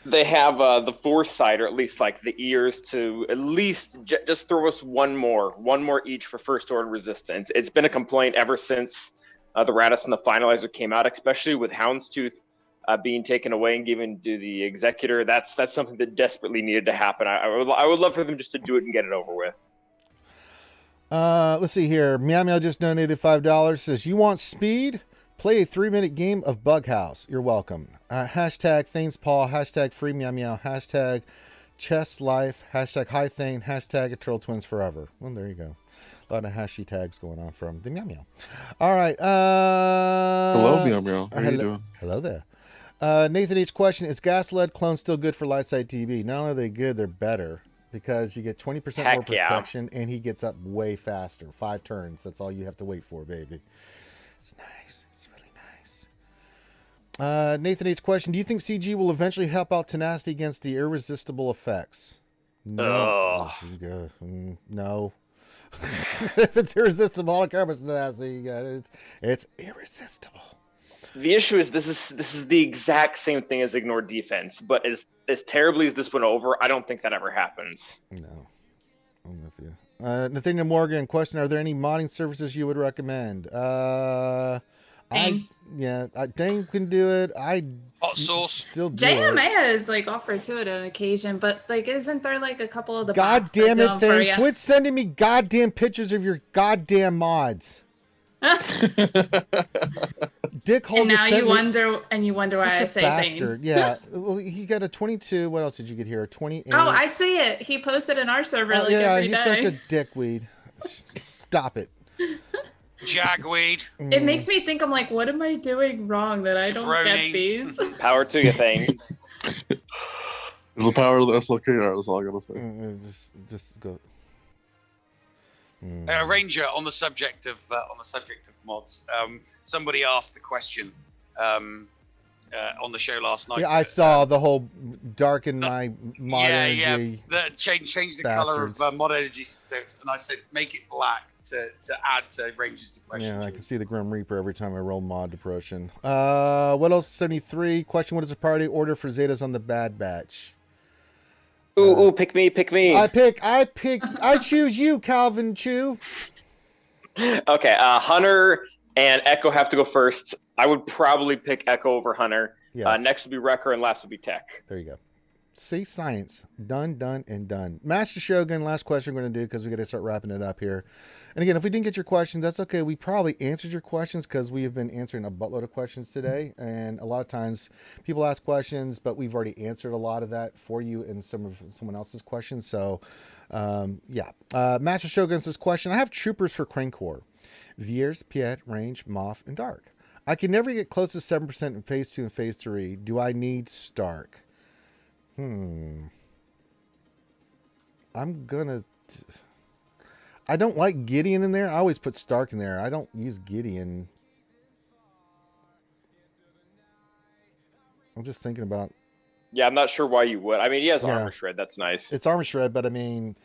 [SPEAKER 6] they have the foresight, or at least like the ears to at least just throw us one more each for First Order Resistance. It's been a complaint ever since the Radisson, the Finalizer came out, especially with Houndstooth being taken away and given to the Executor. That's something that desperately needed to happen. I would love for them just to do it and get it over with.
[SPEAKER 1] Let's see here. Meow Meow just donated $5. Says, you want speed? Play a 3-minute game of Bug House. You're welcome. Hashtag Thane's Paw. Hashtag Free Meow Meow. Hashtag Chess Life. Hashtag Hi Thane. Hashtag Eternal Twins Forever. Well, there you go. A lot of hashy tags going on from the Meow Meow. All right.
[SPEAKER 7] Hello, Meow Meow. How you doing?
[SPEAKER 1] Hello there. Nathan H. question: is Gas-led clone still good for Lightside TV? Not only are they good, they're better. Because you get 20% more protection, and he gets up way faster. 5 turns. That's all you have to wait for, baby. It's nice. It's really nice. Nathan H. question: do you think CG will eventually help out Tenacity against the irresistible effects? No. No. If it's irresistible, all camera Tenacity, it's irresistible.
[SPEAKER 6] The issue is this is the exact same thing as Ignore Defense, but as terribly as this went over, I don't think that ever happens.
[SPEAKER 1] No. I'm with you. Nathaniel Morgan, question: are there any modding services you would recommend? Dane can do it.
[SPEAKER 3] Hot sauce.
[SPEAKER 1] Still do
[SPEAKER 4] JMA is like offered to it on occasion, but like, isn't there like a couple of the
[SPEAKER 1] God damn it, Thane!
[SPEAKER 4] Thane!
[SPEAKER 1] Quit sending me goddamn pictures of your goddamn mods. Dick Hole.
[SPEAKER 4] And now you wonder why I say
[SPEAKER 1] bastard.
[SPEAKER 4] Thane.
[SPEAKER 1] Yeah. Well, he got a 22. What else did you get here? 28.
[SPEAKER 4] Oh, I see it. He posted in our server every day.
[SPEAKER 1] He's such a dickweed. Stop it.
[SPEAKER 3] Jagweed.
[SPEAKER 4] It makes me think, I'm like, what am I doing wrong that I don't get these?
[SPEAKER 6] Power to you, Thane.
[SPEAKER 7] It's the power of the SLKR. That's all I gotta say.
[SPEAKER 1] Just go.
[SPEAKER 3] Ranger, on the subject of mods, somebody asked the question on the show last night.
[SPEAKER 1] Yeah, I saw the whole darken my mod energy.
[SPEAKER 3] Yeah, change the color of mod energy states, and I said make it black to add to Ranger's depression.
[SPEAKER 1] Yeah, I can see the Grim Reaper every time I roll mod depression. What else? 73 question: what is the priority order for Zetas on the Bad Batch?
[SPEAKER 6] Ooh, pick me.
[SPEAKER 1] I choose you, Calvin Chew.
[SPEAKER 6] Okay, Hunter and Echo have to go first. I would probably pick Echo over Hunter.
[SPEAKER 1] Yes.
[SPEAKER 6] Next would be Wrecker, and last would be Tech.
[SPEAKER 1] There you go. See, science. Done, and done. Master Shogun, last question we're going to do because we got to start wrapping it up here. And again, if we didn't get your questions, that's okay. We probably answered your questions because we have been answering a buttload of questions today. And a lot of times people ask questions, but we've already answered a lot of that for you in someone else's questions. So, Master Shogun says question: I have troopers for Crane Corps. Veers, Piet, Range, Moff, and Dark. I can never get close to 7% in phase 2 and phase 3. Do I need Stark? I'm gonna. I don't like Gideon in there. I always put Stark in there. I don't use Gideon. I'm just thinking about.
[SPEAKER 6] Yeah, I'm not sure why you would. I mean, he has
[SPEAKER 1] Yeah.
[SPEAKER 6] armor shred. That's nice.
[SPEAKER 1] It's armor shred, but I mean,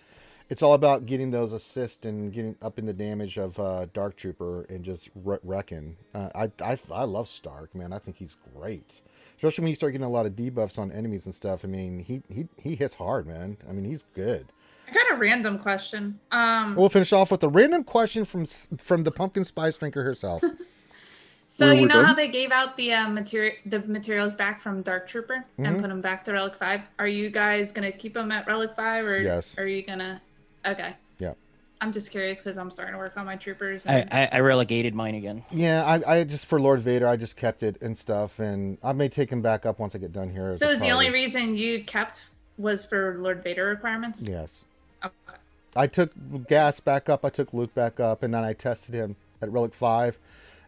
[SPEAKER 1] it's all about getting those assists and getting up in the damage of Dark Trooper and just wrecking. I love Stark, man. I think he's great, especially when you start getting a lot of debuffs on enemies and stuff. I mean, he hits hard, man. I mean, he's good.
[SPEAKER 4] I got a random question.
[SPEAKER 1] We'll finish off with a random question from the pumpkin spice drinker herself.
[SPEAKER 4] So you
[SPEAKER 7] We're
[SPEAKER 4] know
[SPEAKER 7] done?
[SPEAKER 4] how they gave out the materials back from Dark Trooper and
[SPEAKER 1] Mhm.
[SPEAKER 4] put them back to Relic 5? Are you guys gonna keep them at Relic 5 or
[SPEAKER 1] Yes.
[SPEAKER 4] are you gonna? Okay.
[SPEAKER 1] Yeah.
[SPEAKER 4] I'm just curious because I'm starting to work on my troopers. And...
[SPEAKER 8] I relegated mine again.
[SPEAKER 1] Yeah, I just for Lord Vader, I just kept it and stuff, and I may take him back up once I get done here.
[SPEAKER 4] So is the only reason you kept was for Lord Vader requirements?
[SPEAKER 1] Yes.
[SPEAKER 4] Okay.
[SPEAKER 1] I took Gas back up, I took Luke back up, and then I tested him at Relic 5,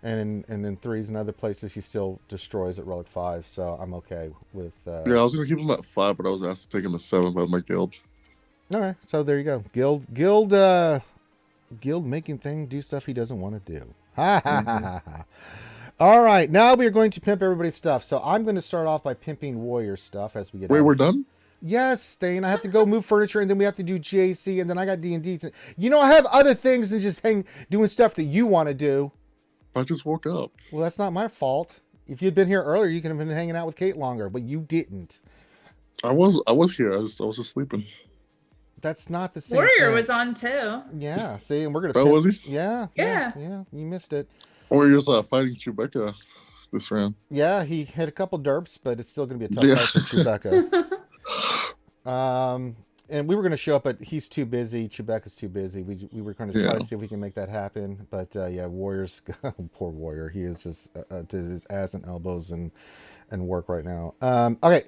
[SPEAKER 1] and in 3s and other places he still destroys at Relic 5, so I'm okay with...
[SPEAKER 7] Yeah, I was gonna keep him at 5, but I was asked to take him to 7 by my guild.
[SPEAKER 1] All right, so there you go. Guild making thing do stuff he doesn't want to do. Ha ha ha ha. All right, now we are going to pimp everybody's stuff. So I'm going to start off by pimping Warrior stuff as we get.
[SPEAKER 7] Wait,
[SPEAKER 1] out.
[SPEAKER 7] we're done?
[SPEAKER 1] Yes, Stain. I have to go move furniture, and then we have to do GAC, and then I got D&D. You know, I have other things than just doing stuff that you want to do.
[SPEAKER 7] I just woke up.
[SPEAKER 1] Well, that's not my fault. If you'd been here earlier, you could have been hanging out with Kate longer, but you didn't.
[SPEAKER 7] I was here. I was just sleeping.
[SPEAKER 1] That's not the same
[SPEAKER 4] Warrior
[SPEAKER 1] thing.
[SPEAKER 4] was on too.
[SPEAKER 1] Yeah, see, and we're going
[SPEAKER 7] Oh, was he?
[SPEAKER 1] Yeah.
[SPEAKER 4] Yeah.
[SPEAKER 1] You missed it.
[SPEAKER 7] Warriors fighting Chewbacca this round.
[SPEAKER 1] Yeah, he had a couple derps, but it's still going to be a tough fight for Chewbacca. And we were going to show up, but he's too busy. Chewbacca's too busy. We were going to try to see if we can make that happen. But yeah, Warrior's poor Warrior. He is just to his ass and elbows and work right now. Okay,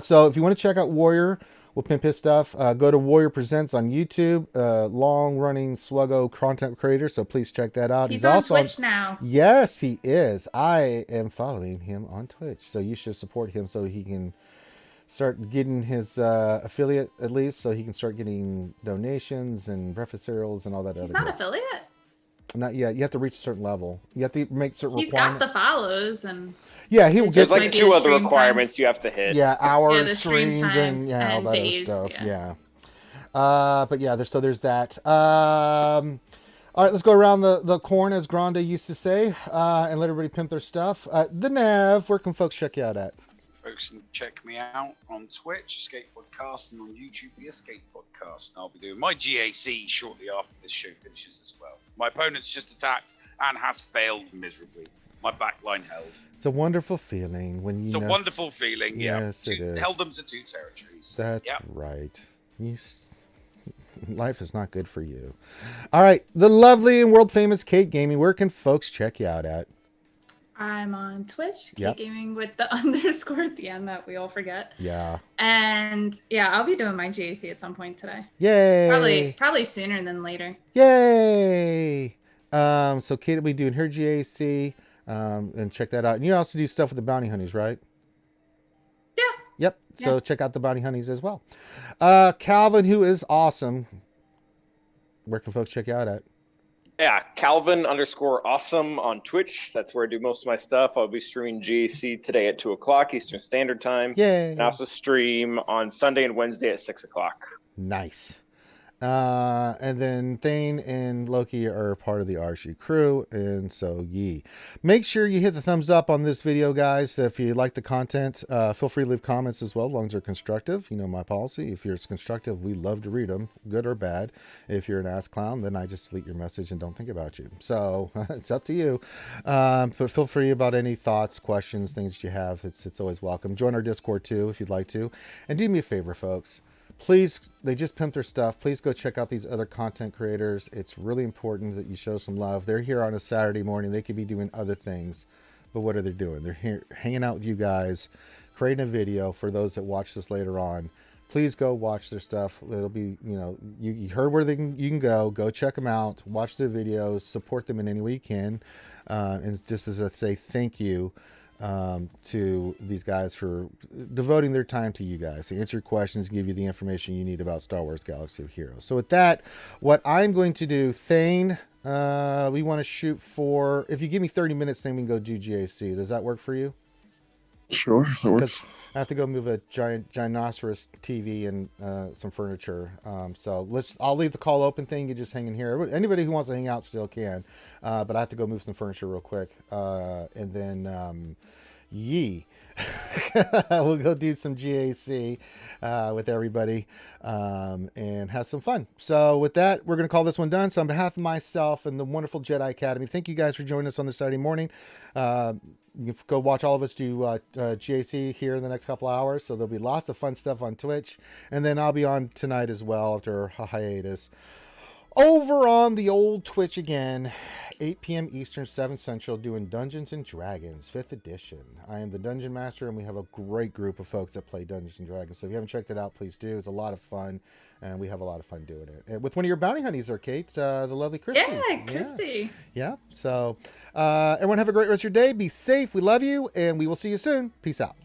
[SPEAKER 1] so if you want to check out Warrior, we'll pimp his stuff. Go to Warrior Presents on YouTube. Long-running SWGOH content creator, so please check that out.
[SPEAKER 4] He's on Twitch now.
[SPEAKER 1] Yes, he is. I am following him on Twitch, so you should support him so he can start getting his affiliate at least, so he can start getting donations and breakfast cereals and all that.
[SPEAKER 4] He's
[SPEAKER 1] other
[SPEAKER 4] not
[SPEAKER 1] stuff.
[SPEAKER 4] affiliate.
[SPEAKER 1] Not yet. You have to reach a certain level. You have to make certain
[SPEAKER 4] He's got
[SPEAKER 1] requirements.
[SPEAKER 4] the follows and.
[SPEAKER 1] Yeah, he will
[SPEAKER 6] There's
[SPEAKER 1] get
[SPEAKER 6] like
[SPEAKER 4] might be
[SPEAKER 6] 2
[SPEAKER 4] a
[SPEAKER 6] other
[SPEAKER 4] stream
[SPEAKER 6] requirements you have to hit.
[SPEAKER 1] yeah hours
[SPEAKER 4] the stream
[SPEAKER 1] streamed
[SPEAKER 4] time
[SPEAKER 1] and all
[SPEAKER 4] and
[SPEAKER 1] that
[SPEAKER 4] days,
[SPEAKER 1] other stuff.
[SPEAKER 4] yeah.
[SPEAKER 1] But yeah, there's that. All right, let's go around the corn, as Grande used to say, and let everybody pimp their stuff. The Nav, where can folks check you out at?
[SPEAKER 3] Folks can check me out on Twitch, Escape Podcast, and on YouTube, the Escape Podcast. And I'll be doing my GAC shortly after this show finishes as well. My opponent's just attacked and has failed miserably. My backline held.
[SPEAKER 1] It's a wonderful feeling when you
[SPEAKER 3] It's
[SPEAKER 1] know.
[SPEAKER 3] a wonderful feeling.
[SPEAKER 1] Yes,
[SPEAKER 3] Yeah,
[SPEAKER 1] it is.
[SPEAKER 3] held them to 2 territories.
[SPEAKER 1] That's
[SPEAKER 3] Yep.
[SPEAKER 1] right. Life is not good for you. All right, the lovely and world famous Kate Gaming. Where can folks check you out at?
[SPEAKER 4] I'm on Twitch,
[SPEAKER 1] Yep.
[SPEAKER 4] Gaming with the underscore at the end that we all forget.
[SPEAKER 1] Yeah.
[SPEAKER 4] And yeah, I'll be doing my GAC at some point today.
[SPEAKER 1] Yay.
[SPEAKER 4] Probably sooner than later.
[SPEAKER 1] Yay. So Kate will be doing her GAC, and check that out. And you also do stuff with the Bounty Honeys, right?
[SPEAKER 4] Yeah.
[SPEAKER 1] Yep. So
[SPEAKER 4] Yeah.
[SPEAKER 1] check out the Bounty Honeys as well. Calvin, who is awesome. Where can folks check you out at?
[SPEAKER 6] Yeah, Calvin_awesome on Twitch. That's where I do most of my stuff. I'll be streaming GAC today at 2 o'clock Eastern Standard Time.
[SPEAKER 1] Yay.
[SPEAKER 6] And I also stream on Sunday and Wednesday at 6 o'clock.
[SPEAKER 1] Nice. And then Thane and Loki are part of the RSG crew, and so ye. Make sure you hit the thumbs up on this video, guys. If you like the content, feel free to leave comments as well, as long as they're constructive. You know my policy. If you're constructive, we love to read them, good or bad. If you're an ass clown, then I just delete your message and don't think about you. So it's up to you. But feel free about any thoughts, questions, things that you have. It's always welcome. Join our Discord too if you'd like to. And do me a favor, folks. Please, they just pimped their stuff. Please go check out these other content creators. It's really important that you show some love. They're here on a Saturday morning. They could be doing other things, but what are they doing? They're here hanging out with you guys, creating a video for those that watch this later on. Please go watch their stuff. It'll be, you heard where you can go check them out, watch their videos, support them in any way you can. and just as I say thank you to these guys for devoting their time to you guys to answer your questions, give you the information you need about Star Wars Galaxy of Heroes. So with that, what I'm going to do, Thane, we want to shoot for, if you give me 30 minutes, then we can go do GAC. Does that work for you?
[SPEAKER 7] Sure, that works.
[SPEAKER 1] I have to go move a ginormous TV and some furniture. So I'll leave the call open thing. You just hang in here. Anybody who wants to hang out still can. But I have to go move some furniture real quick. And then we'll go do some GAC with everybody and have some fun. So with that, we're going to call this one done. So on behalf of myself and the wonderful Jedi Academy, thank you guys for joining us on this Saturday morning. You can go watch all of us do GAC here in the next couple hours. So there'll be lots of fun stuff on Twitch. And then I'll be on tonight as well after a hiatus. Over on the old Twitch again, 8 p.m. Eastern, 7 Central, doing Dungeons & Dragons, 5th edition. I am the Dungeon Master, and we have a great group of folks that play Dungeons & Dragons. So if you haven't checked it out, please do. It's a lot of fun, and we have a lot of fun doing it. And with one of your bounty hunters, Kate, the lovely Christy.
[SPEAKER 4] Yeah, Christy.
[SPEAKER 1] Yeah. So everyone have a great rest of your day. Be safe. We love you, and we will see you soon. Peace out.